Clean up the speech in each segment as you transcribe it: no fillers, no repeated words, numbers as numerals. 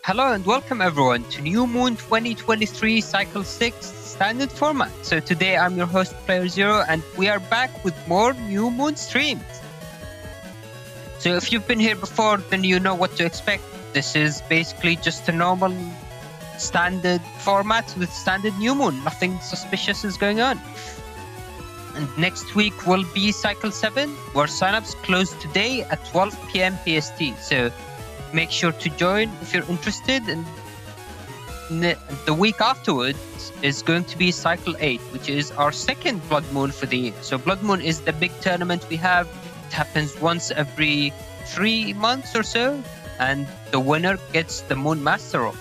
Hello and welcome everyone to New Moon 2023 Cycle 6 standard format. So today I'm your host Player Zero and we are back with more New Moon streams. So if you've been here before, then you know what to expect. This is basically just a normal standard format with standard New Moon. Nothing suspicious is going on. And next week will be Cycle 7, where signups close today at 12 p.m. PST. So make sure to join if you're interested. And the week afterwards is going to be Cycle 8, which is our second Blood Moon for the year. So Blood Moon is the big tournament we have. It happens once every 3 months or so. And the winner gets the Moon Master role.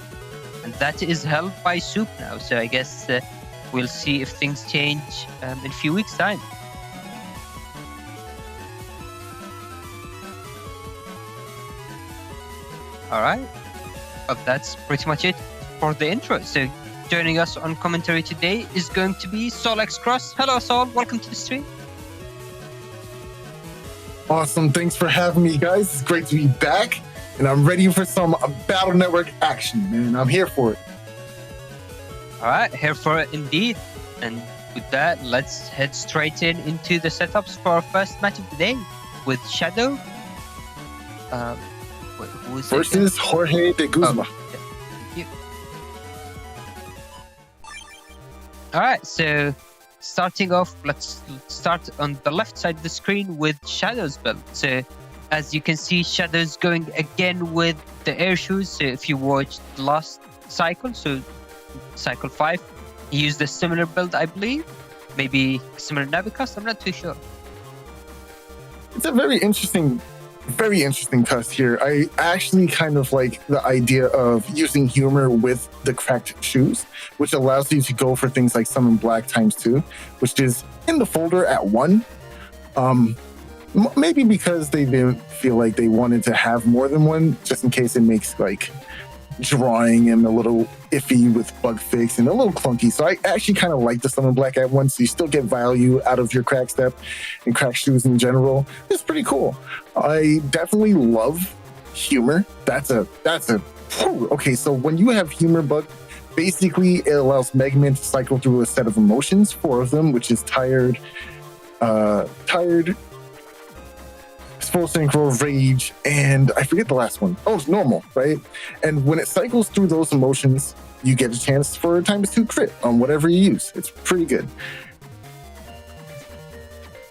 And that is held by Soup now. So I guess we'll see if things change in a few weeks' time. All right, but that's pretty much it for the intro. So joining us on commentary today is going to be Sol X Cross. Hello, Sol. Welcome to the stream. Awesome. Thanks for having me, guys. It's great to be back, and I'm ready for some Battle Network action, man. I'm here for it. All right, here for it indeed. And with that, let's head straight into the setups for our first match of the day with Shadow. Versus JorgeDeGuzman. Thank you. All right, so starting off, let's start on the left side of the screen with Shadow's build. So as you can see, Shadow's going again with the air shoes. So if you watched the last cycle, so cycle 5, he used a similar build, I believe. Maybe similar Navicast, I'm not too sure. It's a very interesting cast here. I actually kind of like the idea of using humor with the cracked shoes, which allows you to go for things like Summon Black ×2, which is in the folder at 1. Maybe because they didn't feel like they wanted to have more than one, just in case it makes like drawing him a little iffy with bug fix and a little clunky. So I actually kind of like the Summon Black at 1, so you still get value out of your crack step and crack shoes in general. It's pretty cool. I definitely love humor. That's a okay. So when you have humor bug, basically it allows Mega Man to cycle through a set of emotions, 4 of them, which is tired, full synchro, rage, and I forget the last one. Oh, it's normal, right? And when it cycles through those emotions, you get a chance for a ×2 crit on whatever you use. It's pretty good.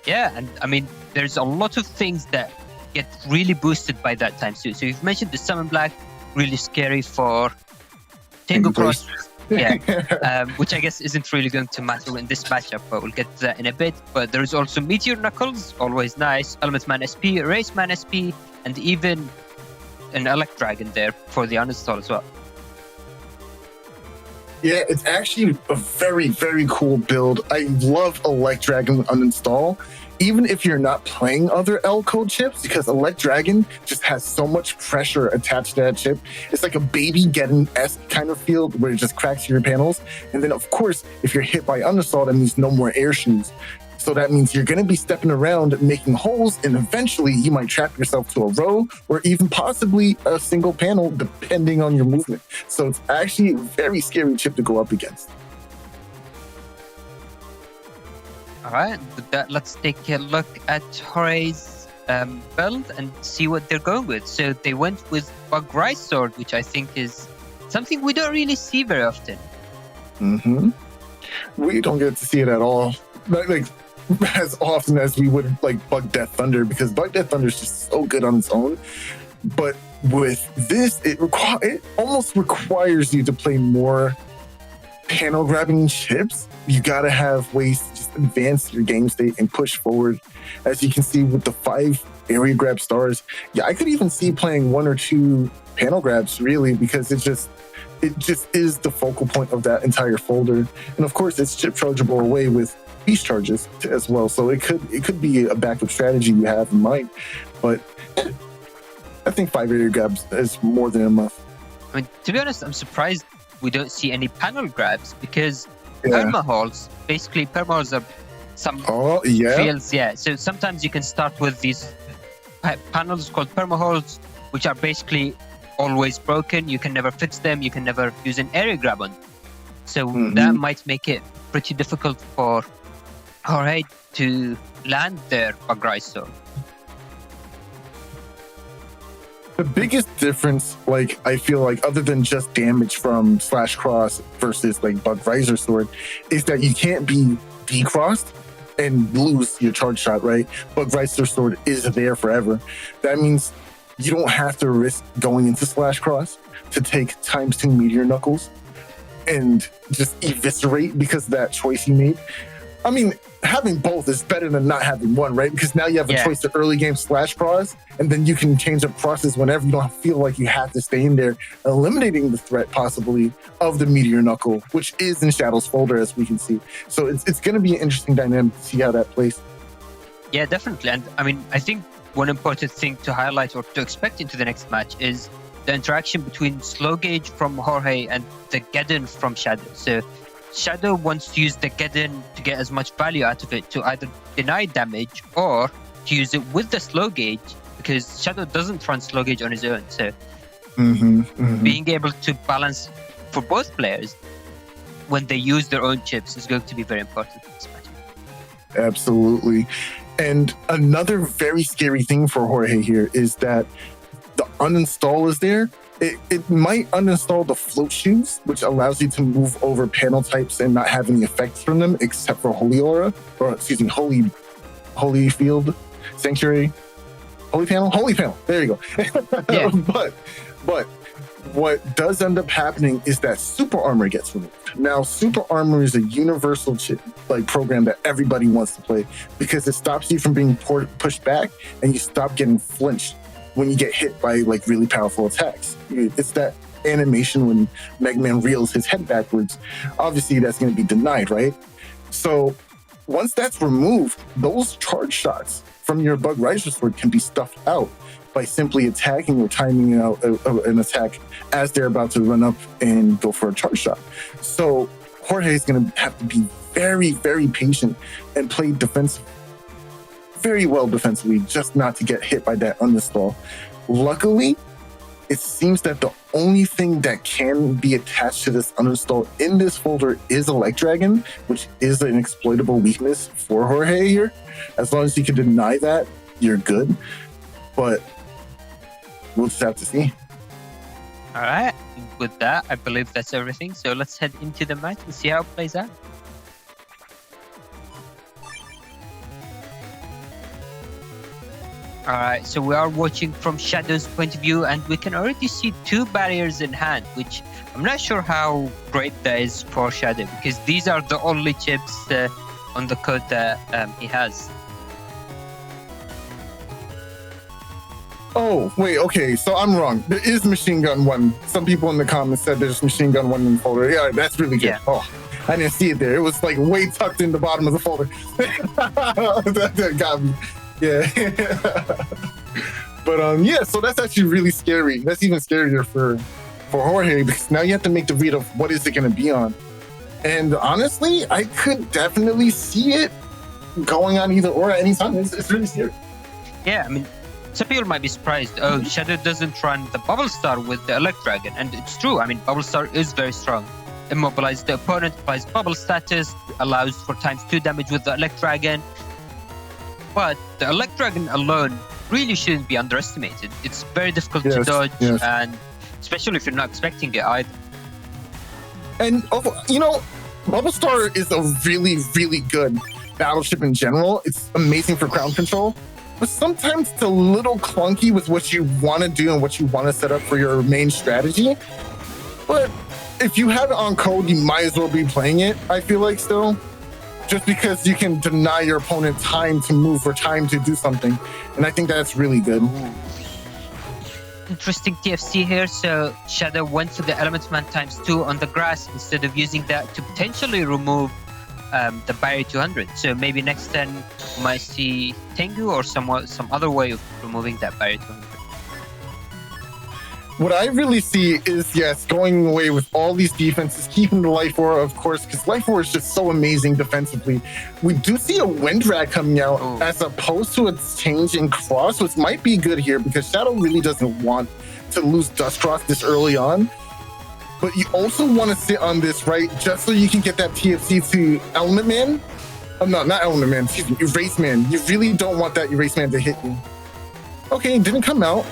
Yeah, and I mean, there's a lot of things that get really boosted by that ×2. So you've mentioned the Summon Black, really scary for Tango Cross. Yeah, which I guess isn't really going to matter in this matchup, but we'll get to that in a bit. But there's also Meteor Knuckles, always nice, Element Man SP, Race Man SP, and even an Elect Dragon there for the uninstall as well. Yeah, it's actually a very, very cool build. I love Elect Dragon uninstall, even if you're not playing other L code chips, because Elect Dragon just has so much pressure attached to that chip. It's like a baby Geddon-esque kind of field where it just cracks your panels. And then, of course, if you're hit by uninstall, that means no more air shoes. So that means you're going to be stepping around making holes, and eventually you might trap yourself to a row or even possibly a single panel, depending on your movement. So it's actually a very scary chip to go up against. All right, with that, let's take a look at Jorge's build and see what they're going with. So they went with Bug Rice Sword, which I think is something we don't really see very often. Mm-hmm. We don't get to see it at all. Like as often as we would like Bug Death Thunder, because Bug Death Thunder is just so good on its own. But with this, it almost requires you to play more panel grabbing chips. You gotta have ways to just advance your game state and push forward. As you can see with the 5 area grab stars, yeah, I could even see playing 1 or 2 panel grabs really, because it just is the focal point of that entire folder. And of course, it's chip chargeable away with beast charges as well. So it could be a backup strategy you have in mind. But I think 5 area grabs is more than enough. I mean, to be honest, I'm surprised we don't see any panel grabs, because permaholes, basically permaholes are some fields. Yeah, so sometimes you can start with these panels called permaholes, which are basically always broken. You can never fix them. You can never use an area grab on them. So that might make it pretty difficult for Jorge to land their Bug Rise Sword. The biggest difference, like, I feel like, other than just damage from Slash Cross versus like Bug Riser Sword, is that you can't be decrossed and lose your charge shot, right? Bug Riser Sword is there forever. That means you don't have to risk going into Slash Cross to take ×2 Meteor Knuckles and just eviscerate because of that choice you made. I mean, having both is better than not having one, right? Because now you have a choice to early game Slash Cross, and then you can change up crosses whenever you don't feel like you have to stay in there, eliminating the threat possibly of the Meteor Knuckle, which is in Shadow's folder, as we can see. So it's going to be an interesting dynamic to see how that plays. Yeah, definitely. And I mean, I think one important thing to highlight or to expect into the next match is the interaction between Slow Gauge from Jorge and the Geddon from Shadow. So Shadow wants to use the Geddon to get as much value out of it to either deny damage or to use it with the Slow Gauge, because Shadow doesn't run Slow Gauge on his own. So being able to balance for both players when they use their own chips is going to be very important in this match. Absolutely. And another very scary thing for Jorge here is that the uninstall is there. It might uninstall the float shoes, which allows you to move over panel types and not have any effects from them, except for Holy Aura, or excuse me, Holy Field, Sanctuary, Holy Panel. There you go. Yeah. But what does end up happening is that Super Armor gets removed. Now, Super Armor is a universal program that everybody wants to play because it stops you from being pushed back, and you stop getting flinched when you get hit by like really powerful attacks. It's that animation when Mega Man reels his head backwards. Obviously, that's going to be denied, right? So once that's removed, those charge shots from your Bug Riser Sword can be stuffed out by simply attacking or timing out an attack as they're about to run up and go for a charge shot. So Jorge is going to have to be very, very patient and play very well defensively, just not to get hit by that uninstall. Luckily, it seems that the only thing that can be attached to this uninstall in this folder is Electragon, which is an exploitable weakness for Jorge here. As long as you can deny that, you're good. But we'll just have to see. All right. With that, I believe that's everything. So let's head into the match and see how it plays out. All right, so we are watching from Shadow's point of view, and we can already see 2 barriers in hand, which I'm not sure how great that is for Shadow, because these are the only chips on the code that he has. Oh, wait, okay, so I'm wrong. There is Machine Gun 1. Some people in the comments said there's Machine Gun 1 in the folder. Yeah, that's really good. Yeah. Oh, I didn't see it there. It was like way tucked in the bottom of the folder. that got me. Yeah. But yeah, so that's actually really scary. That's even scarier for Jorge, because now you have to make the read of what is it going to be on. And honestly, I could definitely see it going on either or at any time. It's really scary. Yeah, I mean, some people might be surprised. Oh, Shadow doesn't run the Bubble Star with the Electragon. And it's true. I mean, Bubble Star is very strong. Immobilize the opponent, applies bubble status, allows for ×2 damage with the Electragon. But the Electragon alone really shouldn't be underestimated. It's very difficult to dodge, and especially if you're not expecting it either. And, Bubble Star is a really, really good battleship in general. It's amazing for ground control, but sometimes it's a little clunky with what you want to do and what you want to set up for your main strategy. But if you have it on code, you might as well be playing it, I feel like, still. Just because you can deny your opponent time to move or time to do something. And I think that's really good. Interesting TFC here. So Shadow went for the Elementsman ×2 on the grass instead of using that to potentially remove the barrier 200. So maybe next turn we might see Tengu or some other way of removing that barrier 200. What I really see is, going away with all these defenses, keeping the Life Aura, of course, because Life Aura is just so amazing defensively. We do see a Wind Rat coming out as opposed to a change in cross, which might be good here because Shadow really doesn't want to lose Dust Cross this early on. But you also want to sit on this, right? Just so you can get that TFC to Element Man. No, not Element Man, excuse me, Erase Man. You really don't want that Erase Man to hit you. Okay, didn't come out.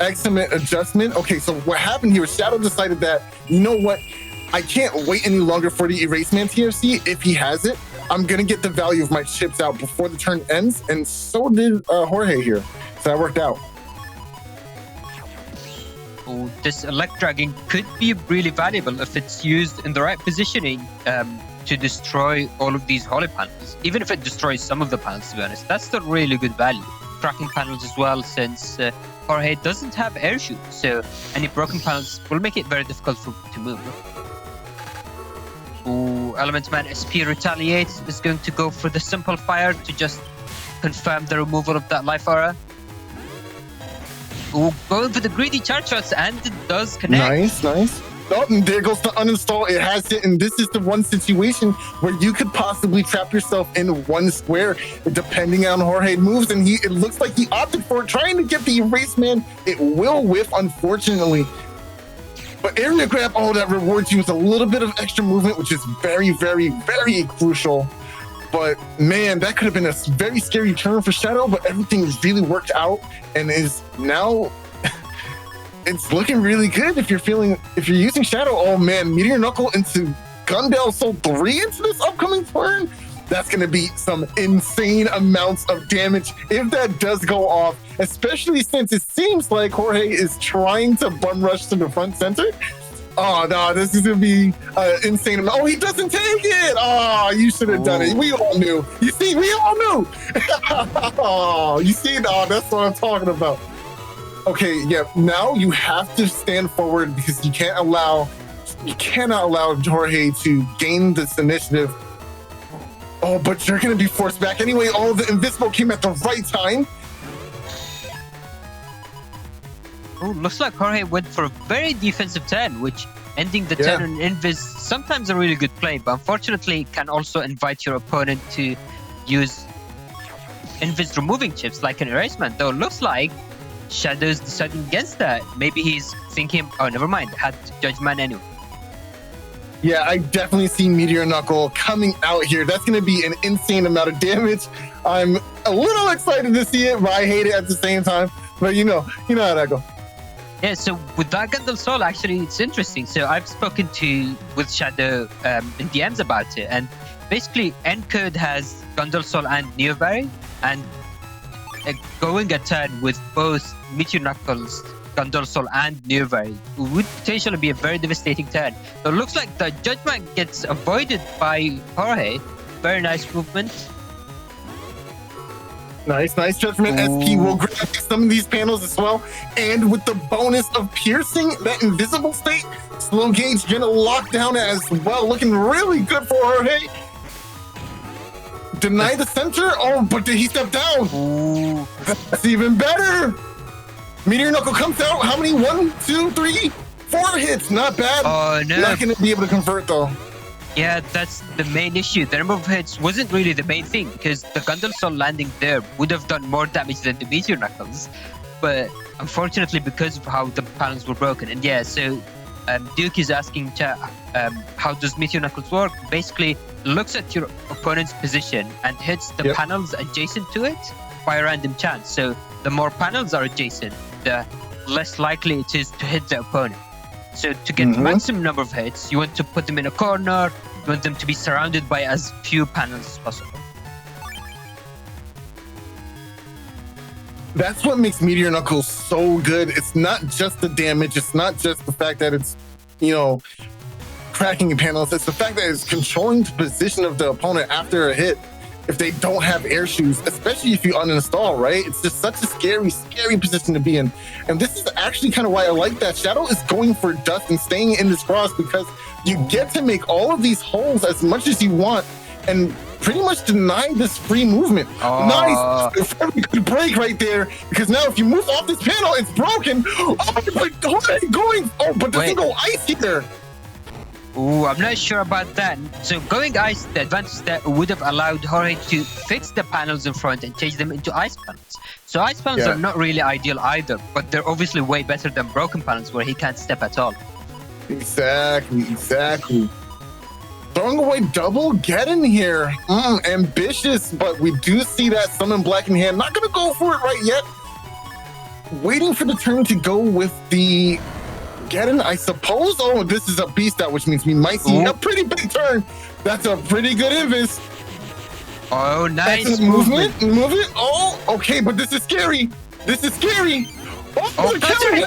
Excellent adjustment. Okay, so what happened here is Shadow decided that, you know what? I can't wait any longer for the Erase Man TFC. If he has it, I'm going to get the value of my chips out before the turn ends. And so did Jorge here. So that worked out. Oh, this Elect Dragon could be really valuable if it's used in the right positioning to destroy all of these Holy panels. Even if it destroys some of the panels, to be honest, that's still really good value. Cracking panels as well, since Jorge doesn't have air shoot, so any broken panels will make it very difficult to move. Ooh, Element Man SP retaliates, is going to go for the simple fire to just confirm the removal of that life aura. Ooh, going for the greedy charge shots, and it does connect. Nice, nice. Oh, and there goes the uninstall. It has it, and this is the one situation where you could possibly trap yourself in one square, depending on Jorge moves. And it looks like he opted for trying to get the Erase Man. It will whiff, unfortunately. But area grab, that rewards you with a little bit of extra movement, which is very, very, very crucial. But man, that could have been a very scary turn for Shadow, but everything really worked out and is now it's looking really good if you're using Shadow. Oh man, Meteor Knuckle into Gundel Soul 3 into this upcoming turn. That's going to be some insane amounts of damage if that does go off, especially since it seems like Jorge is trying to bum rush to the front center. Oh, no, this is going to be insane. Oh, he doesn't take it. Oh, you should have done it. We all knew. You see, we all knew. Oh, you see, no, that's what I'm talking about. Okay, yeah, now you have to stand forward because you cannot allow Jorge to gain this initiative. Oh, but you're going to be forced back anyway. Oh, the Invisible came at the right time. Oh, looks like Jorge went for a very defensive turn, which ending the turn on Invis sometimes a really good play, but unfortunately can also invite your opponent to use Invis removing chips like an Erase Man. Though it looks like Shadow's deciding against that. Maybe he's thinking, oh, never mind, had JorgeDeGuzman anyway. Yeah, I definitely see Meteor Knuckle coming out here. That's going to be an insane amount of damage. I'm a little excited to see it, but I hate it at the same time. But you know how that goes. Yeah, so with that Gundel Soul, actually, it's interesting. So I've spoken with Shadow in DMs about it, and basically Encode has Gundel Soul and Neovari, and going a turn with both Meteor Knuckles, Gundel Soul, and Neovari would potentially be a very devastating turn. So it looks like the judgment gets avoided by Jorge. Very nice movement. Nice judgment. Ooh. SP will grab some of these panels as well. And with the bonus of piercing that invisible state, Slow Gauge gonna lock down as well. Looking really good for Jorge. Deny the center. Oh, but did he step down? Ooh. That's even better. Meteor Knuckle comes out. How many? 1, 2, 3, 4 hits. Not bad. Oh, no. Not gonna be able to convert though. Yeah, that's the main issue. The number of hits wasn't really the main thing, because the Gundel Soul landing there would have done more damage than the Meteor Knuckles. But unfortunately, because of how the panels were broken. And yeah, so Duke is asking how does Meteor Knuckles work? Basically, looks at your opponent's position and hits the panels adjacent to it by a random chance. So the more panels are adjacent, the less likely it is to hit the opponent. So to get maximum number of hits, you want to put them in a corner, you want them to be surrounded by as few panels as possible. That's what makes Meteor Knuckles so good. It's not just the damage, it's not just the fact that it's, cracking panels, it's the fact that it's controlling the position of the opponent after a hit. If they don't have air shoes, especially if you uninstall, right? It's just such a scary, scary position to be in. And this is actually kind of why I like that. Shadow is going for dust and staying in this cross because you get to make all of these holes as much as you want and pretty much deny this free movement. Nice. Very good break right there. Because now if you move off this panel, it's broken. Oh, but going. Oh, but doesn't go ice here. Ooh, I'm not sure about that. So going ice, the advantage that would have allowed Jorge to fix the panels in front and change them into ice panels. So ice panels are not really ideal either, but they're obviously way better than broken panels where he can't step at all. Exactly. Throwing away double get in here. Ambitious, but we do see that summon black in hand. Not going to go for it right yet. Waiting for the turn to go with the Geddon, I suppose. Oh, this is a beast out, which means we might see a pretty big turn. That's a pretty good invis. Oh, nice movement. Oh, okay, but this is scary. Oh, the counter.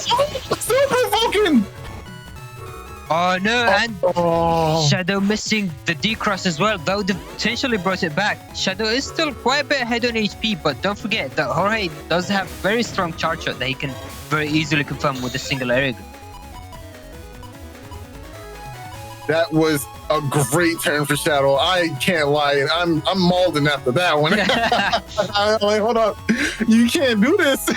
Super Vulcan. Oh no, and Shadow missing the D-Cross as well. That would have potentially brought it back. Shadow is still quite a bit ahead on HP, but don't forget that Jorge does have very strong charge shot that he can very easily confirm with a single area grip. That was a great turn for Shadow. I can't lie. I'm mauling after that one. I'm like, hold up. You can't do this.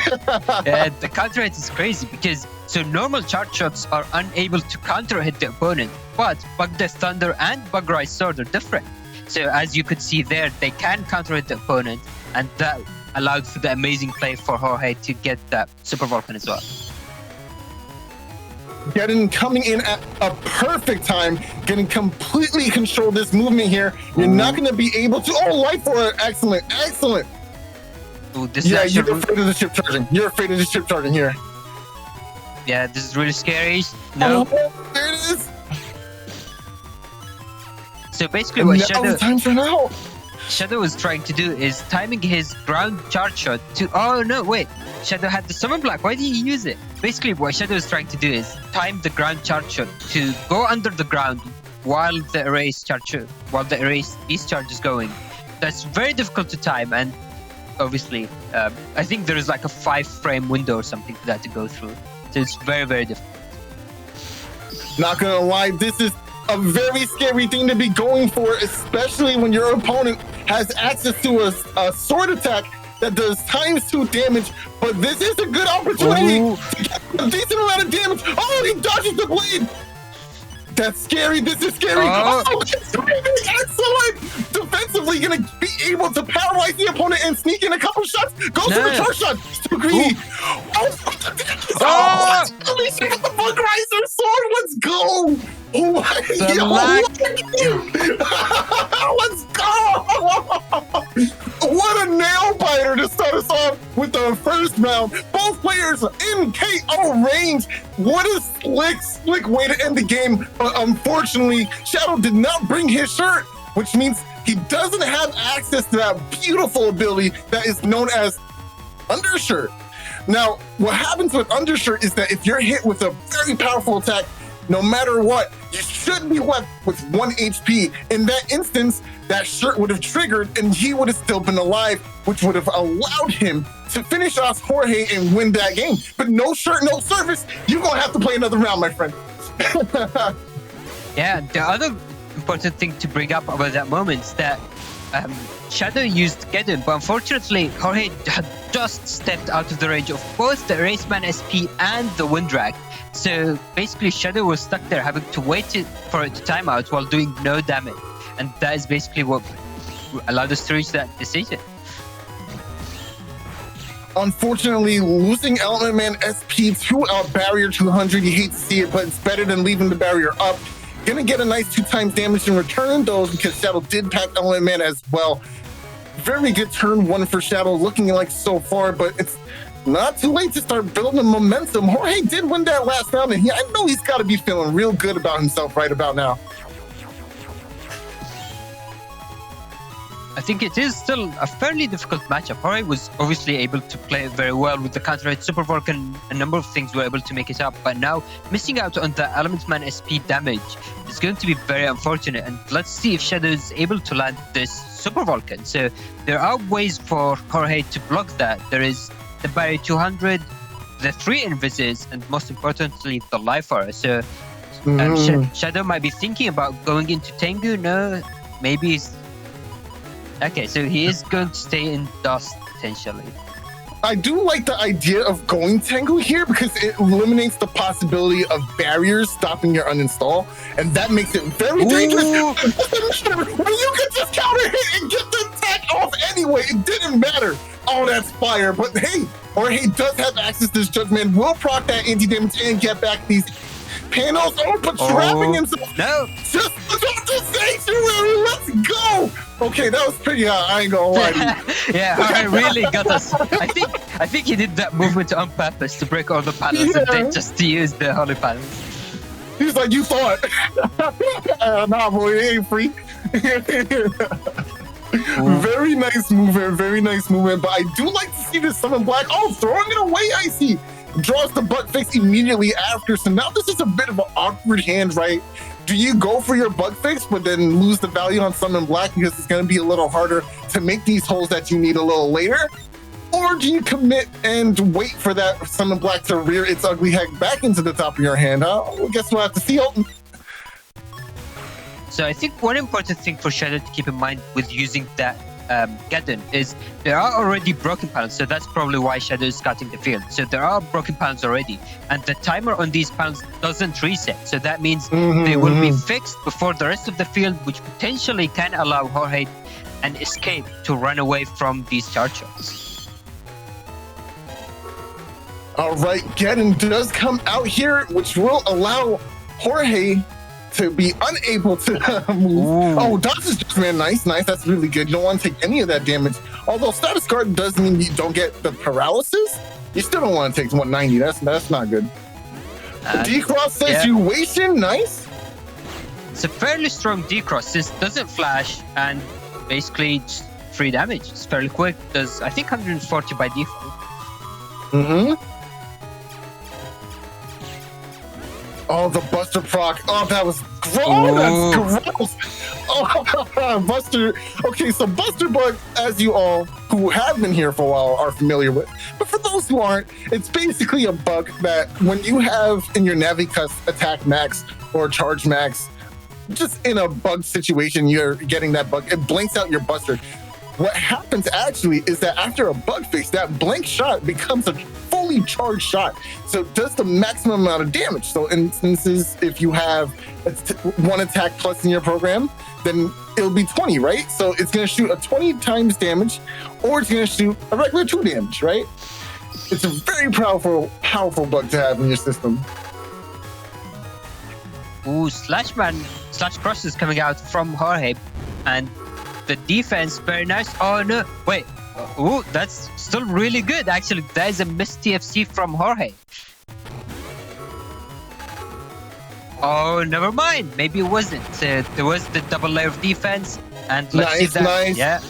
Yeah, the counter hit is crazy because normal charge shots are unable to counter hit the opponent, but Bug Death Thunder and Bug Rise Sword are different. So as you could see there, they can counter hit the opponent, and that allowed for the amazing play for Jorge to get that Super Vulcan as well. Coming in at a perfect time, getting completely control this movement here. You're not going to be able to. Oh, life for it. Excellent. Ooh, you're afraid of the ship charging. Here. Yeah, this is really scary. No. Oh, there it is. So basically, what Shadow was trying to do is timing his ground charge shot to. Oh no! Wait, Shadow had the summon block. Why did he use it? Basically, what Shadow is trying to do is time the ground charge shot to go under the ground while the erase East charge is going. That's very difficult to time, and obviously, I think there is like a 5-frame window or something for that to go through. So it's very, very difficult. Not gonna lie, this is a very scary thing to be going for, especially when your opponent has access to a sword attack that does ×2 damage. But this is a good opportunity to get a decent amount of damage. Oh, he dodges the blade. That's scary. This is scary. Oh, excellent. Defensively, gonna be able to paralyze the opponent and sneak in a couple shots. Go for the charge shot. Too greedy. The Bug Riser Sword. Let's go. Let's go. What a nail biter to start us off with the first round. Both players in KO range. What a slick way to end the game. But unfortunately, Shadow did not bring his shirt, which means he doesn't have access to that beautiful ability that is known as Undershirt. Now, what happens with Undershirt is that if you're hit with a very powerful attack, no matter what, you should be left with 1 HP. In that instance, that shirt would have triggered and he would have still been alive, which would have allowed him to finish off Jorge and win that game. But no shirt, no service. You're going to have to play another round, my friend. Yeah, the other important thing to bring up about that moment is that Shadow used Geddon, but unfortunately, Jorge had just stepped out of the range of both the Eraseman SP and the Wind Drag. So basically, Shadow was stuck there having to wait for it to time out while doing no damage. And that is basically what allowed us to reach that decision. Unfortunately, losing Element Man SP to a barrier 200, you hate to see it, but it's better than leaving the barrier up. Gonna get a nice 2x damage in return, though, because Shadow did pack Element Man as well. Very good turn 1 for Shadow, looking like so far, but it's not too late to start building momentum. Jorge did win that last round, and I know he's got to be feeling real good about himself right about now. I think it is still a fairly difficult matchup. Jorge was obviously able to play very well with the counter hit Super Vulcan. A number of things were able to make it up, but now missing out on the Element Man SP damage is going to be very unfortunate. And let's see if Shadow is able to land this Super Vulcan. So there are ways for Jorge to block that. There is the barrier 200, the 3 invises, and most importantly, the life aura. So Shadow might be thinking about going into Tengu. No, maybe. Okay, so he is going to stay in Dust potentially. I do like the idea of going Tango here because it eliminates the possibility of barriers stopping your uninstall, and that makes it very dangerous. When you get this counter hit and get the attack off anyway, it didn't matter. Oh, that's fire. But hey, Jorge does have access to this judgment, will proc that anti-damage and get back these panels. Oh, but trapping himself. No. Just the sanctuary. Let's go. Okay, that was pretty hot. I ain't gonna lie to you. Yeah, Jorge really got us. I think he did that movement on purpose to break all the panels and then just to use the holy panels. He's like, you thought. Nah, boy, it ain't free. Very nice movement, but I do like to see this summon black. Oh, throwing it away, I see. Draws the bug fix immediately after. So now this is a bit of an awkward hand, right? Do you go for your bug fix, but then lose the value on summon black because it's going to be a little harder to make these holes that you need a little later? Or do you commit and wait for that summon black to rear its ugly head back into the top of your hand? Well, guess we'll have to see. So I think one important thing for Shadow to keep in mind with using that Gaddon is there are already broken panels, so that's probably why Shadow is scouting the field. So there are broken panels already, and the timer on these panels doesn't reset. So that means they will be fixed before the rest of the field, which potentially can allow Jorge an escape to run away from these charge shots. All right, Gaddon does come out here, which will allow Jorge to be unable to move. Ooh. Oh, dodges Judgment, nice. That's really good. You don't want to take any of that damage. Although status card does mean you don't get the paralysis, you still don't want to take 190. That's not good. D-Cross situation, nice. It's a fairly strong D-Cross since it doesn't flash and basically just 3 damage. It's fairly quick. Does I think 140 by default. Oh, the Buster proc. Oh, that was gross. Oh, that's gross. Oh, Buster. Okay, so Buster Bug, as you all who have been here for a while are familiar with. But for those who aren't, it's basically a bug that when you have in your Navicuss attack max or charge max, just in a bug situation, you're getting that bug. It blanks out your Buster. What happens actually is that after a bug fix, that blank shot becomes a fully charged shot. So it does the maximum amount of damage. So in instances, if you have one attack plus in your program, then it'll be 20, right? So it's going to shoot a 20 times damage, or it's going to shoot a regular 2 damage, right? It's a very powerful bug to have in your system. Ooh, Slash Cross is coming out from Jorge, and the defense, very nice. Oh no, wait. Ooh, that's still really good. Actually, that is a missed TFC from Jorge. Oh, never mind. Maybe it wasn't. There was the double layer of defense, and let's see that. Nice. Yeah.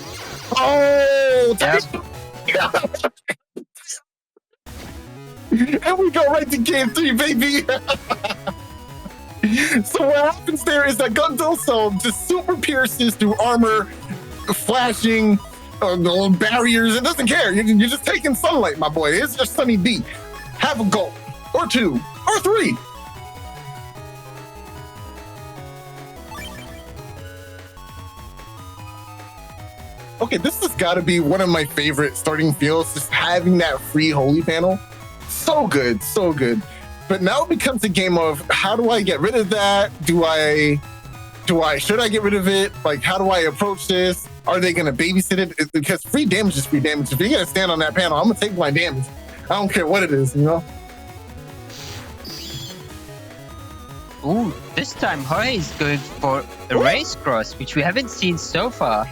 Oh, Yep. And we go right to game 3, baby. So what happens there is that Gundoso just super pierces through armor, flashing, barriers. It doesn't care. You're just taking sunlight, my boy. It's just Sunny D. Have a goal, or 2, or 3. Okay, this has got to be one of my favorite starting fields. Just having that free holy panel, so good, so good. But now it becomes a game of how do I get rid of that? Should I get rid of it? Like, how do I approach this? Are they going to babysit it? Because free damage is free damage. If you're going to stand on that panel, I'm going to take my damage. I don't care what it is, you know? Ooh, this time Jorge is going for a race cross, which we haven't seen so far.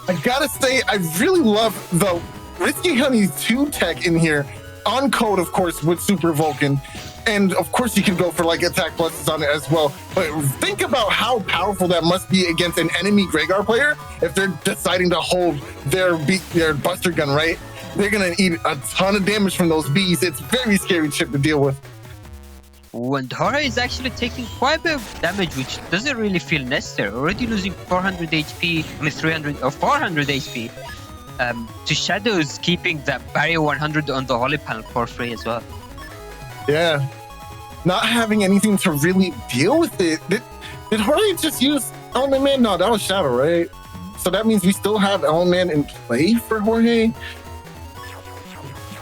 I gotta say, I really love the Risky Honey 2 tech in here. On code, of course, with Super Vulcan. And of course, you can go for like attack pluses on it as well. But think about how powerful that must be against an enemy Gregar player if they're deciding to hold their Buster Gun, right? They're going to eat a ton of damage from those bees. It's very scary chip to deal with. Ooh, and Jorge is actually taking quite a bit of damage, which doesn't really feel necessary. Already losing 400 HP, 300 or 400 HP. To Shadow's keeping that barrier 100 on the holy panel for free as well. Yeah. Not having anything to really deal with it. Did Jorge just use Element Man? No, that was Shadow, right? So that means we still have Element Man in play for Jorge.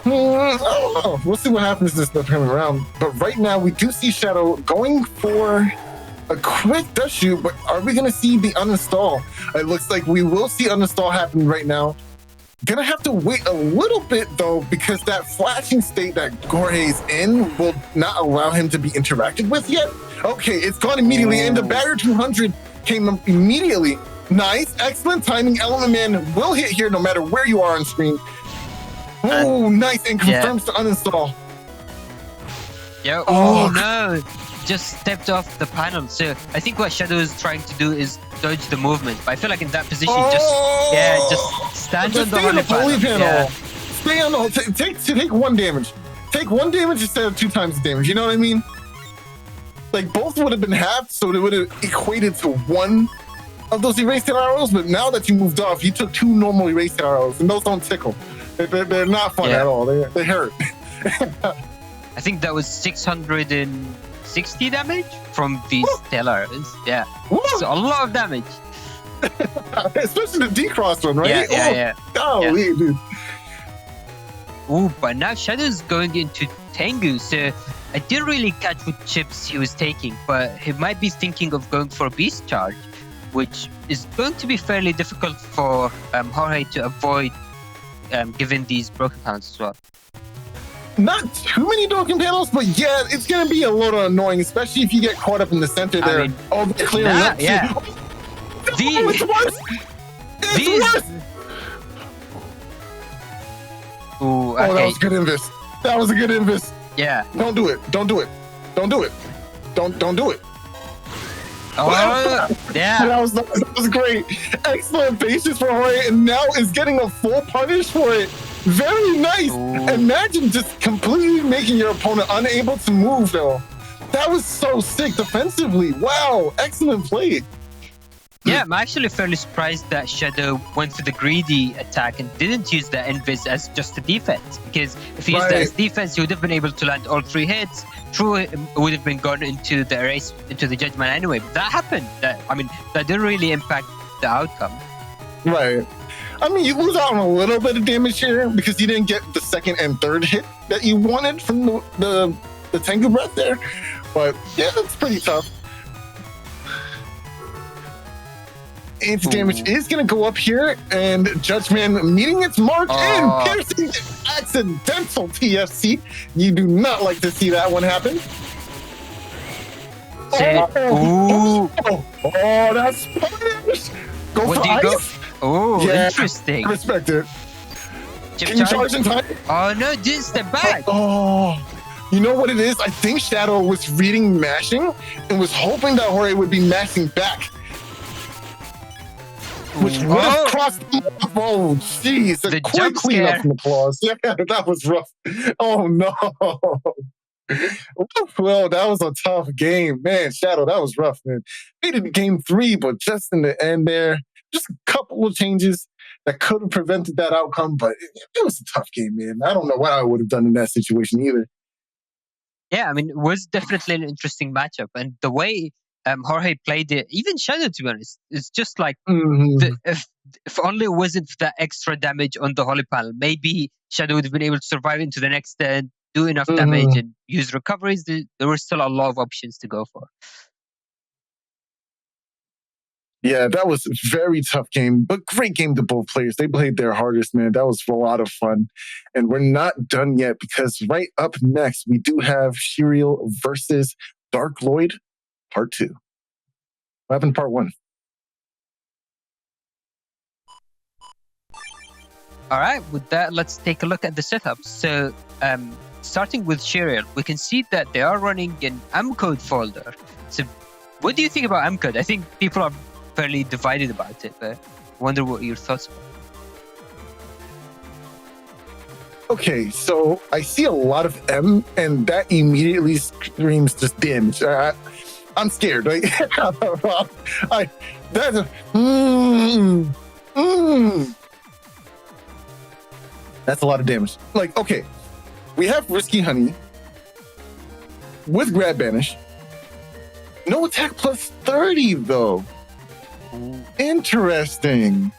I don't know. We'll see what happens this upcoming round. But right now, we do see Shadow going for a quick dust shoot, but are we going to see the uninstall? It looks like we will see uninstall happen right now. Gonna have to wait a little bit, though, because that flashing state that Jorge's in will not allow him to be interacted with yet. Okay, it's gone immediately, and the barrier 200 came up immediately. Nice, excellent timing. Element Man will hit here no matter where you are on screen. Oh, nice, and confirms the uninstall. Yeah. Oh no, just stepped off the panel. So I think what Shadow is trying to do is dodge the movement. But I feel like in that position, just stand on the holy panel. Yeah. Stay on the take one damage. Take one damage instead of 2 times the damage. You know what I mean? Like both would have been halved, so it would have equated to 1 of those erased arrows. But now that you moved off, you took 2 normal erased arrows, and those don't tickle. They're not fun at all. They hurt. I think that was 660 damage from these tail arrows. Yeah. So a lot of damage. Especially the D-cross one, right? Yeah. Golly, dude. Ooh, but now Shadow's going into Tengu, so I didn't really catch what chips he was taking, but he might be thinking of going for a Beast Charge, which is going to be fairly difficult for Jorge to avoid, given these broken panels as well. Not too many broken panels, but yeah, it's going to be a little annoying, especially if you get caught up in the center there. I mean, they're clearing up. Yeah. It's worse. It's worse. Ooh, okay. That was a good invis. That was a good invis. Yeah. Don't do it. Don't do it. Don't do it. Don't do it. Oh, yeah. That was great. Excellent basis for Jorge, and now is getting a full punish for it. Very nice. Ooh. Imagine just completely making your opponent unable to move, though. That was so sick defensively. Wow. Excellent play. Yeah, I'm actually fairly surprised that Shadow went for the greedy attack and didn't use the invis as just a defense. Because if he used that as defense, he would have been able to land all 3 hits. True, it would have been gone into the race, into the judgment anyway. But that happened. That didn't really impact the outcome. Right. I mean, you lose out on a little bit of damage here because you didn't get the 2nd and 3rd hit that you wanted from the Tengu breath there. But yeah, that's pretty tough. Anti-damage is going to go up here, and Judgment meeting its mark and piercing accidental TFC. You do not like to see that one happen. That's punish. Go for ice. Oh, interesting. Respect it. Can you charge in time? Oh, no, didn't step back. You know what it is? I think Shadow was reading mashing and was hoping that Jorge would be mashing back. Which would have crossed the oh, jeez. A quick cleanup from applause. Yeah, that was rough. Oh, no. Well, that was a tough game. Man, Shadow, that was rough, man. They did game 3, but just in the end there, just a couple of changes that could have prevented that outcome, but it was a tough game, man. I don't know what I would have done in that situation either. Yeah, I mean, it was definitely an interesting matchup. And the way Jorge played it, even Shadow, to be honest, it's just like if only it wasn't for that extra damage on the holy panel, maybe Shadow would have been able to survive into the next turn, do enough damage, and use recoveries. There were still a lot of options to go for. Yeah, that was a very tough game, but great game to both players. They played their hardest, man. That was a lot of fun. And we're not done yet because right up next, we do have Sheriel versus Dark Lloyd, part 2. What happened in part 1? All right, with that, let's take a look at the setup. So, starting with Sheriel, we can see that they are running an M-code folder. So, what do you think about M-code? I think people are fairly divided about it, but I wonder what your thoughts are. Okay, so I see a lot of M, and that immediately screams just damage. I'm scared. Right? That's a lot of damage. Like, okay, we have Risky Honey with Grab Banish. No attack plus 30, though. Interesting.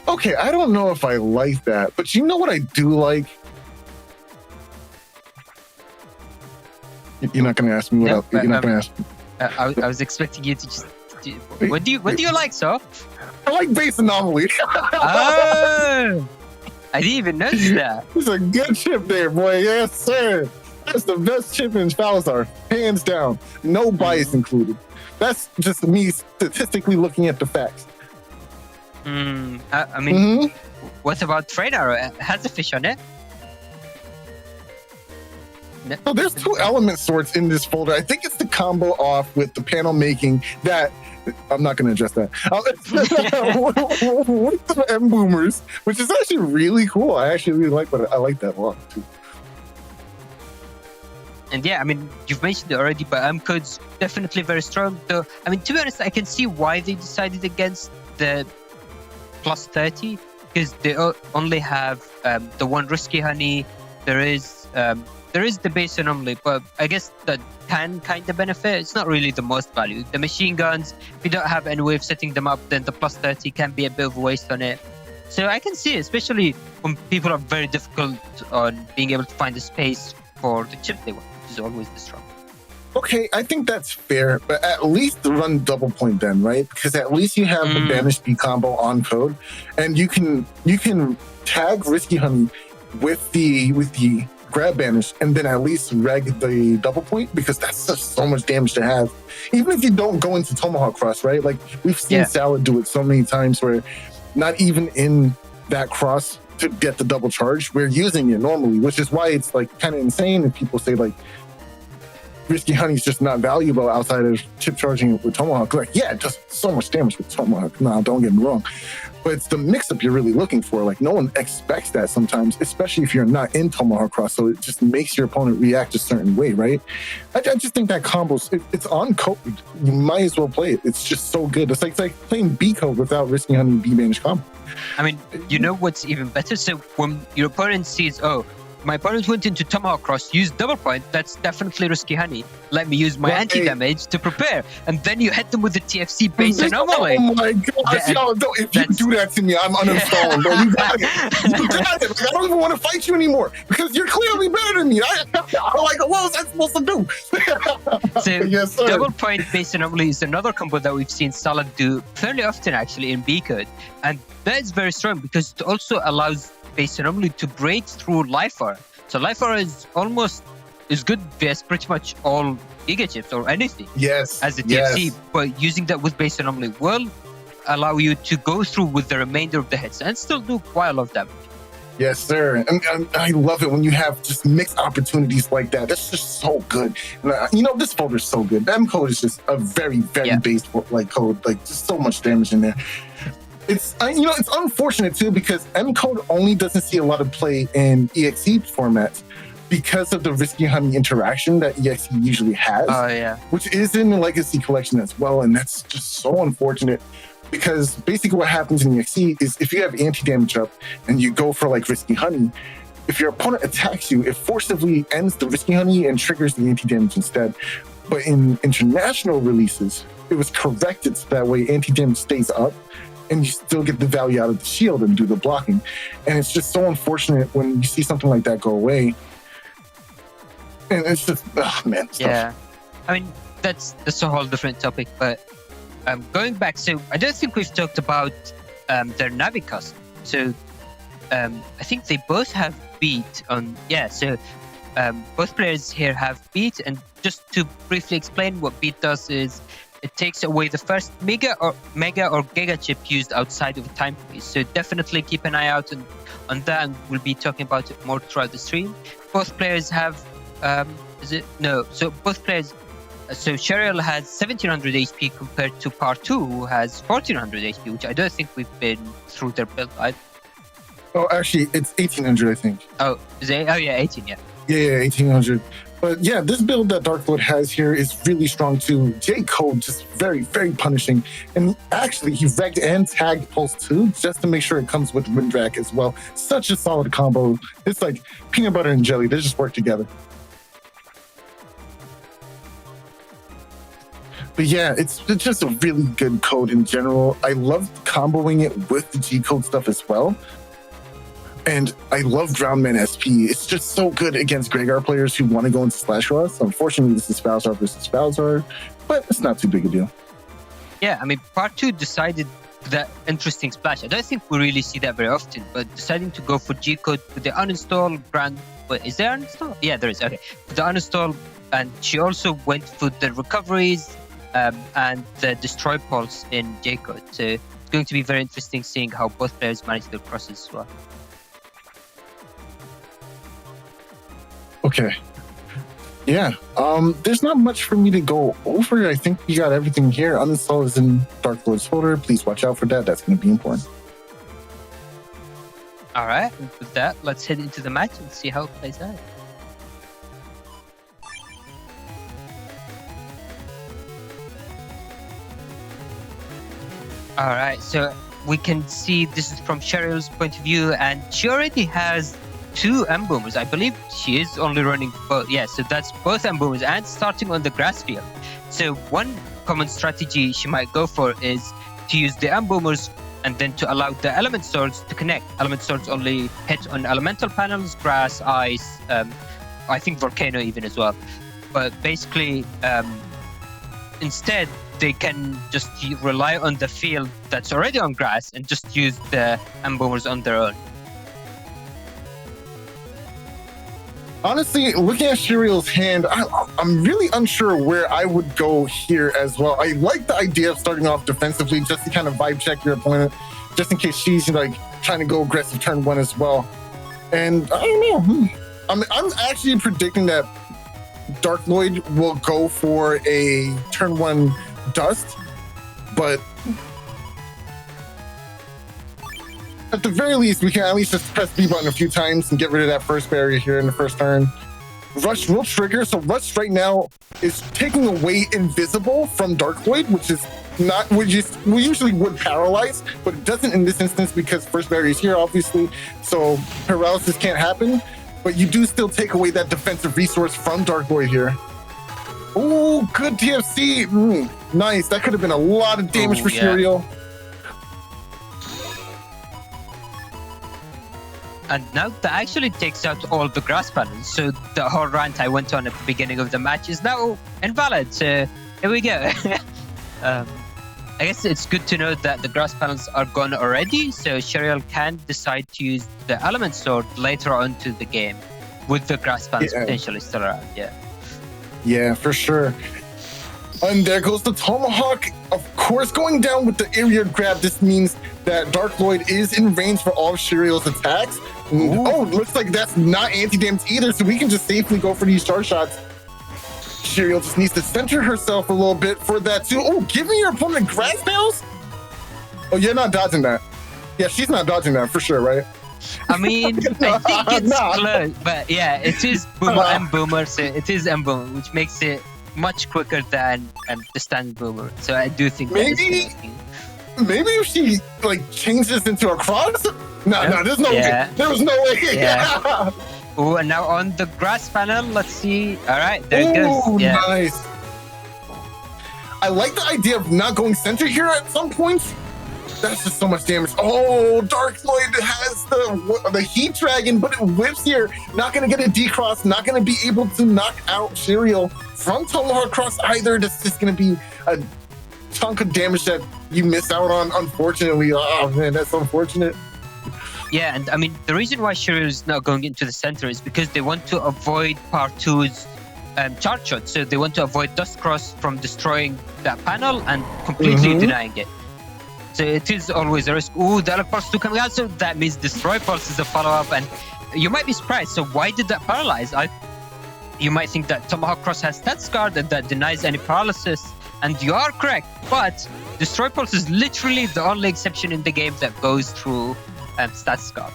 Okay, I don't know if I like that, but you know what I do like? You're not going to ask me what else. You're not going to ask me. I was expecting you to just. What do you like, so? I like base anomaly. Oh, I didn't even notice that. It's a good chip there, boy. Yes, sir. That's the best chip in Falazar, hands down. No bias included. That's just me statistically looking at the facts. I mean, what about Trainer? Has a fish on it? No. So there's 2 element sorts in this folder. I think it's the combo off with the panel making that. I'm not going to address that. With the M boomers, which is actually really cool. I actually really like I like that a lot too. And yeah, I mean, you've mentioned it already, but M code's definitely very strong. Though, I mean, to be honest, I can see why they decided against the plus 30, because they only have the one risky honey. There is the base anomaly, but I guess that can kind of benefit. It's not really the most value. The machine guns, if you don't have any way of setting them up, then the plus 30 can be a bit of a waste on it. So I can see it, especially when people are very difficult on being able to find the space for the chip they want, which is always the struggle. Okay, I think that's fair, but at least run double point then, right? Because at least you have the banish speed combo on code, and you can tag risky honey with the grab banish, and then at least reg the double point, because that's just so much damage to have. Even if you don't go into Tomahawk Cross, right? Like we've seen Salad do it so many times where not even in that cross to get the double charge, we're using it normally, which is why it's like kind of insane if people say like risky honey is just not valuable outside of chip charging it with Tomahawk. Like, yeah, it does so much damage with Tomahawk. Nah, don't get me wrong. But it's the mix-up you're really looking for. Like, no one expects that sometimes, especially if you're not in Tomahawk Cross, so it just makes your opponent react a certain way, right? I just think that combo's, it's on code. You might as well play it. It's just so good. It's like playing B code without risky honey B banish combo. I mean, you know what's even better? So when your opponent sees, oh, my opponent went into Tomahawk Cross, used double point, that's definitely risky honey. Let me use my anti-damage to prepare. And then you hit them with the TFC base anomaly. Oh my gosh, yo, if you do that to me, I'm uninstalling, bro. You got it. You got it. Like, I don't even want to fight you anymore because you're clearly better than me. I'm like, what was I supposed to do? So yes, sir. Double point base anomaly is another combo that we've seen Salad do fairly often actually in B code. And that is very strong because it also allows base anomaly to break through life aura. So life aura is almost as good vs pretty much all Giga chips or anything. Yes. As a TFC, but using that with base anomaly will allow you to go through with the remainder of the hits and still do quite a lot of damage. Yes, sir. And I love it when you have just mixed opportunities like that. That's just so good. And, you know, this folder is so good. M code is just a very, very base like code. Like just so much damage in there. It's it's unfortunate too because M code only doesn't see a lot of play in EXE formats because of the risky honey interaction that EXE usually has. Oh yeah, which is in the Legacy collection as well, and that's just so unfortunate because basically what happens in EXE is if you have anti-damage up and you go for like risky honey, if your opponent attacks you, it forcibly ends the risky honey and triggers the anti-damage instead. But in international releases, it was corrected so that way anti-damage stays up and you still get the value out of the shield and do the blocking. And it's just so unfortunate when you see something like that go away. And it's just, oh man. Yeah. I mean, that's a whole different topic, but going back, so I don't think we've talked about their Navi custom. So I think they both have beat on, so both players here have beat, and just to briefly explain what beat does is it takes away the first mega or giga chip used outside of a time freeze. So definitely keep an eye out on that, and we'll be talking about it more throughout the stream. Both players have, both players, so Sheriel has 1700 HP compared to ParTwo, who has 1400 HP, which I don't think we've been through their build either. Oh, actually, it's 1800, I think. Oh, is it? Oh yeah, 18, yeah. Yeah, 1800. But yeah, this build that Darkblood has here is really strong too. J-Code just very, very punishing. And actually, he regged and tagged Pulse 2 just to make sure it comes with Windrak as well. Such a solid combo. It's like peanut butter and jelly. They just work together. But yeah, it's just a really good code in general. I love comboing it with the G-Code stuff as well. And I love Drownman SP. It's just so good against Gregar players who want to go into Slash Ross. Unfortunately, this is Falzar versus Falzar, but it's not too big a deal. Yeah, I mean, ParTwo decided that interesting splash. I don't think we really see that very often, but deciding to go for G-Code with the uninstall Grand... Wait, is there uninstall? Yeah, there is. Okay. The uninstall, and she also went for the recoveries and the Destroy Pulse in J-Code. So it's going to be very interesting seeing how both players manage their crosses as well. Okay. Yeah. There's not much for me to go over. I think we got everything here. Uninstall is in Dark Lord's folder. Please watch out for that. That's going to be important. All right. And with that, let's head into the match and see how it plays out. All right. So we can see this is from Sheriel's point of view, and she already has 2 M-Boomers. I believe she is only running both. Yeah, so that's both M-Boomers and starting on the grass field. So one common strategy she might go for is to use the M-Boomers and then to allow the element swords to connect. Element swords only hit on elemental panels, grass, ice, I think volcano even as well. But basically, instead, they can just rely on the field that's already on grass and just use the M-Boomers on their own. Honestly, looking at Sheriel's hand, I'm really unsure where I would go here as well. I like the idea of starting off defensively just to kind of vibe check your opponent, just in case she's like trying to go aggressive turn 1 as well. And I don't know. I'm actually predicting that Dark Lloyd will go for a turn 1 dust, but at the very least, we can at least just press B button a few times and get rid of that first barrier here in the first turn. Rush will trigger, so Rush right now is taking away Invisible from Dark Void, which is not, we usually would paralyze, but it doesn't in this instance because first barrier is here, obviously, so paralysis can't happen, but you do still take away that defensive resource from Dark Void here. Oh, good TFC. Nice. That could have been a lot of damage for Sheriel. And now that actually takes out all the grass panels. So the whole rant I went on at the beginning of the match is now invalid. So here we go. I guess it's good to know that the grass panels are gone already. So Sheriel can decide to use the element sword later on to the game with the grass panels potentially still around. Yeah, for sure. And there goes the Tomahawk, of course, going down with the area grab. This means that Dark Lloyd is in range for all of Sheriel's attacks. Oh, looks like that's not anti-damage either, so we can just safely go for these charge shots. Sheriel just needs to center herself a little bit for that too. Oh, giving your opponent grass nails? Oh, you're not dodging that. Yeah, she's not dodging that for sure, right? I mean, I think it's close, but yeah, it is Boomer and Boomer, so it is M-Boomer, which makes it much quicker than the standard Boomer. So I do think maybe if she like changes into a cross. No, there's no way. There was no way. Yeah. Oh, and now on the grass panel, let's see. All right, there it goes. Yeah. Nice. I like the idea of not going center here at some points. That's just so much damage. Oh, Dark Lloyd has the Heat Dragon, but it whips here. Not going to get a D-Cross. Not going to be able to knock out Sheriel from Tomahawk Cross either. This is going to be a chunk of damage that you miss out on, unfortunately. Oh, man, that's unfortunate. Yeah, and I mean, the reason why Sheriel is not going into the center is because they want to avoid ParTwo's charge shot. So they want to avoid Dust Cross from destroying that panel and completely denying it. So it is always a risk. Ooh, the Pulse 2 coming out, so that means Destroy Pulse is a follow-up, and you might be surprised. So why did that paralyze? You might think that Tomahawk Cross has Stats Guard and that denies any paralysis, and you are correct, but Destroy Pulse is literally the only exception in the game that goes through Stats Guard.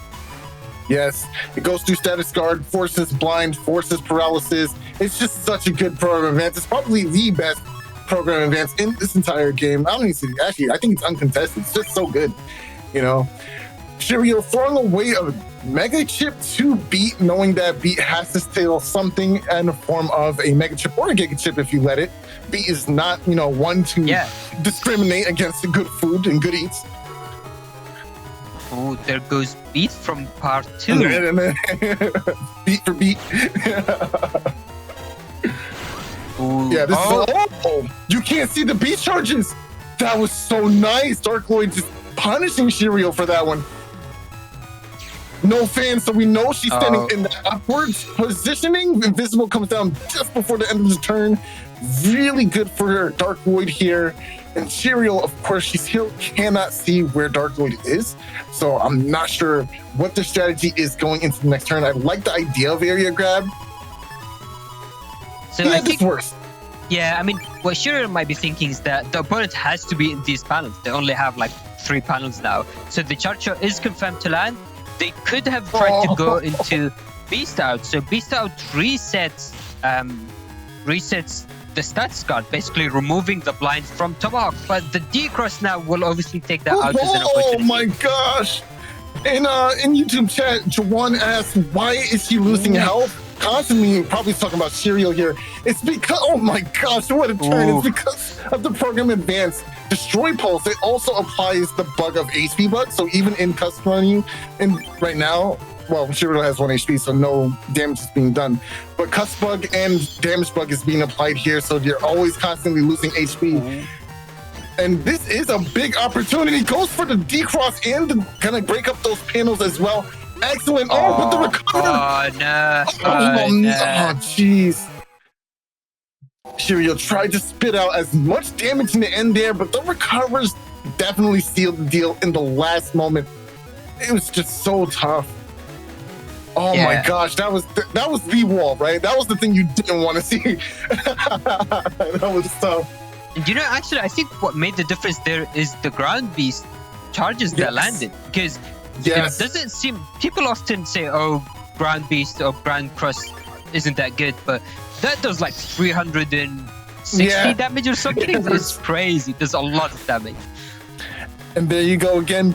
Yes, it goes through Status Guard, forces blind, forces paralysis. It's just such a good program advance. It's probably the best program advance in this entire game. I don't even see, actually, I think it's uncontested. It's just so good, you know. Sheriel throwing away a Mega Chip to Beat, knowing that Beat has to steal something in the form of a Mega Chip or a Giga Chip if you let it. Beat is not, one to discriminate against good food and good eats. Oh, there goes beat from part 2. Beat for beat. Ooh. Yeah, this is you can't see the beat charges. That was so nice. Dark Lloyd just punishing Sheriel for that one. No fan, so we know she's standing in the upwards positioning. Invisible comes down just before the end of the turn. Really good for Dark Lloyd here. And Sheriel, of course, she still cannot see where Dark Lloyd is. So I'm not sure what the strategy is going into the next turn. I like the idea of area grab. So yeah, I think this works. Yeah, I mean, what Sheriel might be thinking is that the opponent has to be in these panels. They only have like 3 panels now. So the charge shot is confirmed to land. They could have tried to go into Beast Out. So Beast Out resets the stats card, basically removing the blind from Tomahawk. But the D-Cross now will obviously take that out as an opportunity. Oh my gosh! In YouTube chat, Jawan asked, why is she losing health? Constantly, probably talking about Sheriel here. It's because, oh my gosh, what a turn. It's because of the program advanced Destroy Pulse. It also applies the bug of HP bug. So even in custom running, and right now, well, Sheriel has 1 HP, so no damage is being done. But Cuss Bug and Damage Bug is being applied here, so you're always constantly losing HP. And this is a big opportunity. Goes for the D-Cross and kind of break up those panels as well. Excellent. But the recover. Oh, no. Oh, jeez. Sheriel tried to spit out as much damage in the end there, but the recovers definitely sealed the deal in the last moment. It was just so tough. Oh my gosh, that was the wall, right? That was the thing you didn't want to see. That was tough. You know, actually, I think what made the difference there is the ground beast charges that landed, because it doesn't seem, people often say, oh, ground beast or ground cross isn't that good, but that does like 360 damage or something. It's crazy. There's a lot of damage. And there you go again,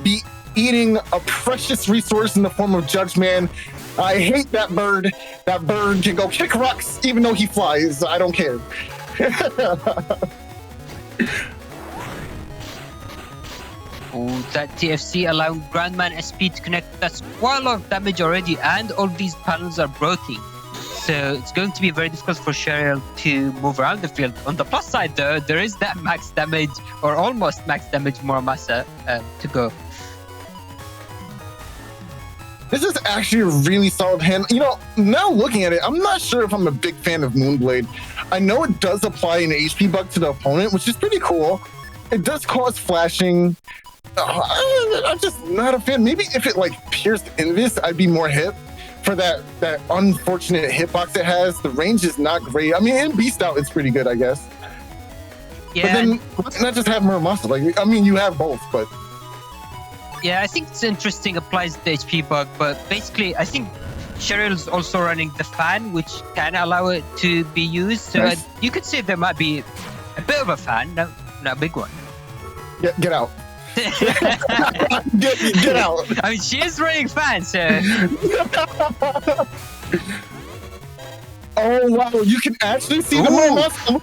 eating a precious resource in the form of Judgman. I hate that bird. That bird can go kick rocks even though he flies. I don't care. Oh, that TFC allowing Grandman SP to connect. That's quite a lot of damage already, and all these panels are broken. So it's going to be very difficult for Sheriel to move around the field. On the plus side, though, there is that max damage, or almost max damage Muramasa to go. This is actually a really solid hand. You know, now looking at it, I'm not sure if I'm a big fan of Moonblade. I know it does apply an HP bug to the opponent, which is pretty cool. It does cause flashing. I'm just not a fan. Maybe if it like pierced Invis, I'd be more hip. For that unfortunate hitbox it has, the range is not great. I mean, in Beast Out, it's pretty good, I guess. Yeah. But then, let's not just have Muramasa. Like, I mean, you have both, but... Yeah, I think it's interesting, applies the HP bug, but basically, I think Sheriel's also running the fan, which can allow it to be used. So you could say there might be a bit of a fan, not a big one. Get out. get out. I mean, she is running fan, so... Oh, wow. You can actually see the Muramasa.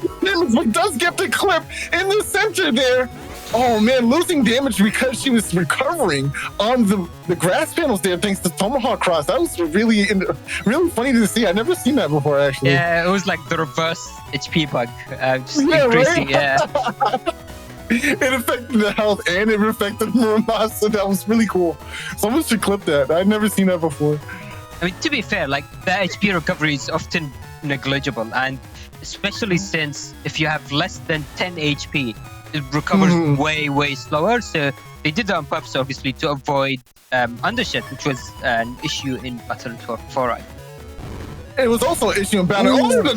It does get the clip in the center there. Oh, man, losing damage because she was recovering on the grass panels there thanks to Tomahawk Cross. That was really funny to see. I've never seen that before, actually. Yeah, it was like the reverse HP bug. Just increasing, It affected the health and it affected Muramasa. That was really cool. Someone should clip that. I've never seen that before. I mean, to be fair, like, the HP recovery is often negligible, and especially since if you have less than 10 HP, it recovers way slower. So they did that on purpose, obviously, to avoid undershed, which was an issue in Battle 4. It was also an issue in Battle. Oh, the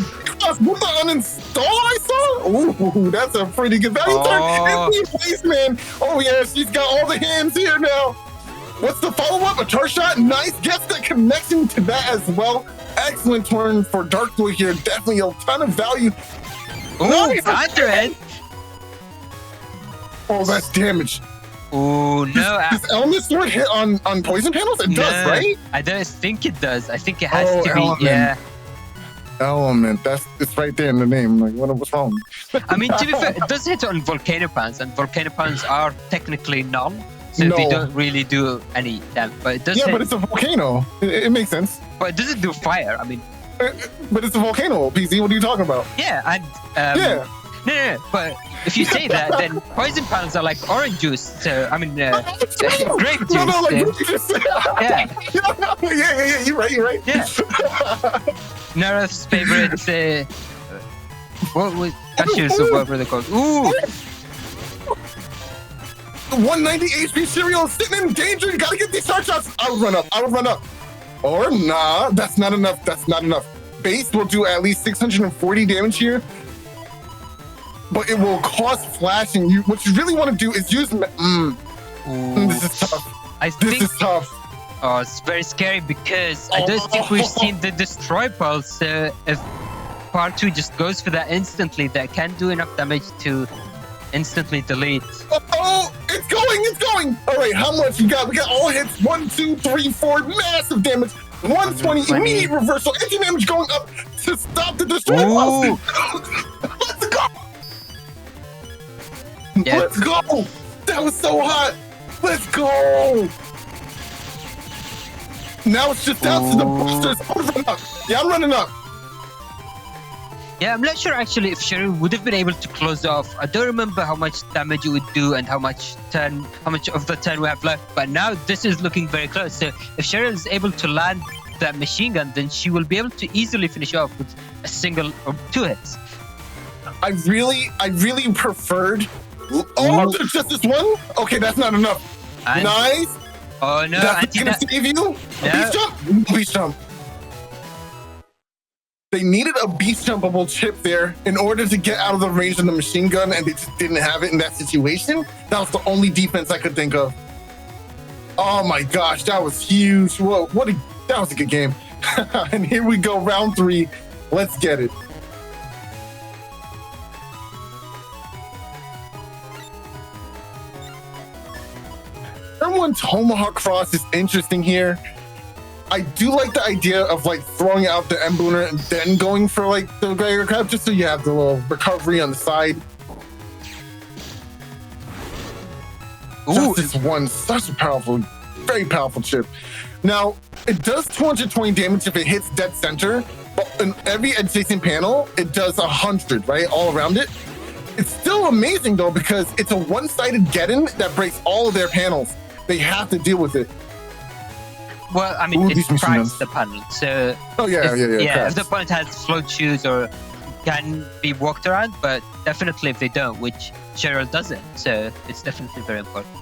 uninstall I saw? Ooh, that's a pretty good value turn. In place, man. Oh, yeah, she's got all the hands here now. What's the follow-up? A charge shot? Nice. Gets the connection to that as well. Excellent turn for Dark Lloyd here. Definitely a ton of value. Nice. Underhand. Oh, that's damage. Oh, no. Does Element Sword hit on poison panels? It does, right? I don't think it does. I think it has to be, Element. It's right there in the name. Like, what's wrong? I mean, to be fair, it does hit on Volcano Pans, and Volcano Pans are technically null. So No. they don't really do any damage. But it does. Yeah, hit. but it's a volcano. It makes sense. But it doesn't do fire. I mean, But it's a volcano, PC. What are you talking about? yeah, and Yeah. no. But if you say that, then poison panels are like orange juice. So I mean, grape juice. No, like so, what you just said. yeah, Yeah. You're right. yeah. Nareth's favorite. What was actually? So what were they called? Ooh. 190 HP Sheriel is sitting in danger. You gotta get these shot shots. I would run up. Or nah, that's not enough. Base will do at least 640 damage here. But it will cost flashing. What you really want to do is use... This is tough. This is tough. Oh, it's very scary because I don't think we've seen the Destroy Pulse. If ParTwo just goes for that instantly, that can do enough damage to instantly delete. Oh, it's going. All right, how much you got? We got all hits. 1, 2, 3, 4. Massive damage. 120 immediate reversal. Anti damage going up to stop the Destroy Pulse. Let's go. Yeah. Let's go. That was so hot. Let's go. Now it's just down to the boosters. I'm running up. Yeah, I'm not sure actually if Sheriel would have been able to close off. I don't remember how much damage it would do and how much of the turn we have left. But now this is looking very close. So if Sheriel is able to land that machine gun, then she will be able to easily finish off with a single or 2 hits. I really preferred. Oh, there's just this one? Okay, that's not enough. And, nice. Oh no, that's gonna save you. No. Beast jump. They needed a beast jumpable chip there in order to get out of the range of the machine gun, and they just didn't have it in that situation. That was the only defense I could think of. Oh my gosh, that was huge. Whoa, that was a good game. And here we go, round 3. Let's get it. Turn 1 Tomahawk Cross is interesting here. I do like the idea of like throwing out the Embooner and then going for like the Gregor Crab, just so you have the little recovery on the side. Ooh, this one, such a powerful, very powerful chip. Now, it does 220 damage if it hits dead center, but in every adjacent panel, it does 100, right? All around it. It's still amazing though, because it's a one-sided get-in that breaks all of their panels. They have to deal with it. Well, I mean, it's Price the panel, so... Oh, yeah. If the opponent has float shoes or can be walked around, but definitely if they don't, which Sheriel doesn't, so it's definitely very important.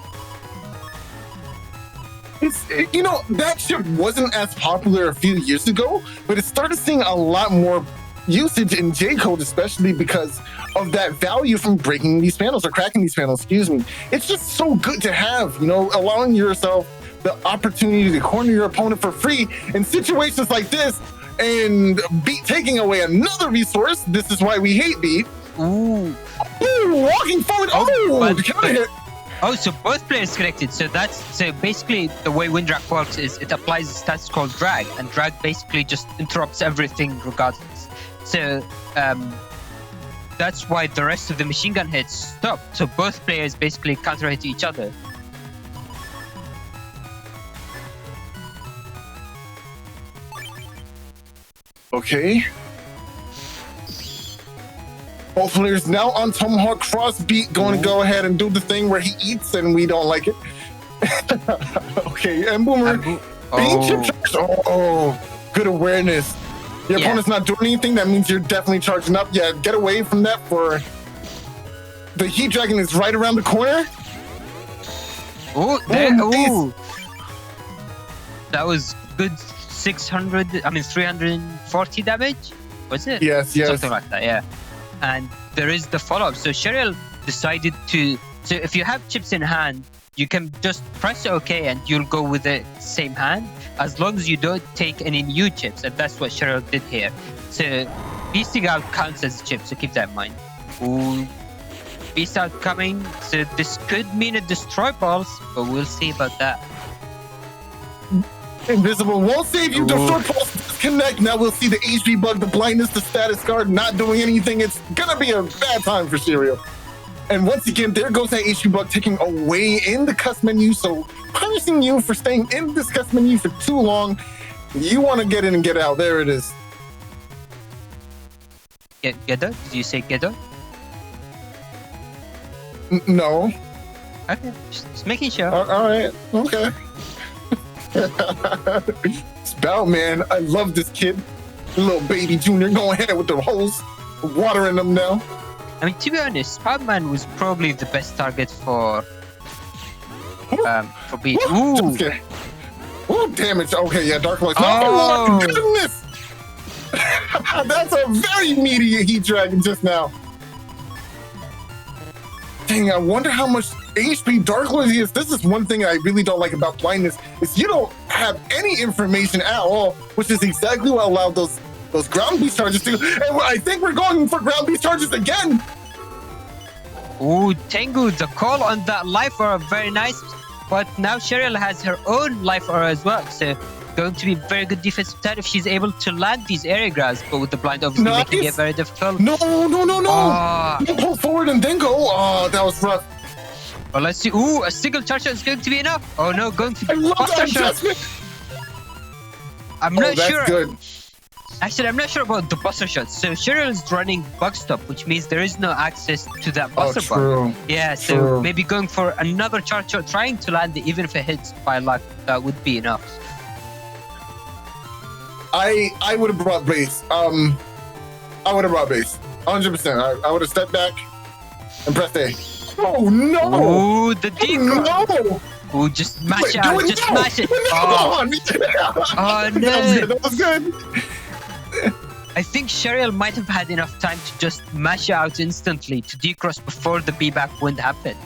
You know, that chip wasn't as popular a few years ago, but it started seeing a lot more usage in J-Code, especially because of that value from breaking these panels or cracking these panels, excuse me. It's just so good to have, you know, allowing yourself the opportunity to corner your opponent for free in situations like this, and Beat taking away another resource. This is why we hate Beat. Ooh, walking forward. So both players connected. So basically the way Windrak works is it applies a stats called drag, and drag basically just interrupts everything regardless. So that's why the rest of the machine gun hits stop. So both players basically counter hit each other. Okay. Both players now on Tomahawk Cross. Beat going to go ahead and do the thing where he eats and we don't like it. Okay, and Boomer being chip charged. Oh, good awareness. Your opponent's not doing anything. That means you're definitely charging up. Yeah, get away from that. For the Heat Dragon is right around the corner. Oh, nice. That was good. 340 damage, was it? Yes. Something like that, yeah. And there is the follow-up. So Sheriel decided to... So if you have chips in hand, you can just press OK and you'll go with the same hand, as long as you don't take any new chips. And that's what Sheriel did here. So Beasting Out counts as chips, so keep that in mind. Ooh, Beast Out coming. So this could mean a Destroy Pulse, but we'll see about that. Invisible won't save you. Destroy Pulse disconnect. Now we'll see the HP bug, the blindness, the status guard not doing anything. It's gonna be a bad time for Sheriel. And once again, there goes that HP bug taking away in the custom menu. So punishing you for staying in this custom menu for too long. You want to get in and get out. There it is. Gedo? Did you say Gedo? No. Okay, just making sure. All right. Okay. Spout, man. I love this kid. Little baby junior going ahead with the hose, watering them now. I mean, to be honest, Spoutman was probably the best target for beat. Ooh. Okay. Ooh, damage. Okay, yeah, Dark Lord. Oh, my goodness. That's a very meaty Heat Dragon just now. Dang, I wonder how much HP Dark Lord is. This is one thing I really don't like about blindness, is you don't have any information at all, which is exactly what allowed those ground beast charges to. And I think we're going for ground beast charges again. Ooh, Tengu, the call on that life aura, very nice. But now Sheriel has her own life aura as well, so going to be very good defensive turn if she's able to land these area grabs, but with the blind obviously making it very difficult. No. Pull forward and then go. Oh, that was rough. Well, let's see. Ooh, a single charge shot is going to be enough. Oh no, going to I love that adjustment. I'm not that's sure. Good. Actually, I'm not sure about the buster shot. So Sheriel is running bug stop, which means there is no access to that buster bug. Yeah, so maybe going for another charge shot, trying to land it, even if it hits by luck, that would be enough. I would have brought base. I would have brought base. 100%. I would have stepped back and pressed A. Oh no! Ooh, the deep. No! Ooh, just mash it out. Just mash it. Oh no! That was good. I think Sheriel might have had enough time to just mash out instantly to decross before the B-back wind happened.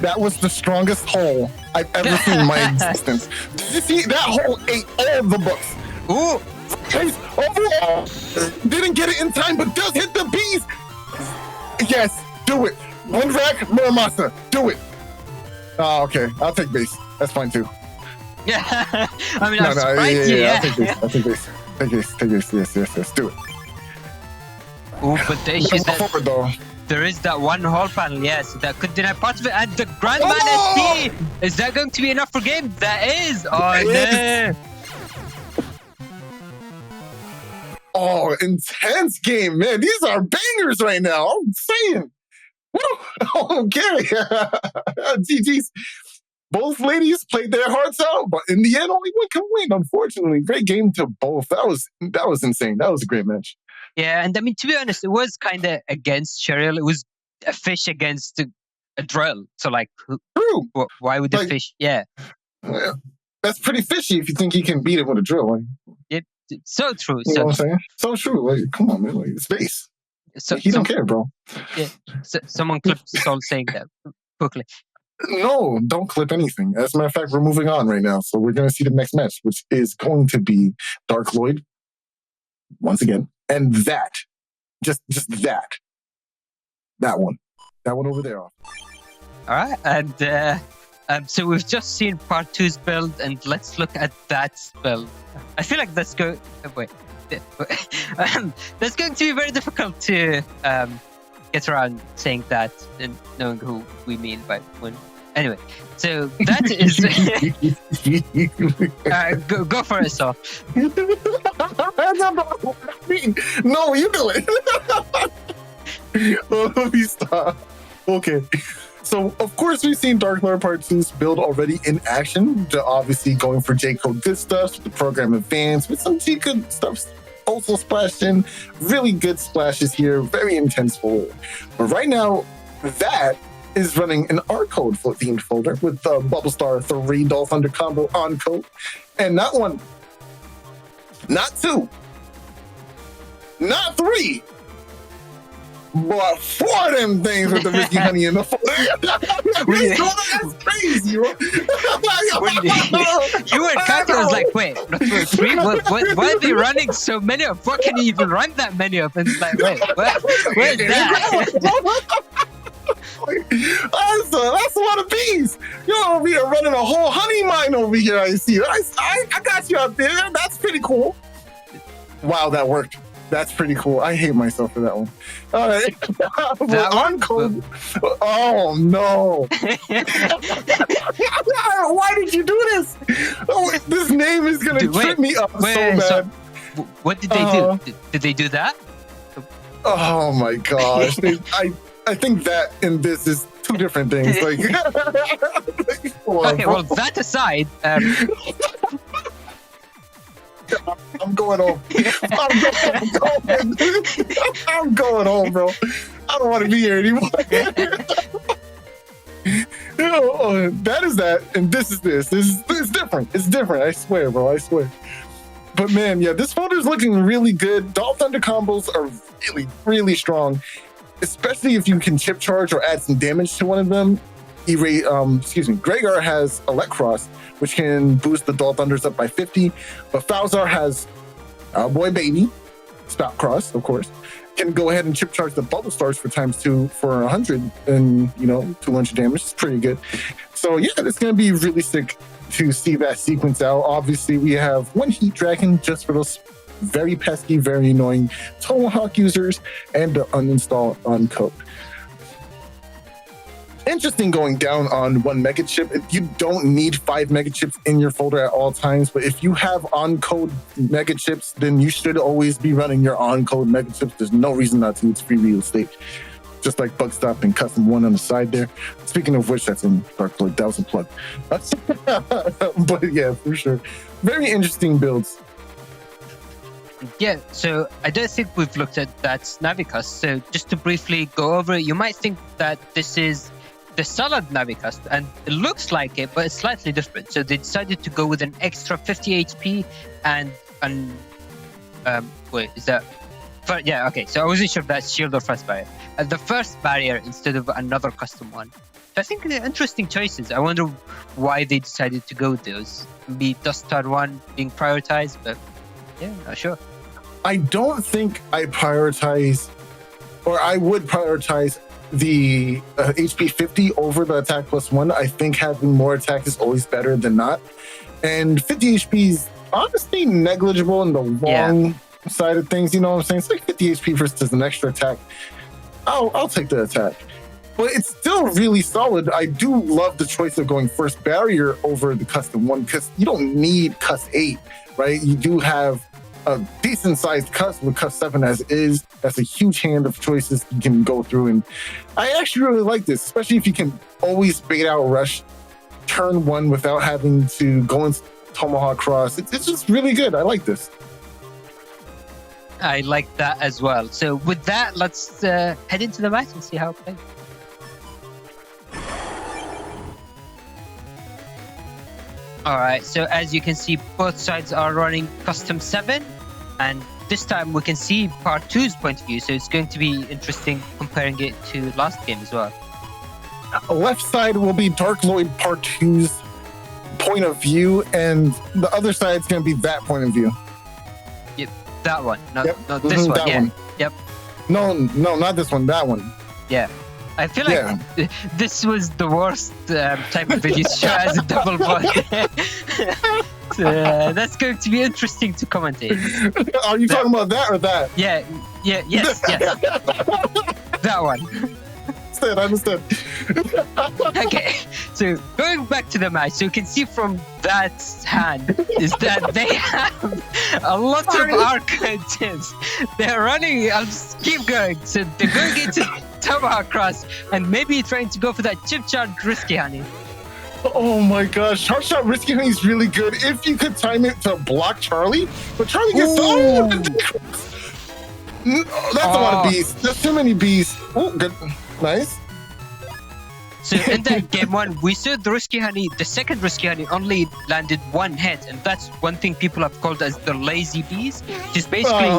That was the strongest hole I've ever seen in my existence. Did you see that hole ate all of the books? Ooh! Overall, didn't get it in time, but does hit the bees. Yes, do it. Wind rack, Muramasa, do it. Oh, okay. I'll take base. That's fine too. Yeah, I mean, I'm surprised you. I'll take base. Take base. Yes. Do it. Ooh, but the issue is forward, though. There is that one whole panel, yes, that could deny part of it. And the Grandman SP, is that going to be enough for game? That is. Oh, no. Oh, intense game, man. These are bangers right now. I'm saying. Woo. Okay. GG's. Both ladies played their hearts out, but in the end, only one can win, unfortunately. Great game to both. That was insane. That was a great match. Yeah, and I mean, to be honest, it was kind of against Sheriel. It was a fish against a drill. So, like, true. Why would the fish? Yeah. That's pretty fishy if you think he can beat it with a drill. Like, so true. You know what I'm saying? So true. Like, come on, man. Like, space. So, he don't care, bro. Yeah. So, someone clipped Sol saying that quickly. No, don't clip anything. As a matter of fact, we're moving on right now. So we're going to see the next match, which is going to be Dark Lloyd once again. And that, just that one over there. All right. And so we've just seen part 2's build, and let's look at that build. I feel like that's going. Wait. That's going to be very difficult to get around saying that and knowing who we mean by when. Anyway, so that is. Go for it, Saul. No, you do it. Let me stop. Okay. So, of course, we've seen Dark Lord Part 2's build already in action. They're obviously going for J-Code good stuff, the program advanced, with some G-Code stuff also splashed in. Really good splashes here, very intense forward. But right now, that is running an R-Code themed folder with the Bubble Star 3 Dolph Thunder combo on code. And not one, not two, not three, but 4 of them things with the Ricky Honey in the folder. That's crazy, bro. You were counting. I was like, wait, 3? Why are they running so many of? What can you even run that many of? And it's like, wait, where's that? That's a lot of bees. You're over here running a whole honey mine over here. I see. I got you out there. That's pretty cool. Wow, that worked. That's pretty cool. I hate myself for that one. All right. On code. Oh, no. Why did you do this? Oh, this name is going to trip me up so bad. So, what did they do? Did they do that? Oh, my gosh. I think that and this is two different things. Like, okay, well, that aside... I'm going home. I'm going home, bro. I don't want to be here anymore. That is that, and this is this. It's different. It's different. I swear, bro. I swear. But man, yeah, this folder is looking really good. Dalt Thunder combos are really, really strong, especially if you can chip charge or add some damage to one of them. Gregar has Electcross, which can boost the Dalt Thunders up by 50, but Falzar has Boy Baby, Spout Cross, of course, can go ahead and chip charge the Bubble Stars for ×2 for 100 and 200 damage. It's pretty good. So yeah, it's gonna be really sick to see that sequence out. Obviously, we have one Heat Dragon just for those very pesky, very annoying Tomahawk users, and the uninstall on code. Interesting going down on one mega chip. You don't need 5 mega chips in your folder at all times, but if you have on-code mega chips, then you should always be running your on-code mega chips. There's no reason not to. It's free real estate. Just like Bug Stop and Custom 1 on the side there. Speaking of which, that's in Dark Plug. That was a plug. But yeah, for sure. Very interesting builds. Yeah, so I don't think we've looked at that Navicus. So just to briefly go over it, you might think that this is the solid Navicus, and it looks like it, but it's slightly different. So they decided to go with an extra 50 HP and wait, is that? Yeah, okay. So I wasn't sure if that's shield or first barrier. The first barrier instead of another custom one. So I think they're interesting choices. I wonder why they decided to go with those. Maybe Dust Star 1 being prioritized, but yeah, not sure. I don't think I prioritize, or I would prioritize the HP 50 over the attack +1. I think having more attack is always better than not. And 50 HP is honestly negligible in the long side of things. You know what I'm saying? It's like 50 HP versus an extra attack. I'll take the attack. But it's still really solid. I do love the choice of going first barrier over the custom 1 because you don't need Cus 8, right? You do have a decent sized Cus with Cus 7 as is. That's a huge hand of choices you can go through. And I actually really like this, especially if you can always bait out rush turn 1 without having to go into Tomahawk Cross. It's just really good. I like this. I like that as well. So with that, let's head into the match and see how it plays. All right, so as you can see, both sides are running custom 7, and this time we can see ParTwo's point of view, so it's going to be interesting comparing it to last game as well. Left side will be Dark Lloyd ParTwo's point of view, and the other side is going to be that point of view. Yep, that one. No, yep. no this one. That yeah. one. Yep. No, not this one. That one. Yeah. I feel like this was the worst type of video to show as a double bug. That's going to be interesting to commentate. Are you talking about that or that? Yes. That one. I understand. Okay, so going back to the match, so you can see from that hand is that they have a lot of arc tips. They're running, I'll just keep going. So they're going into Tomahawk Cross and maybe trying to go for that chip charge Risky Honey. Oh my gosh, Sharp Shot Risky Honey is really good if you could time it to block Charlie. But Charlie gets that's a lot of bees. That's too many bees. Oh, good. Nice. So in that game 1, we saw the Risky Honey, the second Risky Honey only landed 1 hit, and that's one thing people have called as the lazy bees. Just basically,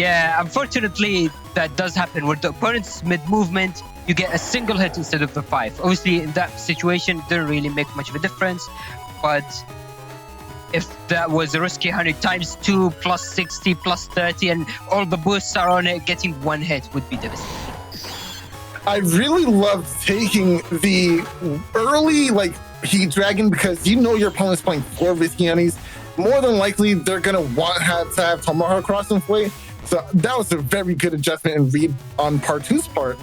unfortunately, that does happen where the opponent's mid-movement, you get a single hit instead of the 5. Obviously, in that situation, it didn't really make much of a difference, but if that was a Risky Honey times 2 plus 60 plus 30 and all the boosts are on it, getting 1 hit would be devastating. I really loved taking the early Heat Dragon because you know your opponent's playing 4 Risky Honeys. More than likely, they're gonna have Tomahawk Cross in play. So that was a very good adjustment and read on ParTwo's part.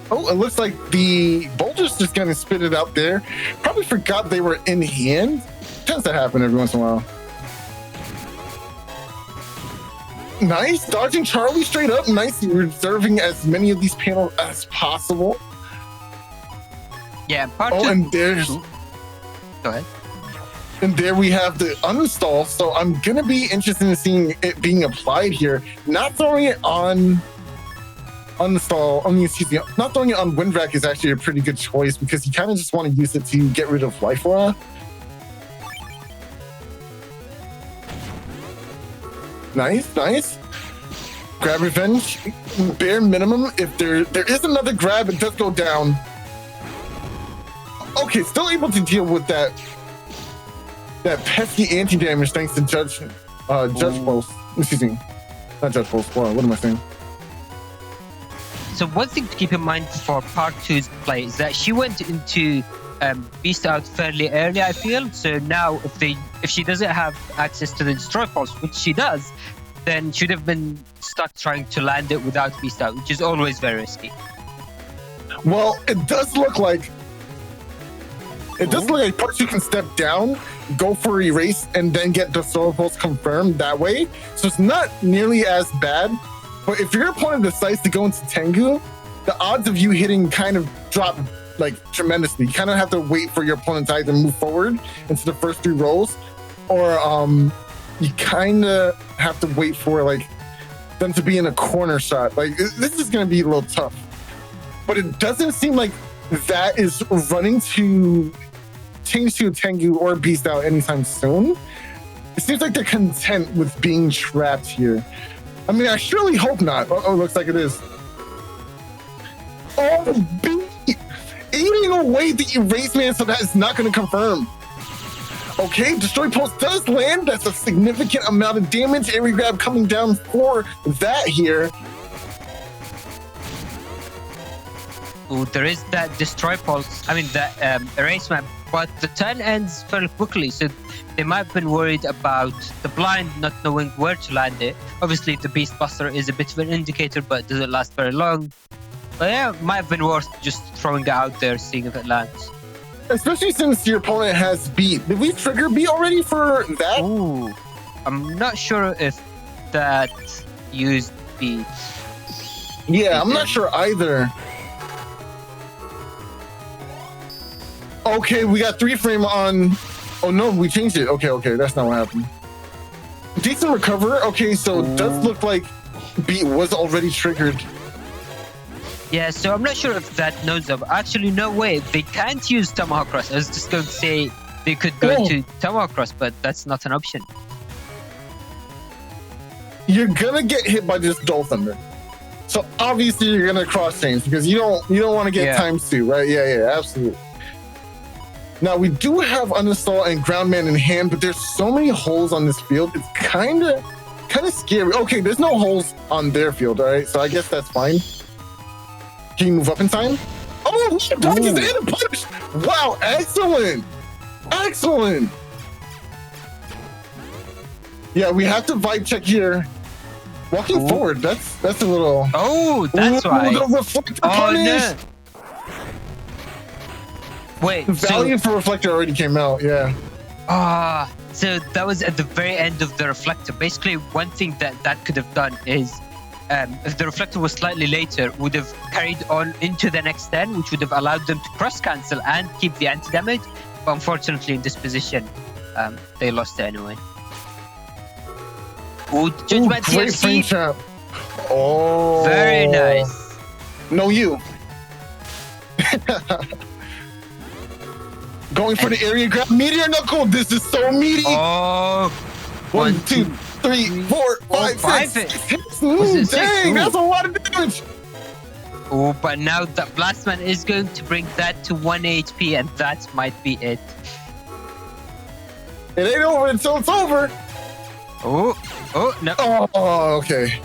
Oh, it looks like the Boulder's just gonna spit it out there. Probably forgot they were in hand. Tends to happen every once in a while. Nice, dodging Charlie straight up. Nice, reserving as many of these panels as possible. Yeah, ParTwo. Oh, and there's... Go ahead. And there we have the uninstall. So I'm gonna be interested in seeing it being applied here. Not throwing it on uninstall. I mean, excuse me. Not throwing it on Windwreck is actually a pretty good choice because you kind of just want to use it to get rid of Life Aura. Nice, nice. Grab revenge. Bare minimum. If there is another grab, it does go down. Okay, still able to deal with that pesky anti-damage thanks to Judge Pulse. Excuse me. Not Judge Pulse. Wow, what am I saying? So one thing to keep in mind for ParTwo's play is that she went into Beast out fairly early, I feel. So now if she doesn't have access to the Destroy Pulse, which she does, then she'd have been stuck trying to land it without Beast out, which is always very risky. Well, it does look like ParTwo can step down, go for Erase, and then get Destroy Pulse confirmed that way. So it's not nearly as bad. But if your opponent decides to go into Tengu, the odds of you hitting kind of drop like tremendously. You kind of have to wait for your opponent to either move forward into the first 3 rolls, or you kind of have to wait for like them to be in a corner shot. Like this is going to be a little tough. But it doesn't seem like that is running to change to a Tengu or Beast out anytime soon. It seems like they're content with being trapped here. I mean, I surely hope not. Oh, looks like it is. Oh, eating away the Erase Man, so that is not going to confirm. Okay, Destroy Pulse does land. That's a significant amount of damage. Area Grab coming down for that here. Ooh, there is that Destroy Pulse. I mean, that Erase Man, but the turn ends fairly quickly, so they might have been worried about the blind not knowing where to land it. Obviously, the Beast Buster is a bit of an indicator, but it doesn't last very long. But yeah, it might have been worth just throwing it out there, seeing if it lands. Especially since your opponent has beat. Did we trigger beat already for that? Ooh, I'm not sure if that used beat. Yeah, I'm not sure either. Okay, we got 3 frame on. Oh no, we changed it. Okay, that's not what happened. Decent recover. Okay, so it does look like beat was already triggered. Yeah, so I'm not sure if that knows of. Actually, no way. They can't use Tomahawk Cross. I was just going to say they could go to Tomahawk Cross, but that's not an option. You're gonna get hit by this Dull Thunder. So obviously you're gonna cross change because you don't want to get ×2, right? Yeah, absolutely. Now we do have uninstall and Groundman in hand, but there's so many holes on this field. It's kind of scary. Okay, there's no holes on their field, all right? So I guess that's fine. Can you move up in time? Oh, he dodges in and punish. Wow, excellent. Yeah, we have to vibe check here. Walking forward, that's a little. Oh, that's why. The reflector punish. No. Wait, the value for reflector already came out. Yeah. So that was at the very end of the reflector. Basically, one thing that could have done is, if the reflector was slightly later, would have carried on into the next turn, which would have allowed them to cross cancel and keep the anti-damage. But unfortunately, in this position, they lost it anyway. Ooh, Judgment great frame trap. Oh, very nice. No, you. Going for the area grab. Meteor Knuckle. This is so meaty. Oh. 1, 2, 3, 4, 5, 6. Dang, that's a lot of damage. Oh, but now the Blastman is going to bring that to 1 HP, and that might be it. It ain't over until it's over. Oh, no. Oh, okay.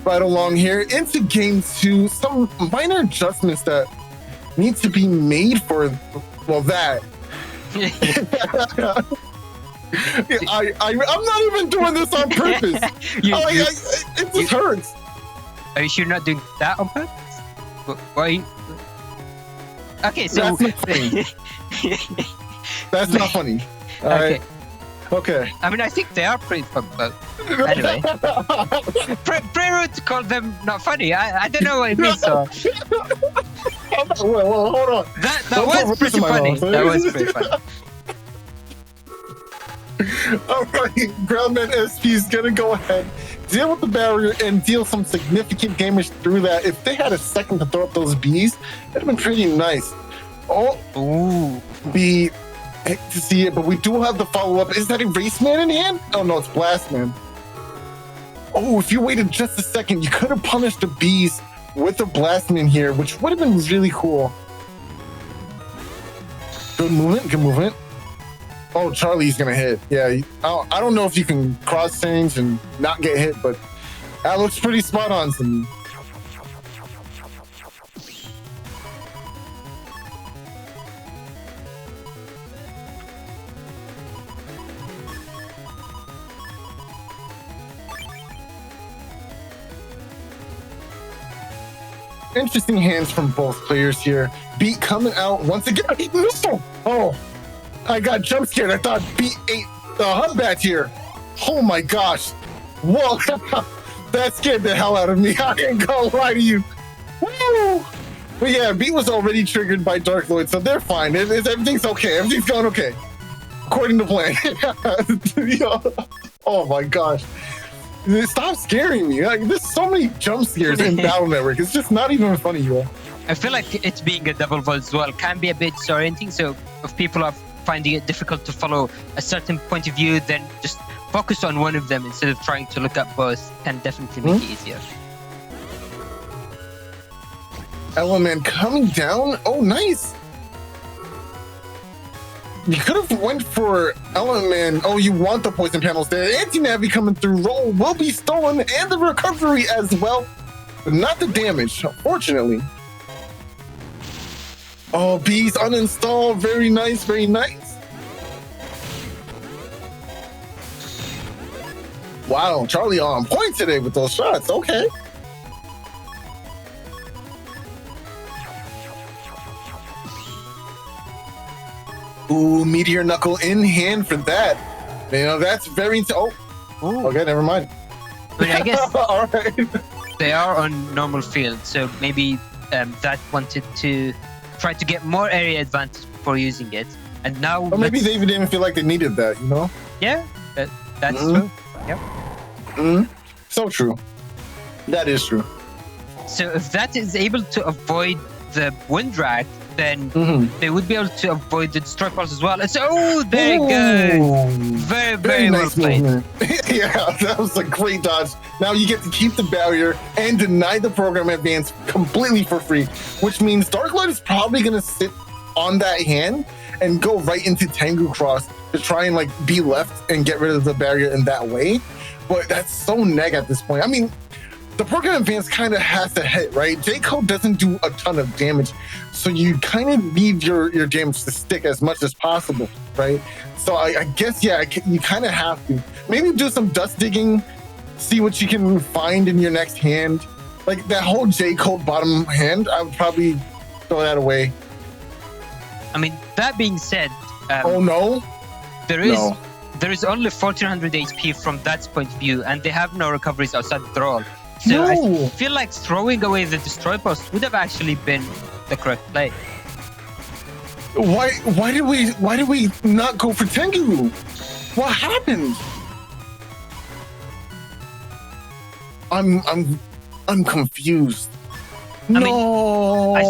Right along here into game 2. Some minor adjustments that need to be made for, well, that. I'm not even doing this on purpose. It just hurts. Are you sure you're not doing that on purpose? Why are you... Okay, so... That's not funny. That's not funny. All right. Okay. I mean, I think they are pretty fun, but anyway. Prey called them not funny. I don't know what it means, so... Well, hold on. That was pretty funny. That was pretty funny. All right, Groundman SP is gonna go ahead, deal with the barrier, and deal some significant damage through that. If they had a second to throw up those bees, that'd have been pretty nice. Oh, ooh, be hate to see it, but we do have the follow-up. Is that Erase Man in hand? Oh no, it's Blast Man. Oh, if you waited just a second, you could have punished the bees with the Blast Man here, which would have been really cool. Good movement, good movement. Oh, Charlie's gonna hit. Yeah, I don't know if you can cross change and not get hit, but that looks pretty spot on to me. Interesting hands from both players here. Beat coming out once again. No! Oh, I got jump scared. I thought Beat ate the Hubbat here. Oh my gosh. Whoa. That scared the hell out of me. I ain't gonna lie to you. Woo! But yeah, Beat was already triggered by Dark Lord, so they're fine. Everything's okay. Everything's going okay. According to plan. Oh my gosh. Stop scaring me. Like, there's so many jump scares in Battle Network. It's just not even funny, yo. I feel like it's being a double vote as well can be a bit disorienting. So if people are finding it difficult to follow a certain point of view, then just focus on one of them instead of trying to look at both. Can definitely make it easier. Element coming down. Oh, nice. You could have went for Element. Oh, you want the poison panels there. Anti-Navi coming through. Roll will be stolen and the recovery as well. But not the damage, unfortunately. Oh, bees uninstall. Very nice, very nice. Wow, Charlie on point today with those shots. Okay. Ooh, Meteor Knuckle in hand for that. You know, that's very... Oh, ooh. Okay, never mind. But I guess all right. They are on normal field, so maybe that wanted to try to get more area advantage before using it. And now... Or maybe they even didn't feel like they needed that, you know? Yeah, that's true. Yep. So true. That is true. So if that is able to avoid the wind drag, then they would be able to avoid the destroy pulse as well. It's very good. Very well played. Yeah, that was a great dodge. Now you get to keep the barrier and deny the program advance completely for free, which means Dark Lord is probably going to sit on that hand and go right into Tengu Cross to try and like be left and get rid of the barrier in that way. But that's so neg at this point. I mean, the program advance kind of has to hit, right? J-Code doesn't do a ton of damage, so you kind of need your damage to stick as much as possible, right? So I guess, yeah, you kind of have to. Maybe do some dust digging, see what you can find in your next hand. Like that whole J-Code bottom hand, I would probably throw that away. I mean, that being said... oh, no? There is only 1400 HP from that point of view, and they have no recoveries outside the draw. So I feel like throwing away the destroy post would have actually been the correct play. Why did we not go for Tengu? What happened? I'm confused. I mean, I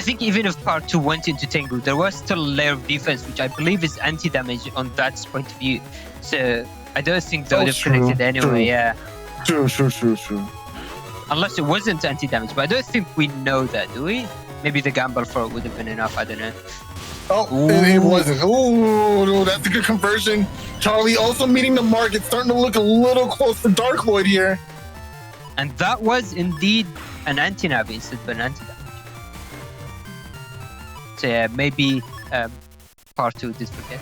think even if ParTwo went into Tengu, there was still a layer of defense, which I believe is anti-damage on that point of view. So I don't think they would have connected anyway. Yeah. True. Unless it wasn't anti-damage, but I don't think we know that, do we? Maybe the gamble for it would have been enough. I don't know. Oh, it wasn't. Oh, that's a good conversion. Charlie also meeting the mark. It's starting to look a little close for Dark Lord here. And that was indeed an anti-Navi instead of an anti-damage. So yeah, maybe ParTwo did forget.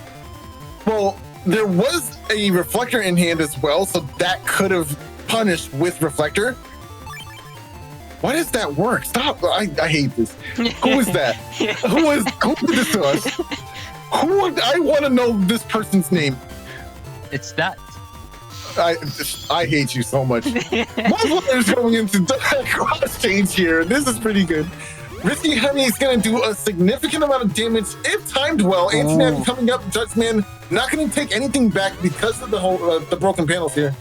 Well, there was a reflector in hand as well, so that could have punished with reflector. Why does that work? Stop! I hate this. Who is that? Who did this to us? I want to know this person's name. It's that. I hate you so much. Muzzler's going into cross change here. This is pretty good. Risky Honey is going to do a significant amount of damage if timed well. Anti-Navi coming up. JorgeDeGuzman not going to take anything back because of the whole the broken panels here.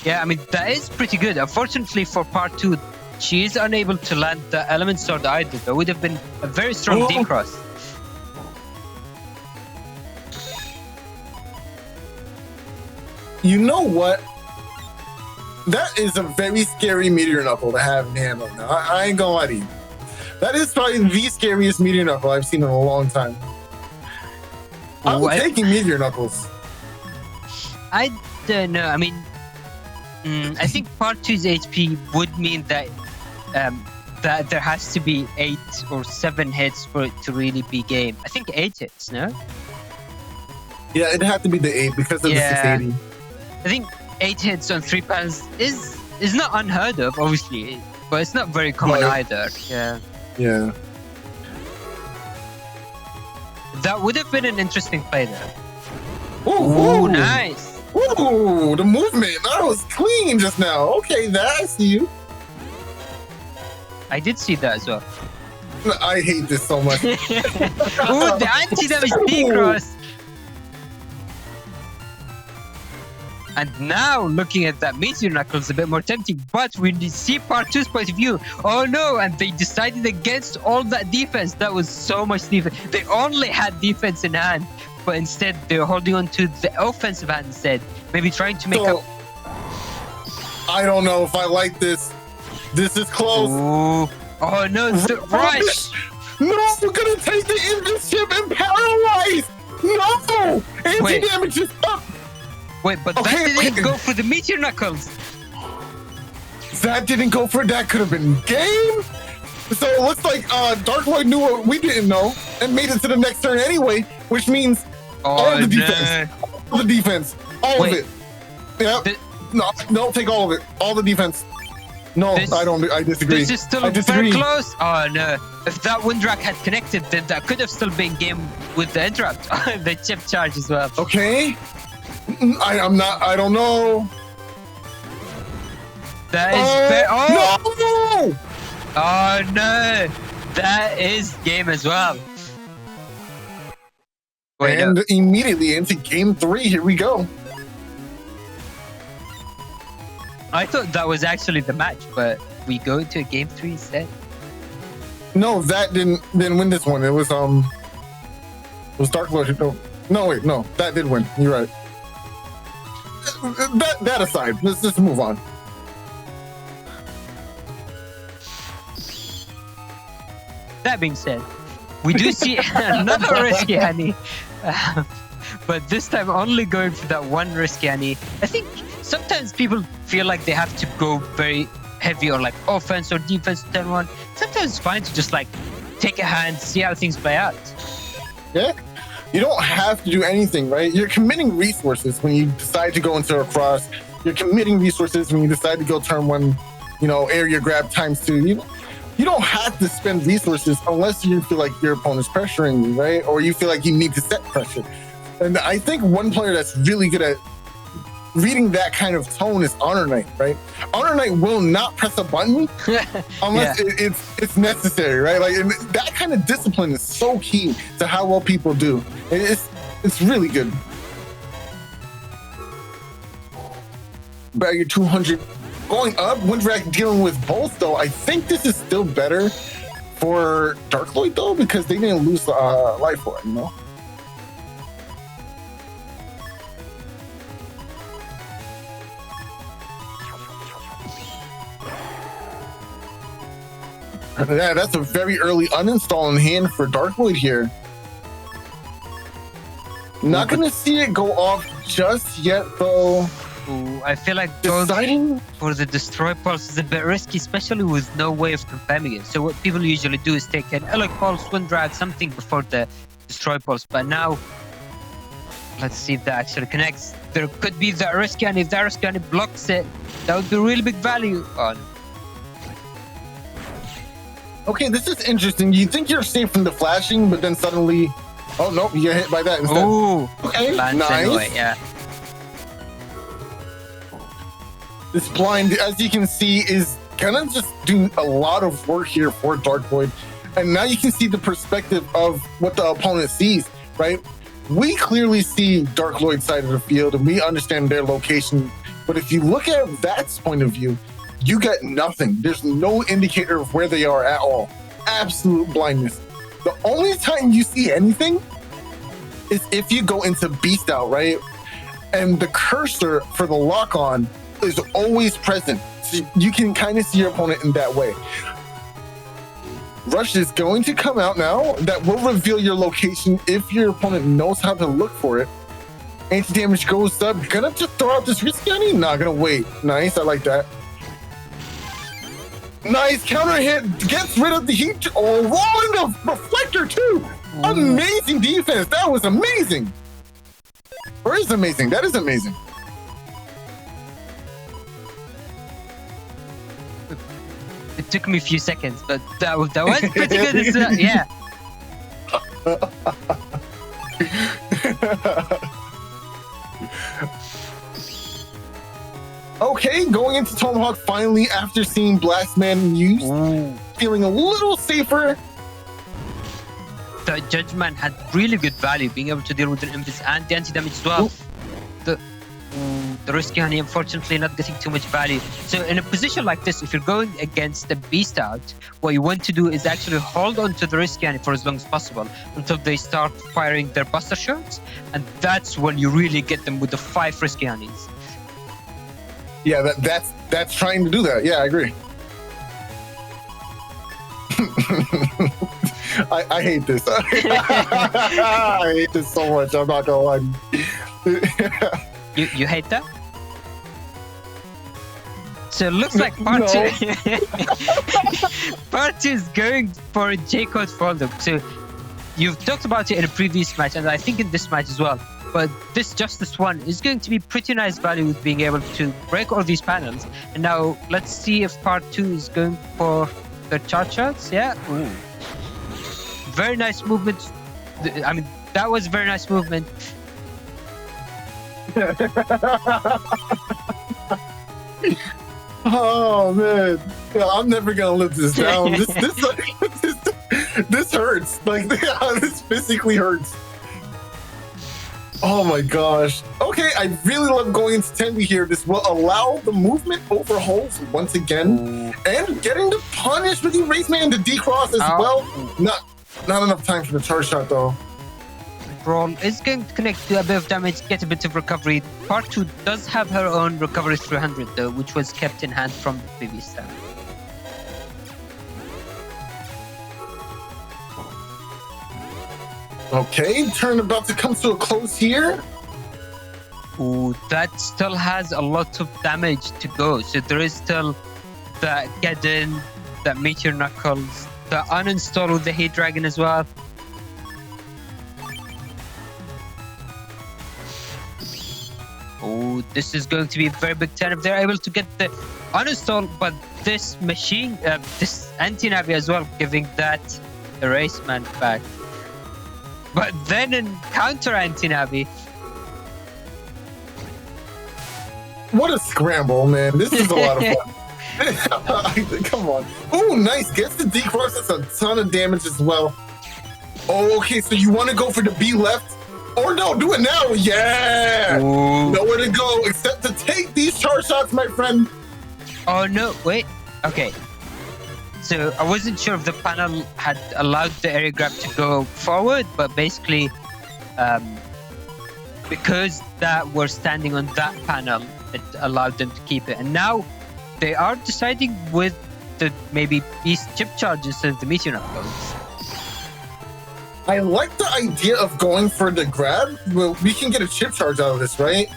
Yeah, I mean, that is pretty good. Unfortunately for ParTwo, she is unable to land the element sword either. That would have been a very strong D-cross. You know what? That is a very scary Meteor Knuckle to have in hand right now. I ain't gonna lie to you. That is probably the scariest Meteor Knuckle I've seen in a long time. I'm taking Meteor Knuckles. I don't know. I mean, I think ParTwo's HP would mean that that there has to be 8 or 7 hits for it to really be game. I think 8 hits, no? Yeah, it'd have to be the 8 because of the 680. I think 8 hits on 3 pans is not unheard of, obviously, but it's not very common either. Yeah. That would have been an interesting play there. Ooh, nice. Ooh, the movement. That was clean just now. Okay, I see you. I did see that as well. I hate this so much. Ooh, the anti-damage D-cross. And now, looking at that Meteor Knuckles a bit more tempting, but we see ParTwo's point of view. Oh no, and they decided against all that defense. That was so much defense. They only had defense in hand, but instead they're holding on to the offensive hand instead. Maybe trying to make up. I don't know if I like this. This is close. Ooh. Oh no, the rush. No, we're gonna take the invis chip and paralyze. No, anti-damage is up. Wait, but that didn't go for the Meteor Knuckles. That didn't go for that. Could have been game. So it looks like Dark Lloyd knew what we didn't know and made it to the next turn anyway, which means all the defense. All the defense. All of it. Yeah. No, take all of it. All the defense. No, I don't. I disagree. This is still very close. Oh no. If that Windrak had connected, then that could have still been game with the interrupt. The chip charge as well. Okay. I don't know. That is no! Oh no! That is game as well. And immediately into game 3. Here we go. I thought that was actually the match, but we go into a game 3 instead. No, that didn't win this one. It was Dark Lord. No, wait, no, that did win. You're right. That aside, let's just move on. That being said, we do see another risky honey, but this time only going for that one risky honey. I think sometimes people feel like they have to go very heavy or like offense or defense turn 1. Sometimes it's fine to just like take a hand, see how things play out. Yeah. You don't have to do anything, right? You're committing resources when you decide to go into a cross. You're committing resources when you decide to go turn 1, area grab ×2. You don't have to spend resources unless you feel like your opponent's pressuring you, right? Or you feel like you need to set pressure. And I think one player that's really good at reading that kind of tone is HonorNite, right? HonorNite will not press a button unless it's necessary, right? Like, and that kind of discipline is so key to how well people do. It's really good. Barrier 200 going up. Windrak dealing with both, though. I think this is still better for Dark Lloyd, though, because they didn't lose life for it, Yeah, that's a very early uninstall in hand for Dark Lloyd here. Not going to see it go off just yet, though. Ooh, I feel like going for the Destroy Pulse is a bit risky, especially with no way of confirming it. So what people usually do is take an Electric Pulse, Wind Drag, something before the destroy pulse. But now, let's see if that actually connects. There could be the Ariskian. If the Ariskian blocks it, that would be really big value. Oh, no. Okay, this is interesting. You think you're safe from the flashing, but then suddenly, oh no, you get hit by that instead. Oh, okay, nice. Anyway, yeah. This blind, as you can see, is kind of just doing a lot of work here for Dark Void. And now you can see the perspective of what the opponent sees, right? We clearly see Dark Void's side of the field and we understand their location. But if you look at Vat's point of view, you get nothing. There's no indicator of where they are at all. Absolute blindness. The only time you see anything is if you go into Beast Out, right? And the cursor for the lock-on is always present. So you can kind of see your opponent in that way. Rush is going to come out now. That will reveal your location if your opponent knows how to look for it. Anti-damage goes up. Gonna just throw out this Riscani? Not gonna wait. Nice, I like that. Nice counter hit, gets rid of the heat. Oh, rolling the reflector too. Amazing defense. That was amazing. Or is amazing. That is amazing. It took me a few seconds, but that was pretty good. Yeah. Okay, going into Tomahawk finally after seeing Blastman used, feeling a little safer. The Judgment had really good value, being able to deal with the invis and the anti-damage as well. The risky honey, unfortunately, not getting too much value. So in a position like this, if you're going against the Beast Out, what you want to do is actually hold on to the risky honey for as long as possible until they start firing their buster shots, and that's when you really get them with the 5 risky honeys. Yeah, that's trying to do that. Yeah, I agree. I hate this. I hate this so much. I'm not gonna lie. You hate that? So it looks like ParTwo. ParTwo is going for a J-Code follow-up. So you've talked about it in a previous match, and I think in this match as well. But this Justice one is going to be pretty nice value with being able to break all these panels. And now let's see if ParTwo is going for the charge shots. Yeah. Ooh. Very nice movement. I mean, that was very nice movement. Oh man, yeah, I'm never gonna live this down. This hurts. Like this physically hurts. Oh my gosh. Okay, I really love going into Tenby here. This will allow the movement overhauls once again, and getting the punish with Erase Man to decross as well. Not enough time for the charge shot though. Brawl is going to connect to a bit of damage, get a bit of recovery. ParTwo does have her own recovery 300 though, which was kept in hand from the previous time. Okay, turn about to come to a close here. Ooh, that still has a lot of damage to go. So there is still the Geddon, the Meteor Knuckles, the uninstall with the Heat Dragon as well. Oh, this is going to be a very big turn if they're able to get the uninstall, but this machine, this anti-navi as well, giving that Erase Man back. But then in counter anti-navi. What a scramble, man. This is a lot of fun. Come on. Oh, nice. Gets the decross. That's a ton of damage as well. Oh, okay. So you want to go for the B left? Or no, do it now. Yeah. Ooh. Nowhere to go except to take these charge shots, my friend. Oh, no. Wait. Okay. So I wasn't sure if the panel had allowed the area grab to go forward, but basically, because that we're standing on that panel, it allowed them to keep it. And now they are deciding with the maybe Beast chip charge instead of the Meteor Knuckles. I like the idea of going for the grab. Well, we can get a chip charge out of this, right?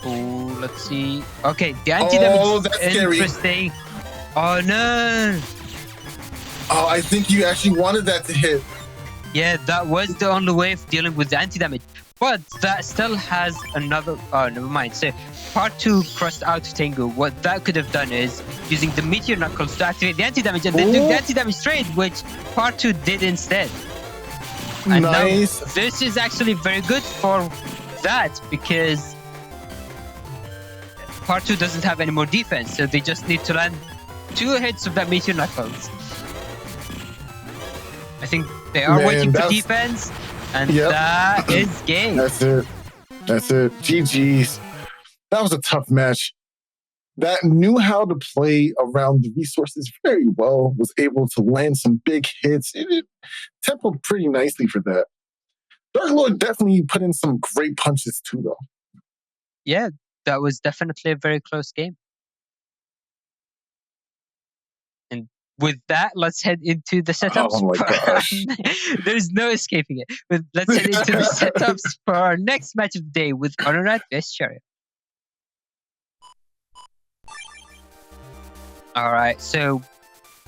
Oh, let's see. Okay, the anti-damage is interesting. Oh, no. Oh, I think you actually wanted that to hit. Yeah, that was the only way of dealing with the anti-damage. But that still has another... Oh, never mind. So, ParTwo crossed out Tengu. What that could have done is using the Meteor Knuckles to activate the anti-damage and then do the anti-damage trade, which ParTwo did instead. And nice. Now, this is actually very good for that because ParTwo doesn't have any more defense, so they just need to land 2 hits of that Meteor Knuckles. I think they are waiting for defense, and that is game. That's it. GG's. That was a tough match. That knew how to play around the resources very well, was able to land some big hits. It tempoed pretty nicely for that. Dark Lord definitely put in some great punches too, though. Yeah, that was definitely a very close game. And with that, let's head into the setups. Oh my gosh. There's no escaping it. But let's head into the setups for our next match of the day with HonorNite vs Sheriel. All right, so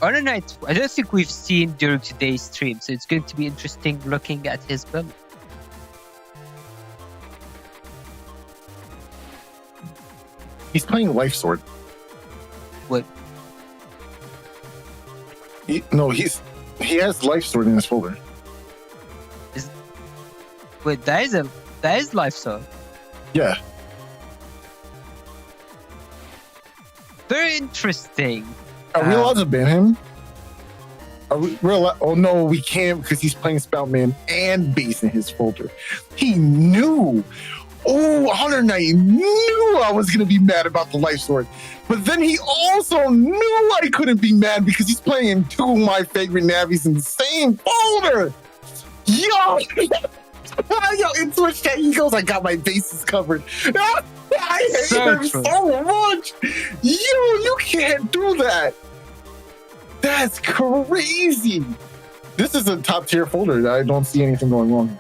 HonorNite, I don't think we've seen during today's stream, so it's going to be interesting looking at his build. He's playing Life Sword. What? He has Life Sword in his folder. Wait, that is Life Sword. Yeah. Very interesting. Are we allowed to ban him? Oh no, we can't because he's playing Spoutman and base in his folder. He knew. Oh, HonorNite knew I was going to be mad about the Life Sword. But then he also knew I couldn't be mad because he's playing 2 of my favorite Navis in the same folder. Yo, in Twitch chat, he goes, I got my bases covered. I hate him so much. You can't do that. That's crazy. This is a top tier folder. I don't see anything going wrong.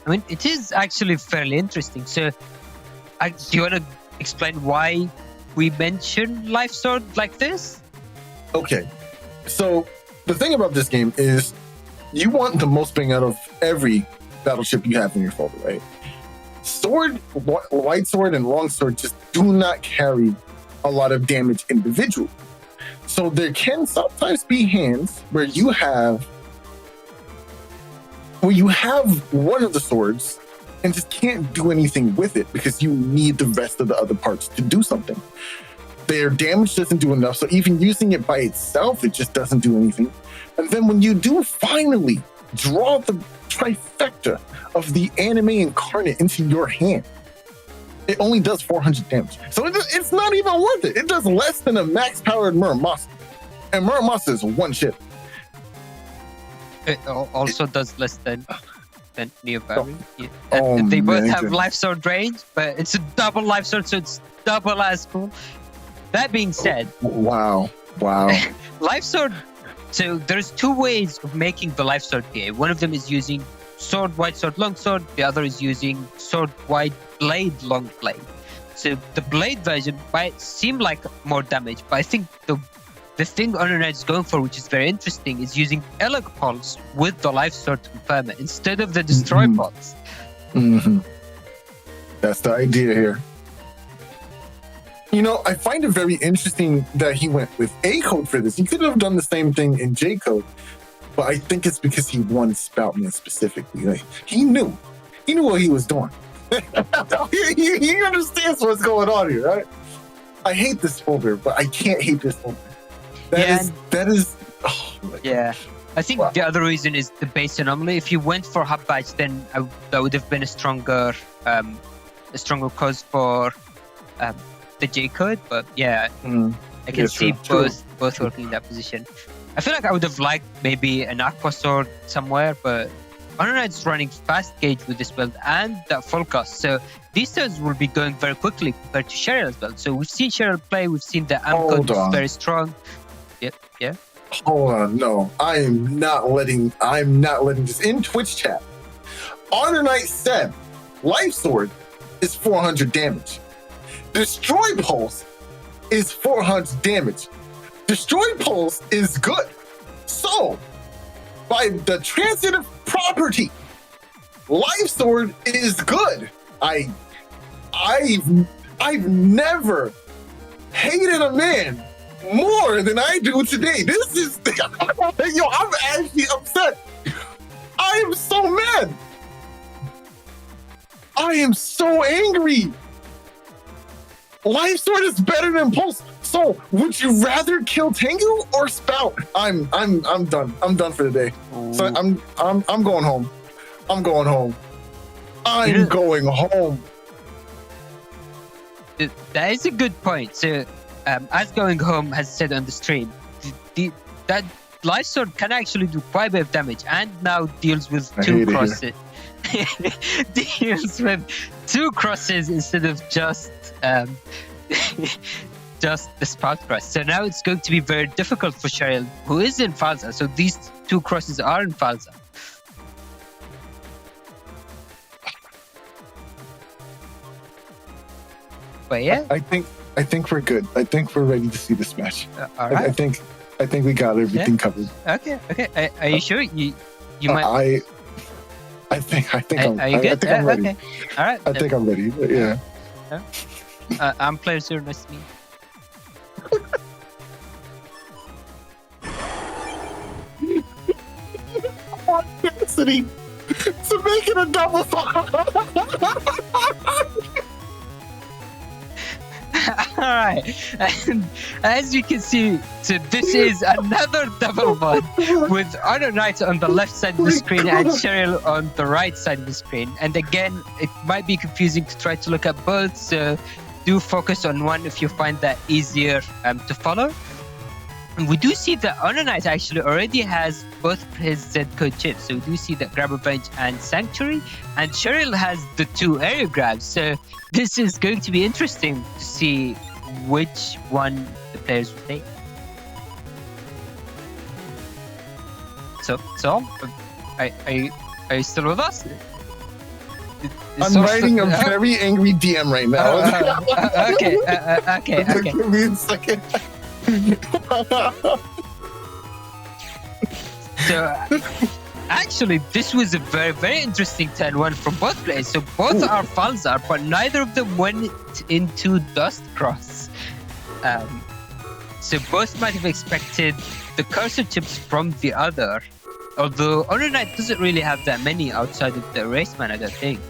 I mean, it is actually fairly interesting. So, do you want to explain why we mention Life Sword like this? Okay. So, the thing about this game is you want the most bang out of every battleship you have in your folder, right? Sword, White Sword, and Long Sword just do not carry a lot of damage individually. So, there can sometimes be hands where you have one of the swords and just can't do anything with it because you need the rest of the other parts to do something. Their damage doesn't do enough, so even using it by itself, it just doesn't do anything. And then when you do finally draw the trifecta of the anime incarnate into your hand, it only does 400 damage. So it's not even worth it. It does less than a max-powered Muramasa. And Muramasa is 1 ship. It also does less than Neobarry. Yeah. They both have Life Sword range, but it's a double Life Sword, so it's double as cool. That being said... Wow. Life Sword... So there's 2 ways of making the Life Sword PA. One of them is using Sword, White Sword, Long Sword. The other is using Sword, White Blade, Long Blade. So the Blade version might seem like more damage, but I think the thing HonorNite is going for, which is very interesting, is using Eloq Pulse with the Life Sword to confirm it instead of the Destroy Pulse. Mm-hmm. That's the idea here. You know, I find it very interesting that he went with A code for this. He could have done the same thing in J code, but I think it's because he won Spoutman specifically. Like, he knew what he was doing. he understands what's going on here, right? I hate this folder, but I can't hate this folder. That is. Oh my gosh. I think the other reason is the base anomaly. If you went for Hub Badge, then that would have been a stronger cause for the J code. But I can see both working in that position. I feel like I would have liked maybe an Aqua Sword somewhere, but HonorNite's running fast gauge with this build and that full cost. So these turns will be going very quickly compared to Sheriel's build. So we've seen Sheriel play, we've seen the amp code is very strong. Yeah. Hold on, no. I'm not letting this in Twitch chat. HonorNite said Life Sword is 400 damage. Destroy Pulse is 400 damage. Destroy Pulse is good. So by the transitive property. Life Sword is good. I've never hated a man more than I do today. This is yo, I'm actually upset. I am so mad. I am so angry. Life Sword is better than Pulse. So, would you rather kill Tengu or Spout? I'm done. I'm done for the day. So I'm going home. I'm going home. I'm going home. That is a good point. So, as Going Home has said on the stream, that Life Sword can actually do quite a bit of damage, and now deals with 2 crosses. Deals with 2 crosses instead of just just the Spout cross. So now it's going to be very difficult for Sheriel, who is in Falza. So these 2 crosses are in Falza. But yeah, I think we're good. I think we're ready to see this match. All right. I think we got everything covered. Okay. Are you sure? You might. I think Are you good? I think I'm ready. Okay. All right. I think I'm ready. Yeah. I'm Player Zero. Nice to meet you. Audacity to make it a double Alright, and as you can see, so this is another double one with HonorNite on the left side of the screen and Sheriel on the right side of the screen. And again, it might be confusing to try to look at both, so do focus on one if you find that easier to follow. And we do see that HonorNite actually already has both his Z code chips. So we do see that Grab Revenge and Sanctuary, and Sheriel has the 2 area grabs. So this is going to be interesting to see which one the players will take. So are you still with us? I'm writing a very angry DM right now. Okay. Give me a second. So actually, this was a very, very interesting 10-1 from both players. So both are Falzar, but neither of them went into Dust Cross. So both might have expected the cursor chips from the other. Although HonorNite doesn't really have that many outside of the Eraseman, I don't think.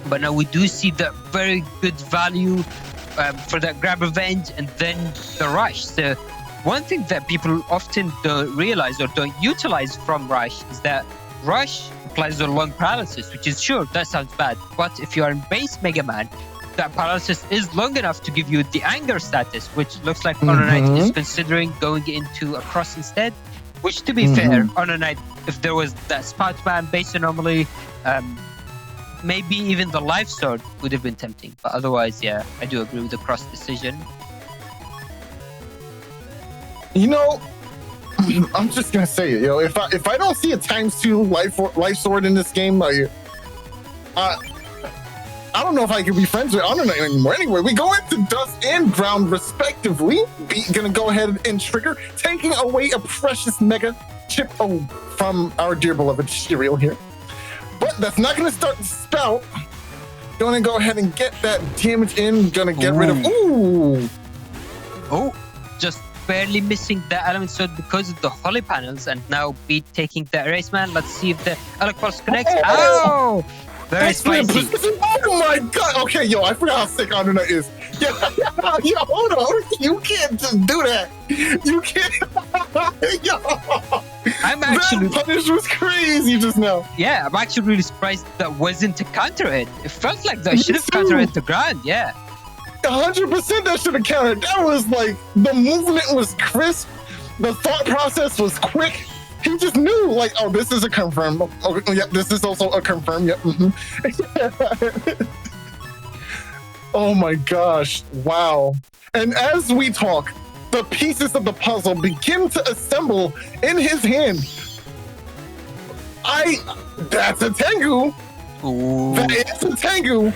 But now we do see that very good value for that Grab Revenge and then the Rush. So one thing that people often don't realize or don't utilize from Rush is that Rush applies a long paralysis, which is sure, that sounds bad. But if you are in base Mega Man, that paralysis is long enough to give you the anger status, which looks like HonorNite is considering going into a cross instead. Which, to be fair, HonorNite, if there was that Spout Man base anomaly, maybe even the Life Sword would have been tempting. But otherwise, yeah, I do agree with the cross decision. You know, I'm just gonna say it. You know, if I don't see a ×2 life sword in this game, I don't know if I can be friends with HonorNite anymore. Anyway, we go into Dust and Ground respectively. Gonna go ahead and trigger, taking away a precious mega chip from our dear beloved Sheriel here. But that's not gonna start the Spout. Gonna go ahead and get that damage in. Gonna get rid of. Just barely missing the element sword because of the holy panels, and now Beat taking the Eraseman. Let's see if the Alec Pulse connects. Very spicy. Oh my god. Okay, yo, I forgot how sick HonorNite is. Yo, hold on. You can't just do that. You can't. Yo. I'm actually. That punish was crazy just now. Yeah, I'm actually really surprised that wasn't to counter it. It felt like that should have countered it to ground, yeah. 100% that should have countered. That was like, the movement was crisp. The thought process was quick. He just knew, like, oh, this is a confirm. Oh, yep, this is also a confirm. Yep. Oh my gosh. Wow. And as we talk, the pieces of the puzzle begin to assemble in his hand. That's a Tengu. Ooh. That is a Tengu.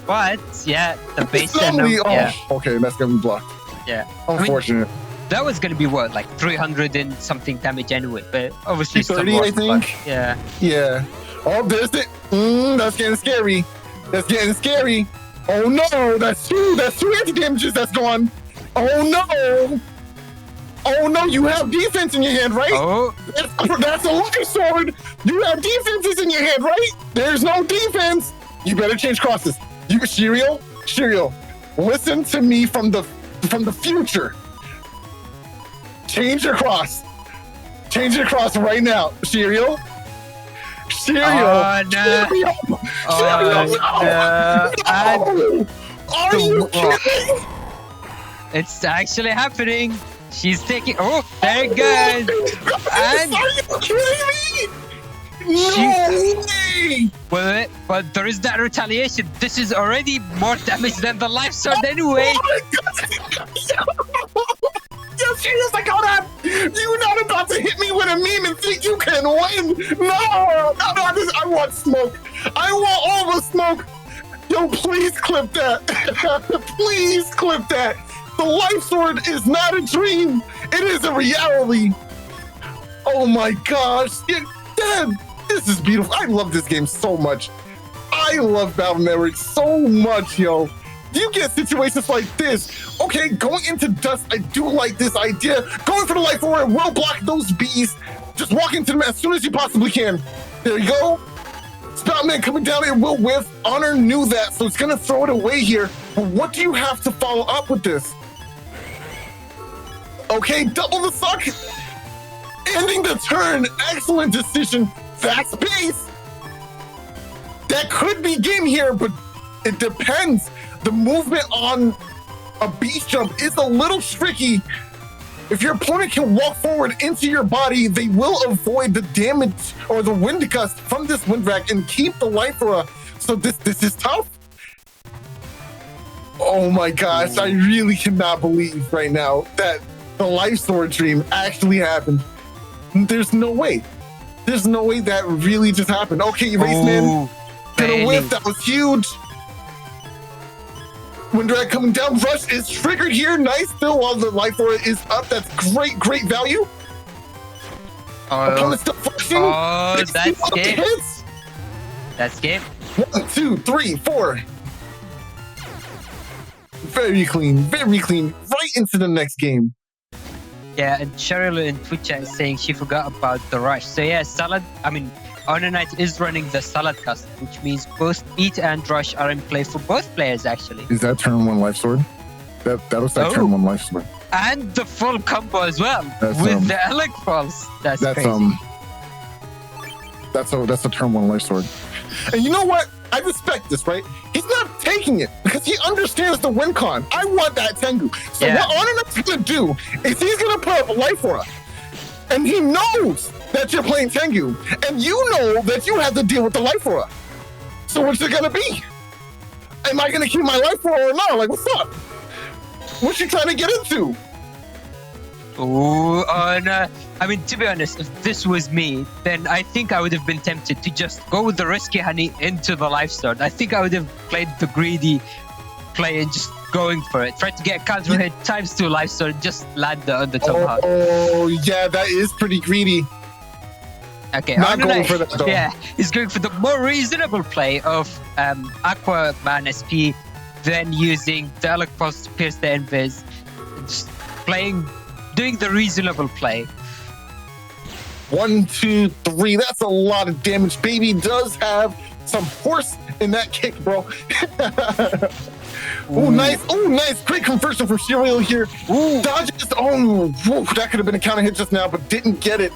But, yeah, the base Okay, that's gonna be blocked. Yeah. Unfortunate. that was gonna be what, like 300 and something damage anyway. But obviously, 30, I think. Yeah. Yeah. Oh, there's it. That's getting scary. That's getting scary. Oh no, that's two anti-damages that's gone. Oh no. Oh no, you have defense in your hand, right? Oh. That's a life sword. You have defenses in your hand, right? There's no defense. You better change crosses. Sheriel, listen to me from the future. Change your cross. Change your cross right now, Sheriel. Oh, no. No. Are you kidding? It's actually happening. She's taking. Oh, there it goes. And are you kidding me? No way! But there is that retaliation. This is already more damage than the life sword anyway. Oh my God. Yes, she was like, hold on. You're not about to hit me with a meme and think you can win. No, I want smoke. I want all the smoke. Yo, please clip that. Please clip that. The life sword is not a dream. It is a reality. Oh my gosh. Dad, this is beautiful. I love this game so much. I love Battle Network so much, yo. You get situations like this. Okay, going into dust, I do like this idea. Going for the life orb will block those bees. Just walk into them as soon as you possibly can. There you go. Spoutman coming down, it will whiff. Honor knew that, so it's gonna throw it away here. But what do you have to follow up with this? Okay, double the suck. Ending the turn. Excellent decision. Fast pace. That could be game here, but it depends. The movement on a beast jump is a little tricky. If your opponent can walk forward into your body, they will avoid the damage or the wind gust from this wind rack and keep the life aura. So this is tough. Oh my gosh, I really cannot believe right now that the life sword dream actually happened. There's no way. There's no way that really just happened. Okay, Raceman, gonna whiff. That was huge. Wind drag coming down. Rush is triggered here. Nice still while the life aura is up. That's great value. Opponent still flashing. Oh, that's game. Hits. That's game. 1, 2, 3, 4. Very clean. Right into the next game. Yeah, and Sheriel in Twitch chat is saying she forgot about the rush. So yeah, HonorNite is running the salad cast, which means both beat and rush are in play for both players actually. Is that turn 1 life sword? That was that turn 1 life sword. And the full combo as well with the electrals. That's crazy. That's a turn 1 life sword. And you know what? I respect this, right? He's not taking it because he understands the win con. I want that Tengu. So what HonorNite's gonna do is he's gonna put up a life aura. And he knows that you're playing Tengu. And you know that you have to deal with the life aura. So what's it gonna be? Am I gonna keep my life aura or not? Like, what's up? What you trying to get into? Oh, no. I mean, to be honest, if this was me, then I think I would have been tempted to just go with the risky honey into the life sword. I think I would have played the greedy play and just going for it. Try to get counter hit times 2 life sword, just land it on the top half. Oh, yeah, that is pretty greedy. Okay, not going for that though. Yeah, he's going for the more reasonable play of Aquaman SP, then using the Alec Pulse to pierce the invis, just doing the reasonable play. 1, 2, 3. That's a lot of damage. Baby does have some force in that kick, bro. Oh, nice. Oh, nice. Great conversion from Sheriel here. Ooh. Dodges. Oh, whoa, that could have been a counter hit just now, but didn't get it.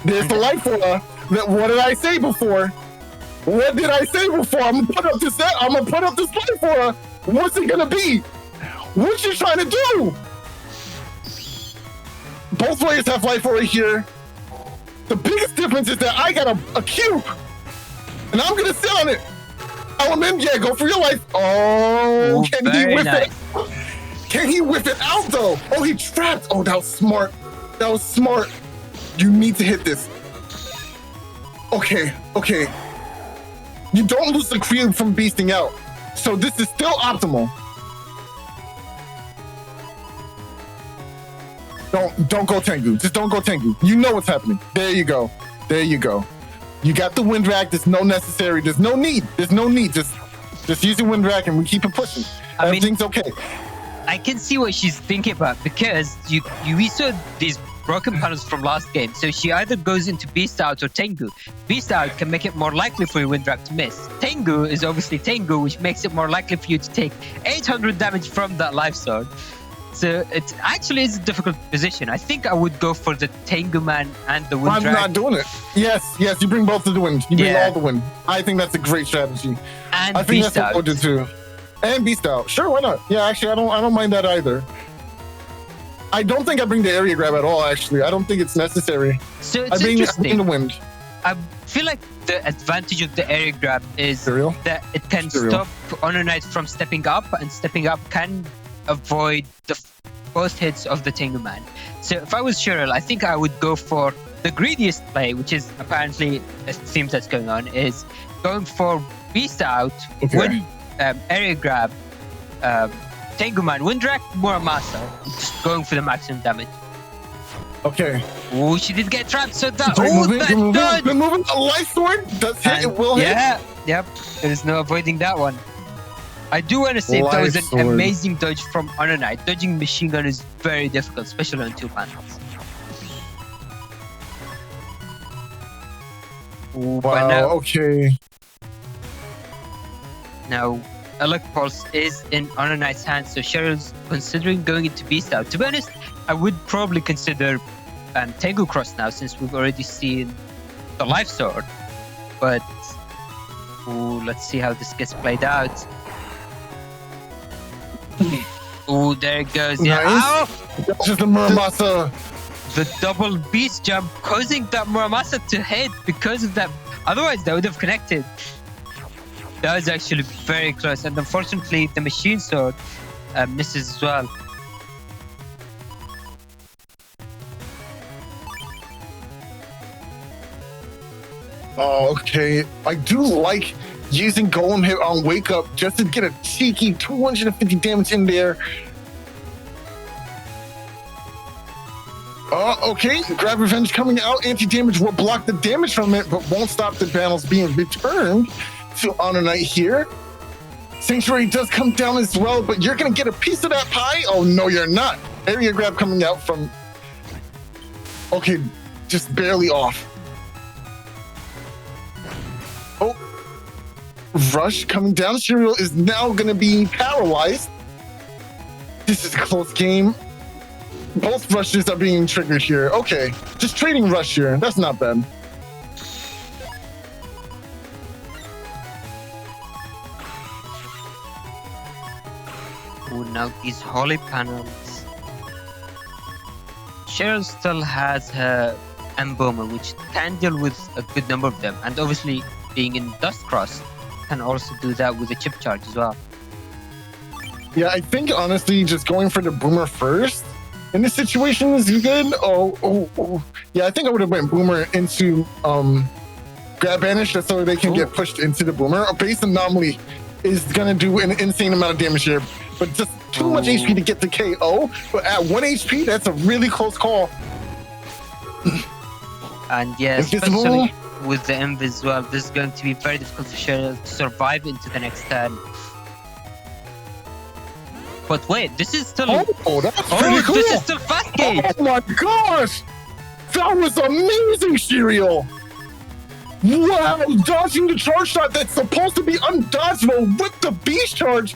There's the life aura. What did I say before? I'm gonna put up this life aura. What's it gonna be? What you trying to do? Both players have life aura here. The biggest difference is that I got a cube, and I'm gonna sit on it. Element, yeah, go for your life. Oh, can he whip it? Can he whip it out though? Oh, he trapped. Oh, that was smart. You need to hit this. Okay. You don't lose the cube from beasting out, so this is still optimal. Don't go Tengu. Just don't go Tengu. You know what's happening. There you go. There you go. You got the wind rack. There's no necessary. There's no need. There's no need. Just use your wind rack and we keep it pushing. Everything's okay. I can see what she's thinking about because we saw these broken panels from last game. So she either goes into Beast Out or Tengu. Beast Out can make it more likely for your wind rack to miss. Tengu is obviously Tengu, which makes it more likely for you to take 800 damage from that life sword. So it actually is a difficult position. I think I would go for the Tengu man and the wind rack. I'm not doing it. Yes, you bring both of the wind. You bring all the wind. I think that's a great strategy. And I think Beast that's what Out. I would do too. And Beast Out. Sure, why not? Yeah, actually, I don't mind that either. I don't think I bring the area grab at all, actually. I don't think it's necessary. So it's I bring interesting. the wind. I feel like the advantage of the area grab is Sheriel? that it can stop HonorNite from stepping up, and stepping up can avoid both hits of the Tengu man. So if I was Sheriel, I think I would go for the greediest play, which is apparently a theme that's going on, is going for Beast Out, wind, area grab, Tengu man, wind rack, Muramasa, just going for the maximum damage. Okay. Oh, she did get trapped, so that Good moving. A life sword does hit. It will hit. Yep. There is no avoiding that one. I do want to say that was an amazing dodge from HonorNite. Dodging machine gun is very difficult, especially on 2 panels. Ooh, wow. Now, okay. Now, Elect Pulse is in HonorNite's hands, so Sheriel's considering going into Beast Out. To be honest, I would probably consider Tengu Cross now, since we've already seen the Life Sword. But let's see how this gets played out. There it goes. Yeah. Nice. That's just the Muramasa. The double beast jump causing that Muramasa to hit because of that. Otherwise, they would have connected. That was actually very close. And unfortunately, the machine sword misses as well. Oh, okay. I do like using Golem hit on Wake Up just to get a cheeky 250 damage in there. Okay. Grab Revenge coming out. Anti-damage will block the damage from it, but won't stop the panels being returned to HonorNite here. Sanctuary does come down as well, but you're going to get a piece of that pie? Oh, no, you're not. Area grab coming out from... Okay, just barely off. Oh, Rush coming down. Sheriel is now going to be paralyzed. This is a close game. Both rushes are being triggered here. Okay, just trading Rush here. That's not bad. Oh, now these holy panels. Sheriel still has her Embomber, which can deal with a good number of them. And obviously, being in Dust Cross can also do that with a chip charge as well. Yeah, I think honestly, just going for the Boomer first in this situation is good. Oh. Yeah, I think I would have went Boomer into Grab Banish just so they can get pushed into the Boomer. A base anomaly is going to do an insane amount of damage here, but just too much HP to get the KO. But at 1 HP, that's a really close call. And yeah, especially with the Invis as well, this is going to be very difficult for Sheriel to survive into the next turn. But wait, this is still... Oh, that's pretty cool. This is still fast game. Oh my gosh! That was amazing, Sheriel! Wow, dodging the charge shot that's supposed to be undodgeable with the beast charge.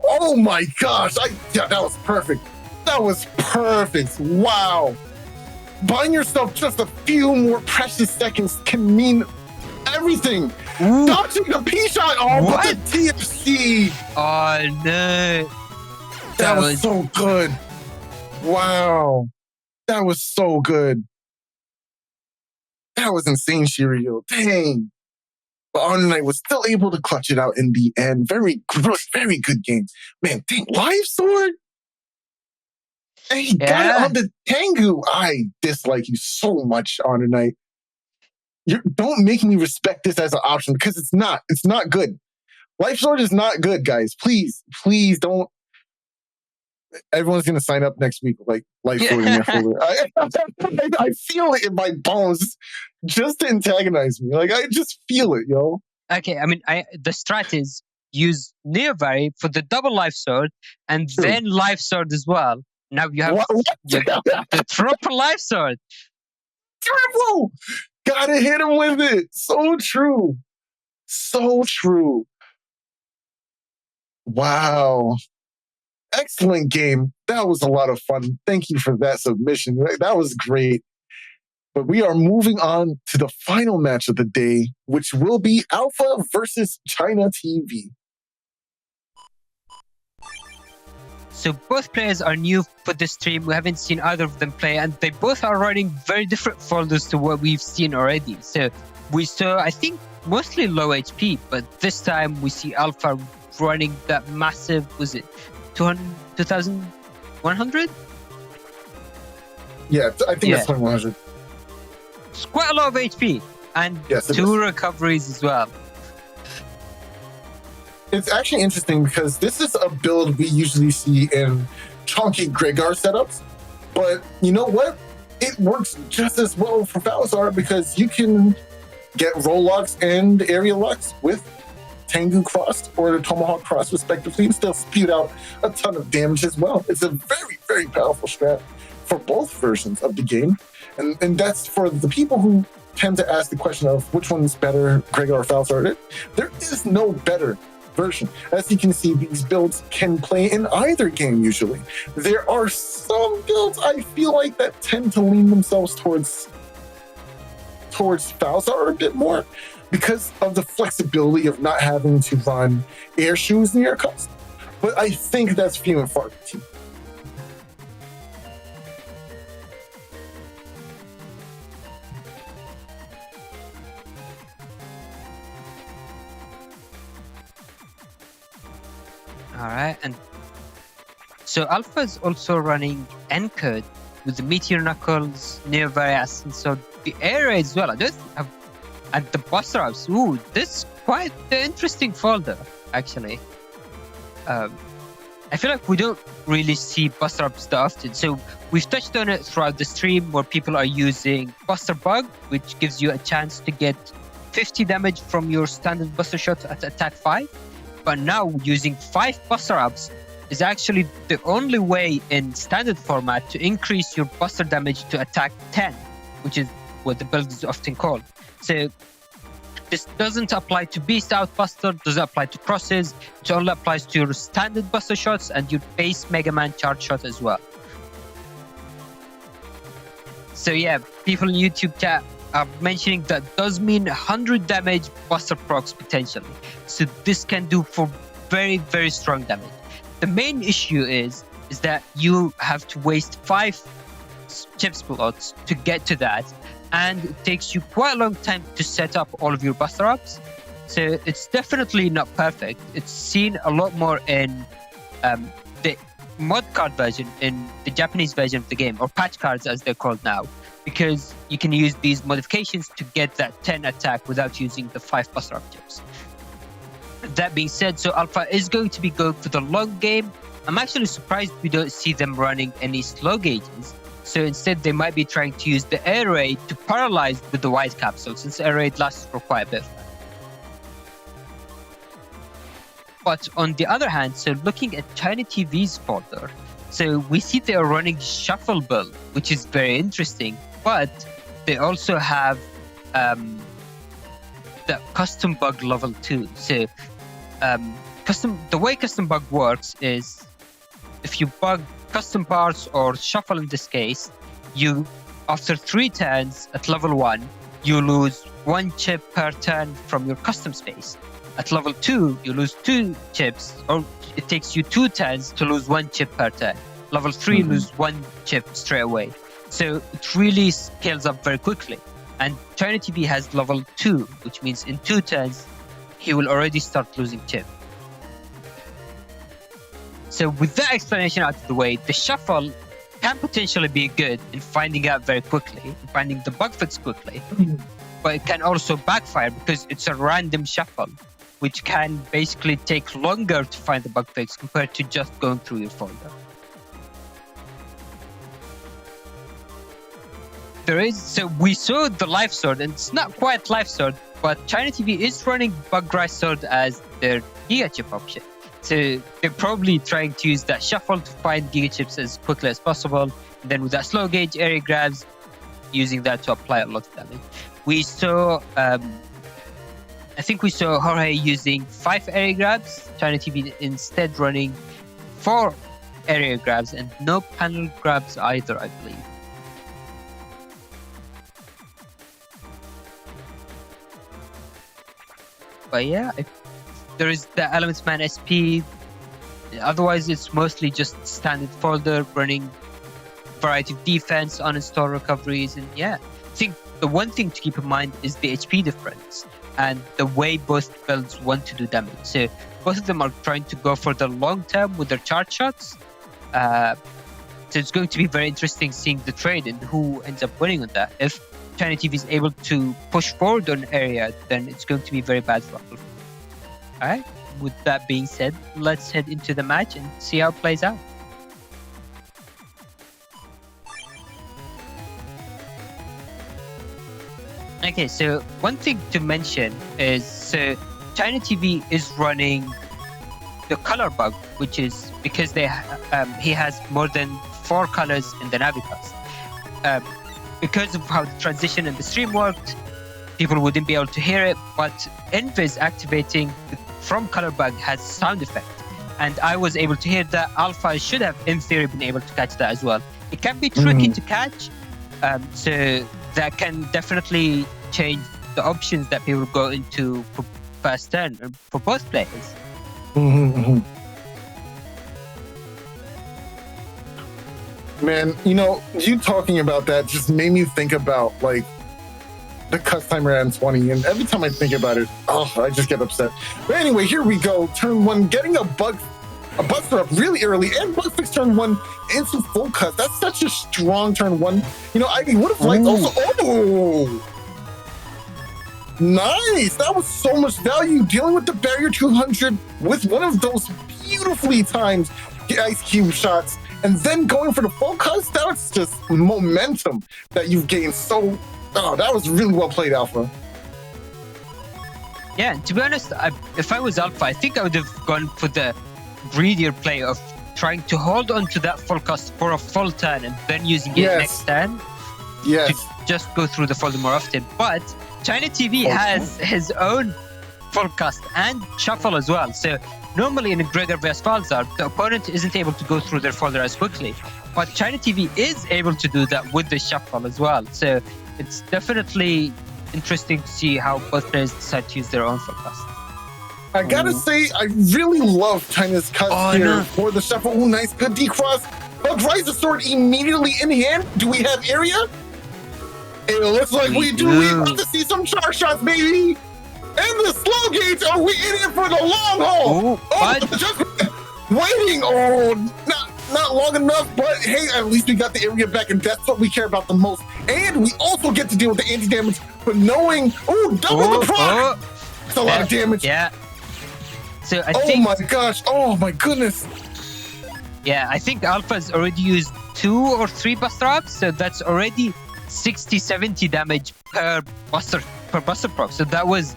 Oh my gosh! Yeah, that was perfect. That was perfect. Wow. Buying yourself just a few more precious seconds can mean everything. Ooh. Dodging the P shot. Oh, what? But the TFC. Oh no. That was so good. Wow. That was so good. That was insane, Sheriel. Dang. But HonorNite was still able to clutch it out in the end. Very good game. Man, dang, Life Sword? And he got it on the Tengu. I dislike you so much, HonorNite. Don't make me respect this as an option because it's not. It's not good. Life Sword is not good, guys. Please don't. everyone's going to sign up next week, like life sorting their folder. I feel it in my bones just to antagonize me. Like, I just feel it, yo. Okay, I mean, the strat is use Neovari for the double life sword and then life sword as well. Now you have the triple life sword. Triple! Gotta hit him with it. So true. So true. Wow. Excellent game. That was a lot of fun. Thank you for that submission. That was great. But we are moving on to the final match of the day, which will be Alpha versus ChinaTV. So both players are new for this stream. We haven't seen either of them play, and they both are running very different folders to what we've seen already. So we saw, I think, mostly low HP, but this time we see Alpha running that massive, was it 2,100? Yeah, I think that's 2,100. It's quite a lot of HP, and yes, 2 recoveries as well. It's actually interesting because this is a build we usually see in chunky Gregar setups, but you know what? It works just as well for Falazar because you can get roll locks and area locks with Tengu Cross or the Tomahawk Cross respectively and still spew out a ton of damage as well. It's a very, very powerful strat for both versions of the game. And that's for the people who tend to ask the question of which one's better, Gregar or Falazar. There is no better version. As you can see, these builds can play in either game usually. There are some builds I feel like that tend to lean themselves towards Falazar a bit more because of the flexibility of not having to run air shoes near cost. But I think that's few and far between. All right, and so Alpha is also running Encode with the Meteor Knuckles, Neo Varias, and so the air raid as well. I don't have, and the Buster Ups. Ooh, this is quite the interesting folder, actually. I feel like we don't really see Buster Ups that often. So we've touched on it throughout the stream where people are using Buster Bug, which gives you a chance to get 50 damage from your standard Buster Shot at attack 5. But now using 5 Buster Ups is actually the only way in standard format to increase your Buster damage to attack 10, which is what the build is often called. So this doesn't apply to Beast Out Buster, doesn't apply to crosses, it only applies to your standard Buster Shots and your base Mega Man Charge Shot as well. So yeah, people in YouTube chat are mentioning that does mean 100 damage Buster procs potentially. So this can do for very, very strong damage. The main issue is that you have to waste 5 chip slots to get to that, and it takes you quite a long time to set up all of your Buster Ups. So it's definitely not perfect. It's seen a lot more in the mod card version, in the Japanese version of the game, or patch cards as they're called now, because you can use these modifications to get that 10 attack without using the 5 Buster Up chips. That being said, so Alpha is going to be going for the long game. I'm actually surprised we don't see them running any slow gauges. So instead, they might be trying to use the air raid to paralyze with the white capsule, since air raid lasts for quite a bit. But on the other hand, so looking at ChinaTV's folder, so we see they are running Shuffle build, which is very interesting. But they also have the Custom Bug level 2. So the way Custom Bug works is if you bug custom parts or shuffle in this case, you after 3 turns at level 1, you lose 1 chip per turn from your custom space. At level 2, you lose 2 chips, or it takes you 2 turns to lose 1 chip per turn. Level 3, lose 1 chip straight away. So it really scales up very quickly. And ChinaTV has level 2, which means in 2 turns, he will already start losing chip. So with that explanation out of the way, the shuffle can potentially be good in finding out very quickly, finding the bug fix quickly. But it can also backfire because it's a random shuffle, which can basically take longer to find the bug fix compared to just going through your folder. there is. So we saw the Life Sword, and it's not quite Life Sword, but ChinaTV is running Bug Rise Sword as their Giga Chip option. So they're probably trying to use that shuffle to find Giga Chips as quickly as possible. And then with that slow gauge area grabs, using that to apply a lot of damage. We saw, I think we saw Jorge using 5 area grabs, ChinaTV instead running 4 area grabs and no panel grabs either, I believe. But yeah, there is the Elements Man SP. Otherwise, it's mostly just standard folder running variety of defense, uninstall recoveries, and yeah. I think the one thing to keep in mind is the HP difference and the way both builds want to do damage. So both of them are trying to go for the long term with their charge shots. So it's going to be very interesting seeing the trade and who ends up winning on that. If ChinaTV is able to push forward on area, then it's going to be very bad for Apple. Alright, with that being said, let's head into the match and see how it plays out. Okay, so one thing to mention is ChinaTV is running the color bug, which is because he has more than 4 colors in the Navicast. Because of how the transition and the stream worked, people wouldn't be able to hear it, but Invis activating from color bug has sound effect. And I was able to hear that. Alpha should have, in theory, been able to catch that as well. It can be tricky to catch, so that can definitely change the options that people go into for first turn for both players. Man, you talking about that just made me think about like the cuts timer at M20, and every time I think about it, I just get upset. But anyway, here we go. Turn 1, getting a buster up really early, and bug fix turn 1 into full cut. That's such a strong turn 1. I would have liked also. Oh, nice! That was so much value dealing with the barrier 200 with one of those beautifully timed ice cube shots. And then going for the full cuts, that was just momentum that you've gained. So, that was really well played, Alpha. Yeah, to be honest, if I was Alpha, I think I would have gone for the greedier play of trying to hold on to that full cast for a full turn and then using it next turn to just go through the folder more often. But ChinaTV has his own full cast and shuffle as well. So normally in a Gregor vs Falzar, the opponent isn't able to go through their folder as quickly. But ChinaTV is able to do that with the shuffle as well. So it's definitely interesting to see how both players decide to use their own full cast. I gotta say, I really love China's cuts here for the shuffle. Oh, nice, good decross. Bug Rise the sword immediately in hand. Do we have area? It looks like we do. We're about to see some charge shots, baby. And the slow gauge. Are we in it for the long haul? Just waiting. Not long enough, but hey, at least we got the area back, and that's what we care about the most. And we also get to deal with the anti-damage, but knowing, double the proc. It's a lot of damage. Yeah. So I think, my gosh. Oh my goodness. Yeah, I think Alpha's already used 2 or 3 buster ups, so that's already 60-70 damage per buster proc. So that was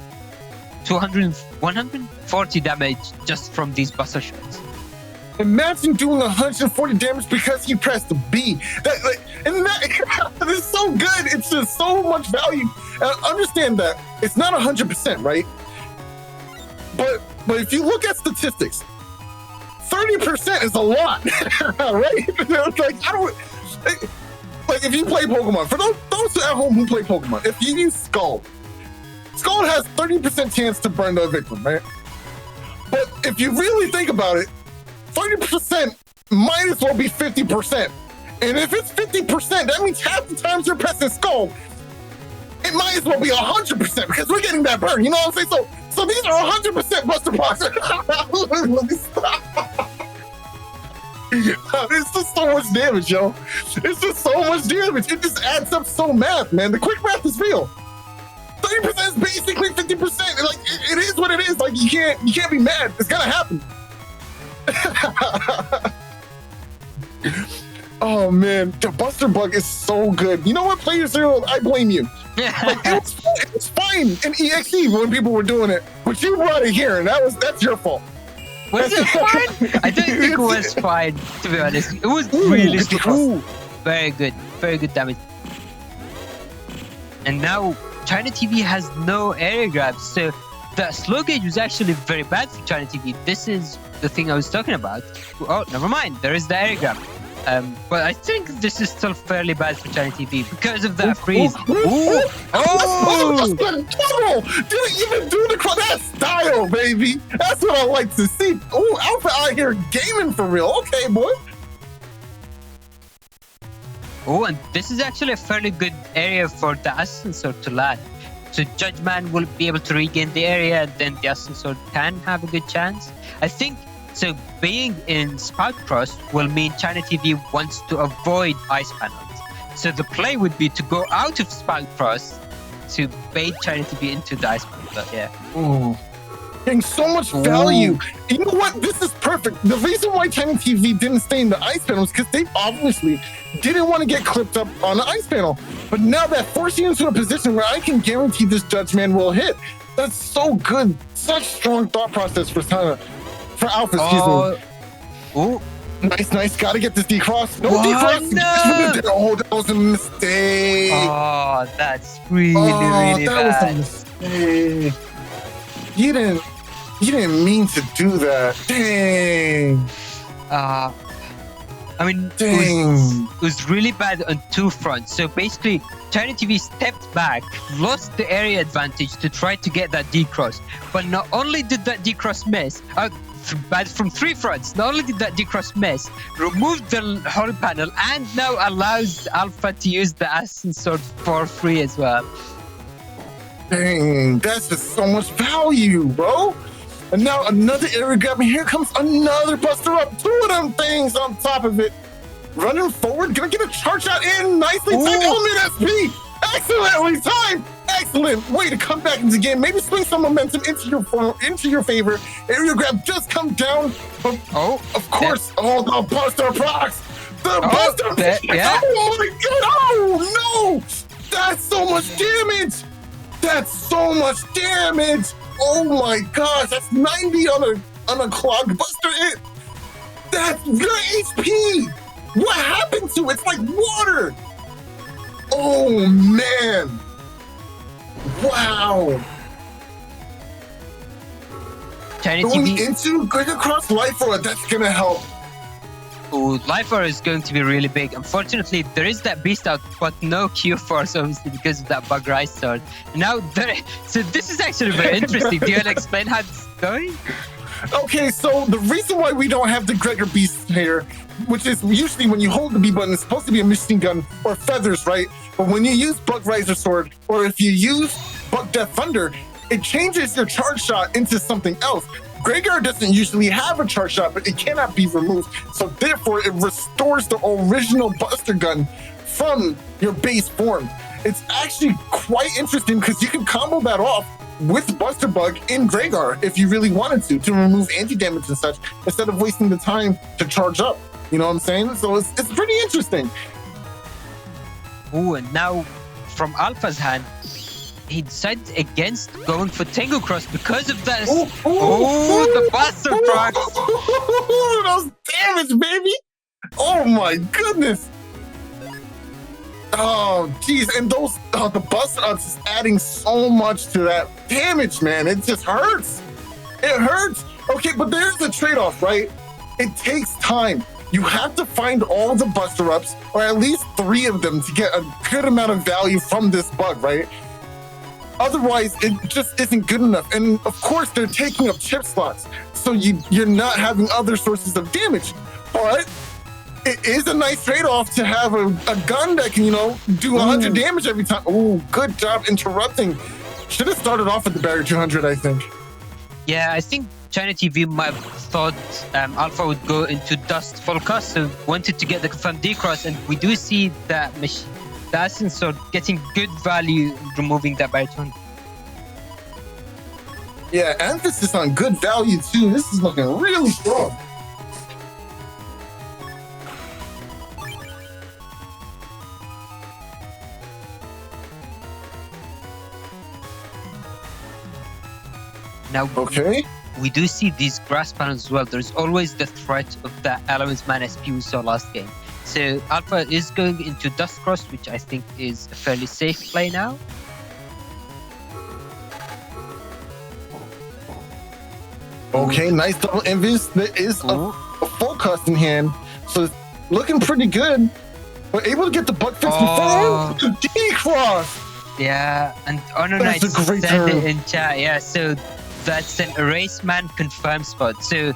140 damage just from these buster shots. Imagine doing 140 damage because he pressed B. That is so good. It's just so much value. Understand that it's not 100%, right? But if you look at statistics, 30% is a lot, right? Like if you play Pokemon, for those at home who play Pokemon, if you use Scald has 30% chance to burn the victim, right? But if you really think about it, 30% might as well be 50%. And if it's 50%, that means half the times you're pressing Scald, it might as well be 100% because we're getting that burn. You know what I'm saying? So these are 100% buster blocks. It's just so much damage, yo. It's just so much damage. It just adds up so math, man. The quick math is real. 30% is basically 50%. Like it is what it is. Like you can't be mad. It's gonna happen. Oh man, the Buster Bug is so good. You know what, Player Zero? I blame you. Like it was fine in EXE when people were doing it, but you brought it here, and that's your fault. Was it fine? I don't think it was fine, to be honest. It was really slow. Very good damage. And now ChinaTV has no area grabs, so the slow gauge was actually very bad for ChinaTV. This is the thing I was talking about. Oh, never mind. There is the area grab. But I think this is still fairly bad for ChinaTV because of that freeze. Double! Didn't even do that style, baby. That's what I like to see. Oh, Alpha out here gaming for real. Okay, boy. Oh, and this is actually a fairly good area for the Ascensor to land. So JorgeDeGuzman will be able to regain the area, and then the Ascensor can have a good chance. I think so. Being in Spout Cross will mean ChinaTV wants to avoid ice panels. So the play would be to go out of Spout Cross to bait ChinaTV into the ice panel. But yeah. Ooh. Getting so much value. You know what? This is perfect. The reason why ChinaTV didn't stay in the ice panel is because they obviously didn't want to get clipped up on the ice panel. But now that forcing you into a position where I can guarantee this JorgeDeGuzman will hit. That's so good. Such strong thought process for Alpha, excuse me. Oh. Nice. Gotta get this decross. No decross. No. Oh, that was a mistake. Oh, that's really bad. That was a mistake. You didn't mean to do that. Dang. I mean, it was really bad on two fronts. So basically, ChinaTV stepped back, lost the area advantage to try to get that decross. But not only did that decross miss, bad from three fronts. Not only did that decross miss, removed the whole panel, and now allows Alpha to use the Ascensor for free as well. Dang, that's just so much value, bro. And now another area grab, and here comes another Buster up. Two of them things on top of it. Running forward, gonna get a charge shot in. Nicely timed element SP. Excellently timed. Excellent way to come back into the game. Maybe swing some momentum into your favor. Area grab just come down. Of course. The Buster procs. The Buster. Yeah. Oh my god. Oh no. That's so much damage. That's so much damage. Oh my gosh, that's 90 on a clogged Buster hit. That's your HP. What happened to it? It's like water. Oh man. Wow. Going into Quick Across Life Aura, that's gonna help. Oh, Life Aura is going to be really big. Unfortunately, there is that beast out, but no Q Force, obviously, because of that bug rise sword. Now, so this is actually very interesting. Do you want to explain how it's going? Okay, so the reason why we don't have the Gregor Beast here, which is usually when you hold the B button, it's supposed to be a machine gun or feathers, right? But when you use Bug Riser Sword, or if you use Bug Death Thunder, it changes your charge shot into something else. Gregor doesn't usually have a charge shot, but it cannot be removed. So therefore, it restores the original Buster gun from your base form. It's actually quite interesting because you can combo that off with Buster Bug in Gregor if you really wanted to remove anti-damage and such, instead of wasting the time to charge up. You know what I'm saying? So it's pretty interesting. Oh, and now from Alpha's hand, he decided against going for Tango Cross because of that. The Buster proc. Those damage, baby. Oh my goodness. Oh, geez. And the Buster are just adding so much to that damage, man. It just hurts. It hurts. Okay, but there's a trade-off, right? It takes time. You have to find all the Buster ups, or at least 3 of them, to get a good amount of value from this bug, right? Otherwise, it just isn't good enough. And of course, they're taking up chip slots, so you're not having other sources of damage. But it is a nice trade-off to have a gun that can, do 100 damage every time. Oh, good job interrupting. Should have started off at the barrier 200, I think. Yeah, I think ChinaTV might have thought Alpha would go into Dust full cost, so wanted to get the confirmed decross, and we do see that the Ascensor getting good value removing that barrier 200. Yeah, emphasis on good value too. This is looking really strong. Now, Okay. we do see these grass panels as well. There's always the threat of the Elements Man SP we saw last game. So Alpha is going into Dust Cross, which I think is a fairly safe play now. Okay, nice double invis. There is a full cust in hand, so it's looking pretty good. We're able to get the bug fix before D-Cross. Yeah, and HonorNite said it in chat. Yeah, so that's an Erase Man confirm spot. So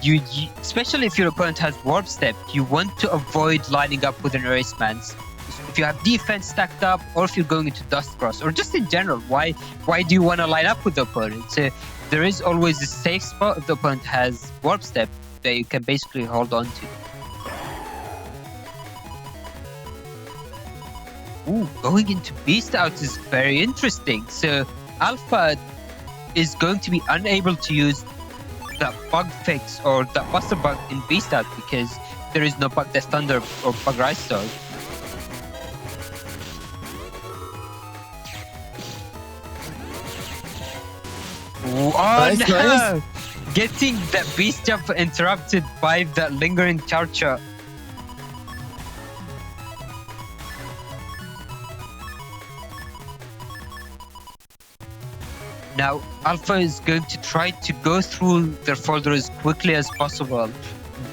you especially if your opponent has Warp Step, you want to avoid lining up with an Erase Man. If you have defense stacked up, or if you're going into Dust Cross, or just in general, why do you want to line up with the opponent? So there is always a safe spot if the opponent has Warp Step that you can basically hold on to. Ooh, going into Beast Out is very interesting. So Alpha is going to be unable to use that bug fix or that Buster Bug in Beast Out because there is no Bug Death Thunder or Bug Rise Dog. Oh no! Nice. Getting that Beast Jump interrupted by that lingering Charger. Now, Alpha is going to try to go through their folder as quickly as possible,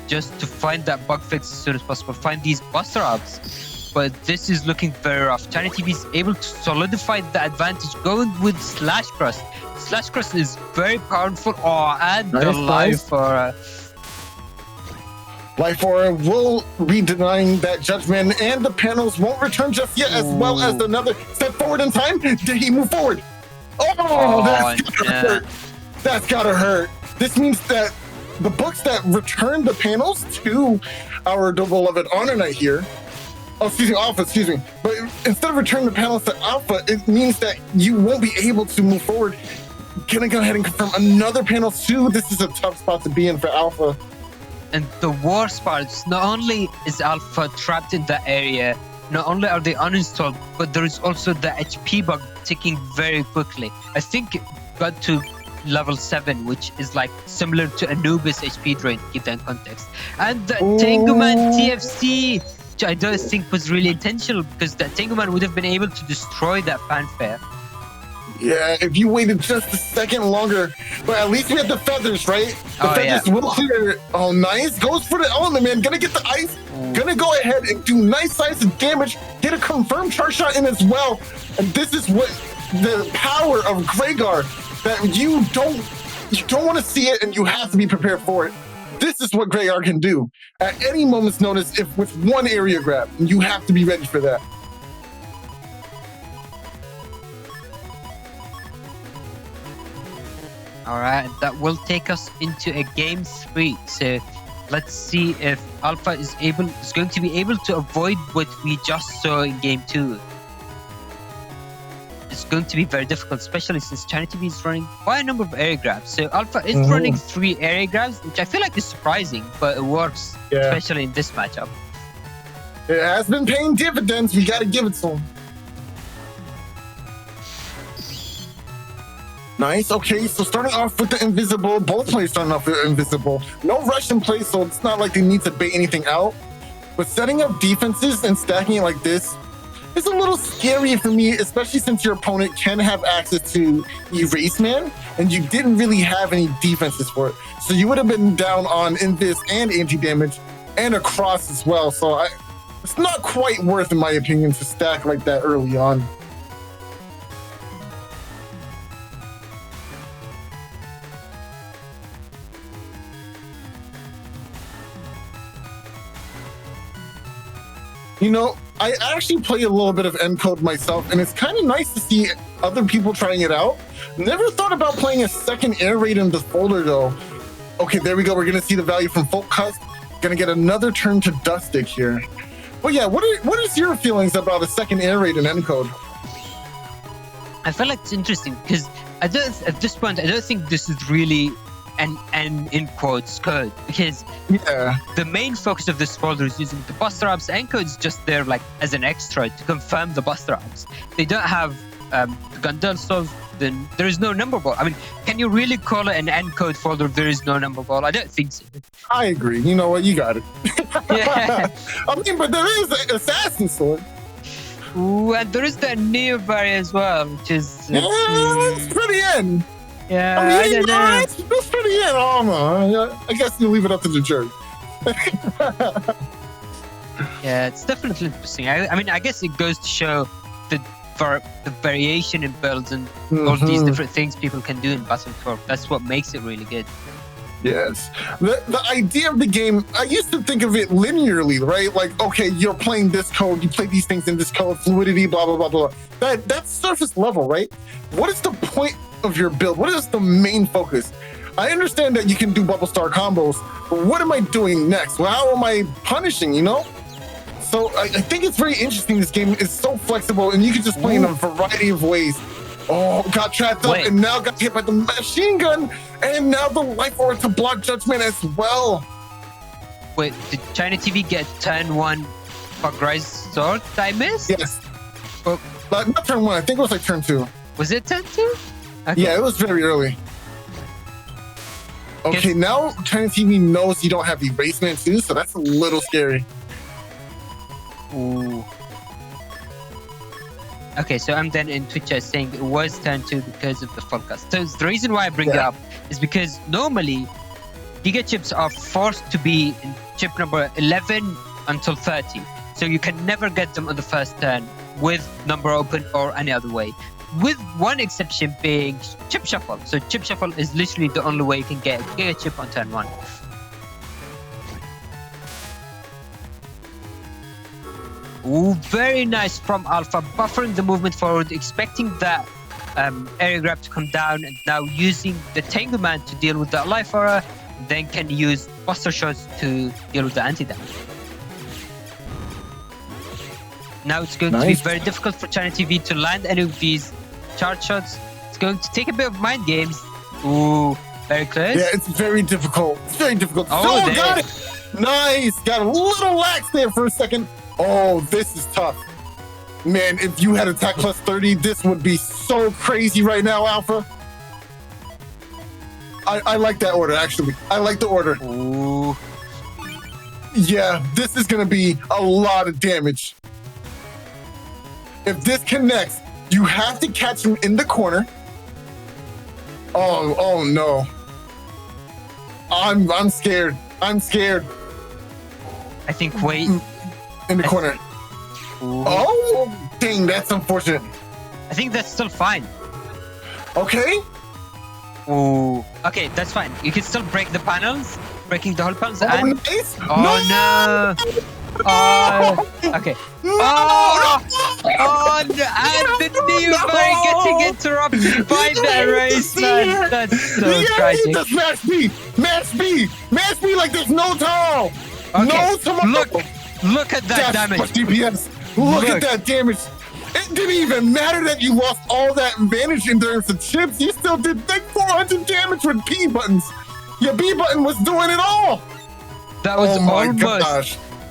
just to find that bug fix as soon as possible, find these Buster Ups. But this is looking very rough. ChinaTV is able to solidify the advantage, going with Slash Cross. Slash Cross is very powerful. Oh, and nice, the Life Aura. Life Aura will be denying that judgment, and the panels won't return just yet, as well as another step forward in time. Did he move forward? Oh, that's gotta hurt. That's gotta hurt. This means that the books that return the panels to our beloved HonorNite here, Alpha, but instead of returning the panels to Alpha, it means that you won't be able to move forward. Gonna go ahead and confirm another panel too. This is a tough spot to be in for Alpha. And the worst part is not only is Alpha trapped in that area, not only are they uninstalled, but there is also the HP bug ticking very quickly. I think it got to level 7, which is like similar to Anubis HP drain, to keep that in context. And the Tenguman TFC, which I don't think was really intentional, because the Tenguman would have been able to destroy that fanfare. Yeah, if you waited just a second longer, but at least we had the feathers, right? The feathers will clear. Oh, nice. Goes for the element, man. Gonna get the ice. Gonna go ahead and do nice size of damage. Get a confirmed charge shot in as well. And this is what the power of Greygar, that you don't want to see it, and you have to be prepared for it. This is what Greygar can do at any moment's notice. If with one area grab, you have to be ready for that. All right, that will take us into a game 3. So let's see if Alpha is going to be able to avoid what we just saw in game 2. It's going to be very difficult, especially since ChinaTV is running quite a number of area grabs. So Alpha is running 3 area grabs, which I feel like is surprising, but it works, especially in this matchup. It has been paying dividends. We got to give it to him. Nice. Okay, so starting off with the invisible, both players starting off with invisible. No rush in play, so it's not like they need to bait anything out. But setting up defenses and stacking it like this is a little scary for me, especially since your opponent can have access to Erase Man, and you didn't really have any defenses for it. So you would have been down on invis and anti-damage and a cross as well. So it's not quite worth, in my opinion, to stack like that early on. You know, I actually play a little bit of Encode myself, and it's kind of nice to see other people trying it out. Never thought about playing a second air raid in the folder, though. Okay, there we go. We're going to see the value from Folk Cust. Going to get another turn to Dustic here. But yeah, what is your feelings about a second air raid in Encode? I feel like it's interesting because at this point, I don't think this is really an in quotes code, because the main focus of this folder is using the Buster Ups. Encode is just there like as an extra to confirm the Buster Ups. They don't have the Gundel Souls then there is no number ball. I mean, can you really call it an end code folder if there is no number ball? I don't think so. I agree. You know what? You got it. Yeah. I mean, but there is an assassin sword. Ooh, and there is the Neo Barrier as well, which is... it's pretty in. Yeah, I don't know. It's pretty in. Oh, no. I guess you leave it up to the jury. Yeah, it's definitely interesting. I mean, I guess it goes to show the variation in builds and all these different things people can do in Battlefield. That's what makes it really good. Yes. The idea of the game, I used to think of it linearly, right? Like, okay, you're playing this code, you play these things in this code, fluidity, blah, blah, blah, blah. That's surface level, right? What is the point of your build? What is the main focus? I understand that you can do bubble star combos, but what am I doing next? Well, how am I punishing, you know? So I think it's very interesting. This game is so flexible and you can just play in a variety of ways. Oh, got trapped up and now got hit by the machine gun and now the life orb to block judgment as well. Wait, did ChinaTV get turn 1 Bug Rise sword? Did I miss? Yes. Well, not turn 1. I think it was like turn 2. Was it turn 2? Okay. Yeah, it was very early. Okay, now ChinaTV knows you don't have erasement too, so that's a little scary. Ooh. Okay, so I'm then in Twitch chat saying it was turn 2 because of the full cast. So the reason why I bring it up is because normally Giga chips are forced to be in chip number 11 until 30. So you can never get them on the first turn with number open or any other way. With one exception being chip shuffle. So chip shuffle is literally the only way you can get a Giga chip on turn 1. Ooh, very nice from Alpha, buffering the movement forward, expecting that area grab to come down, and now using the Tengu Man to deal with that life aura, then can use buster shots to deal with the anti-damage. Now it's going to be very difficult for ChinaTV to land any of these charge shots. It's going to take a bit of mind games. Ooh, very close. Yeah, it's very difficult. It's very difficult. Oh, got it! Nice! Got a little lax there for a second. Oh, this is tough. Man, if you had attack plus 30, this would be so crazy right now, Alpha. I like that order, actually. I like the order. Ooh. Yeah, this is going to be a lot of damage. If this connects, you have to catch him in the corner. Oh no. I'm scared. I'm scared. I think wait. In the corner. Ooh. Oh, dang, that's unfortunate. I think that's still fine. Okay. Ooh. Okay, that's fine. You can still break the panels, breaking the whole panels. Oh, and... nice. Oh no. Okay. No. Oh, no. And the Neo getting interrupted by the race. That's so tragic. Just match B like there's no tomorrow. Okay. No tomorrow. Look at that damage. DPS. Look at that damage. It didn't even matter that you lost all that advantage in terms of chips. You still did like 400 damage with B buttons. Your B button was doing it all. That was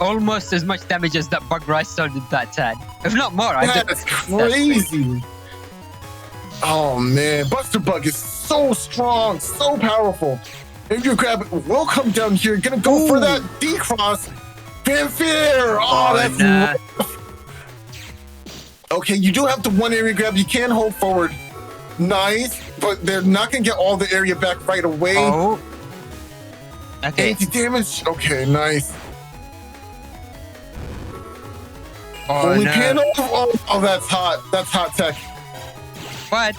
almost as much damage as that Bug Rise Sword did that turn. If not more. That's crazy. Oh man, Buster Bug is so strong, so powerful. If you grab it, we'll come down here. Gonna go for that D-cross. Fanfare! Oh, that's rough. Okay, you do have the one area grab. You can hold forward. Nice, but they're not gonna get all the area back right away. Oh. Okay. Anti-damage. Okay, nice. Oh, only no. panel. Oh, that's hot. That's hot tech. What?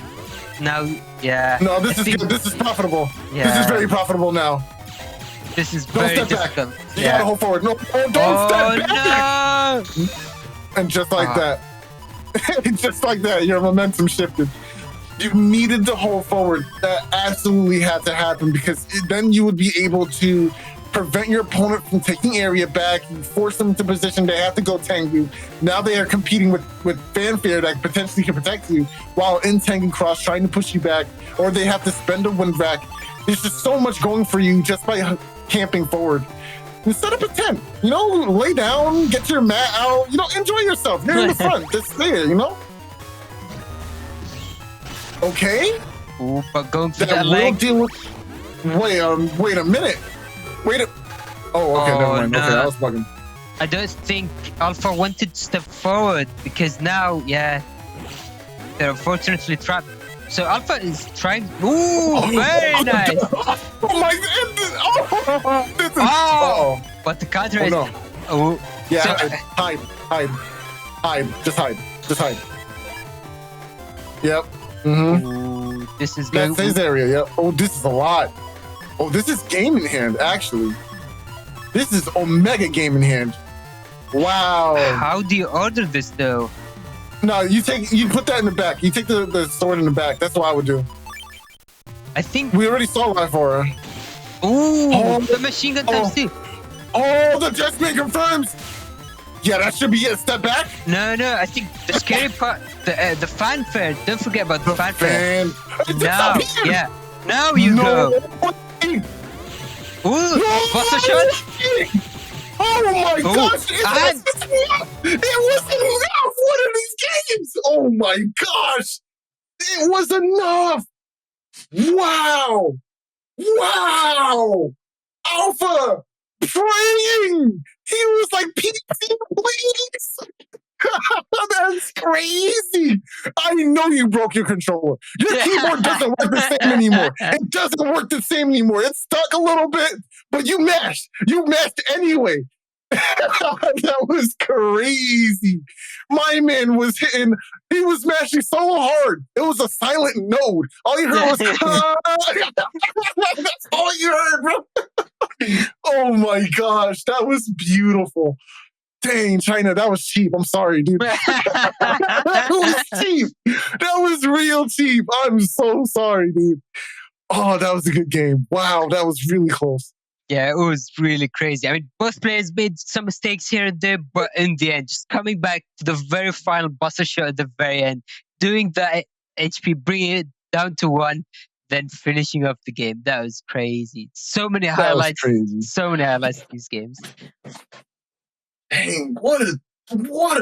No, yeah. No, this is good. This is profitable. Yeah. This is very profitable now. This is don't very step difficult. Back. You gotta hold forward. No, don't step back. No. And just like that, just like that, your momentum shifted. You needed to hold forward. That absolutely had to happen because then you would be able to prevent your opponent from taking area back. You force them into position. They have to go Tengu. Now they are competing with Fanfare that potentially can protect you while in Tengu Cross trying to push you back, or they have to spend a win back. There's just so much going for you just by camping forward. And set up a tent, you know, lay down, get your mat out, you know, enjoy yourself. You're in the front, just there, you know? Okay. Ooh, but going for That that will leg. deal with. Wait a minute. Oh, okay, never mind. no. Okay, I was bugging. I don't think Alpha wanted to step forward because now, yeah, they're unfortunately trapped. So Alpha is trying. Ooh, very nice. Oh my god! This is. Oh, but the counter Oh is. no. Oh, Yeah, so- hide. Just hide. Yep. Mm-hmm. Ooh, this is going. That's his area. Yep. Oh, this is a lot. Oh, this is game in hand. Actually, this is Omega game in hand. Wow. How do you order this though? No, you put that in the back. You take the sword in the back. That's what I would do. I think. We already saw life for her. Ooh, the machine gun times two. Oh, the Judgment confirms. Yeah, that should be it. Step back. No, I think the scary part, the fanfare. Don't forget about the fanfare. Now, yeah. Now you go. Way. Ooh, what's the shot? Oh my gosh! It wasn't enough. One of these games. Oh my gosh! It was enough. Wow! Alpha praying. He was like, "PC, please." That's crazy. I know you broke your controller. Your keyboard doesn't work the same anymore. It doesn't work the same anymore. It's stuck a little bit, but you mashed. You mashed anyway. That was crazy. My man was hitting. He was mashing so hard. It was a silent node. All you heard was. That's all you heard, bro. Oh my gosh, that was beautiful. Dang, China, that was cheap. I'm sorry, dude. That was cheap. That was real cheap. I'm so sorry, dude. Oh, that was a good game. Wow, that was really close. Yeah, it was really crazy. I mean, both players made some mistakes here and there, but in the end, just coming back to the very final buster shot at the very end, doing the HP, bringing it down to 1, then finishing up the game. That was crazy. So many highlights. So many highlights in these games. Dang, what a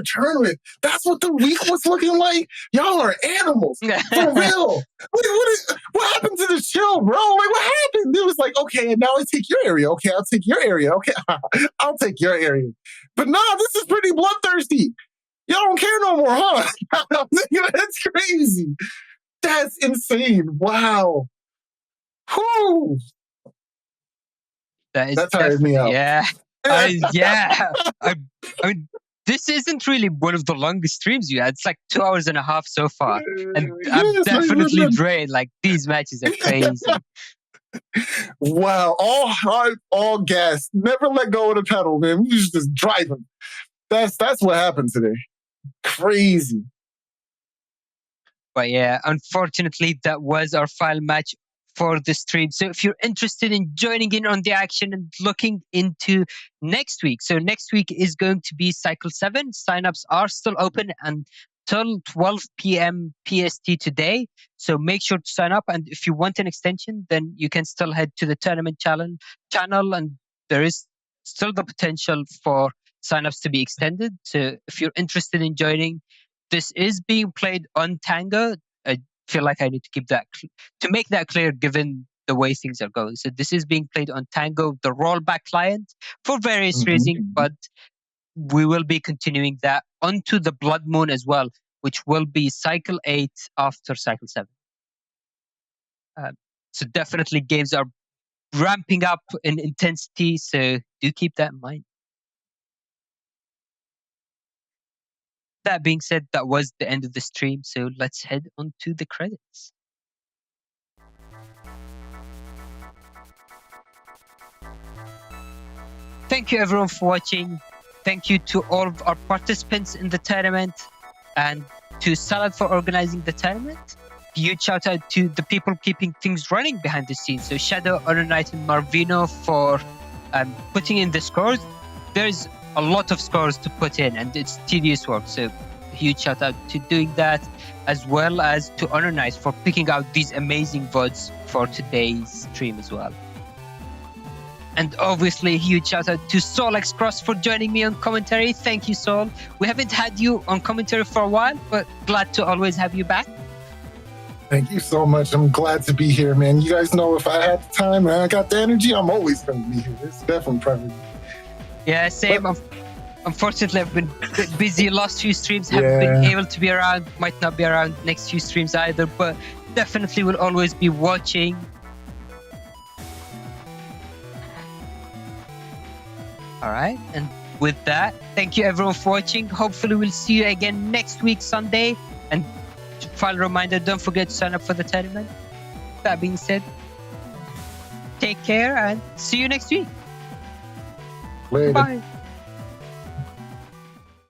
tournament. That's what the week was looking like. Y'all are animals. For real. What happened to the chill, bro? Like, what happened? It was like, okay, now I take your area. Okay, I'll take your area. Okay, I'll take your area. But nah, this is pretty bloodthirsty. Y'all don't care no more, huh? That's crazy. That's insane. Wow. Whew. That tired me out. Yeah. I mean, this isn't really one of the longest streams you had. It's like 2 hours and a half so far. And I'm definitely drained. Like, these matches are crazy. Wow. All gas. Never let go of the pedal, man. We was just driving. That's what happened today. Crazy. But yeah, unfortunately, that was our final match for the stream. So if you're interested in joining in on the action and looking into next week. So next week is going to be Cycle 7. Signups are still open until 12 p.m. PST today. So make sure to sign up. And if you want an extension, then you can still head to the tournament channel. And there is still the potential for signups to be extended. So if you're interested in joining, this is being played on Tango. I feel like I need to keep that to make that clear given the way things are going. So this is being played on Tango, the rollback client, for various reasons, but we will be continuing that onto the Blood Moon as well, which will be Cycle 8 after Cycle 7. So definitely games are ramping up in intensity, so do keep that in mind. That being said, that was the end of the stream, so let's head on to the credits. Thank you everyone for watching. Thank you to all of our participants in the tournament and to Salad for organizing the tournament. Huge shout out to the people keeping things running behind the scenes. So Shadow, HonorNite and Marvino for putting in the scores. There's a lot of scores to put in and it's tedious work. So huge shout out to doing that, as well as to HonorNite for picking out these amazing VODs for today's stream as well. And obviously, huge shout out to Saul X Cross for joining me on commentary. Thank you, Saul. We haven't had you on commentary for a while, but glad to always have you back. Thank you so much. I'm glad to be here, man. You guys know if I had the time and I got the energy, I'm always going to be here. It's definitely priority. Yeah, same. Unfortunately, I've been a bit busy last few streams. Haven't been able to be around. Might not be around next few streams either, but definitely will always be watching. All right, and with that, thank you everyone for watching. Hopefully, we'll see you again next week, Sunday. And final reminder, don't forget to sign up for the tournament. That being said, take care and see you next week. Later. Bye.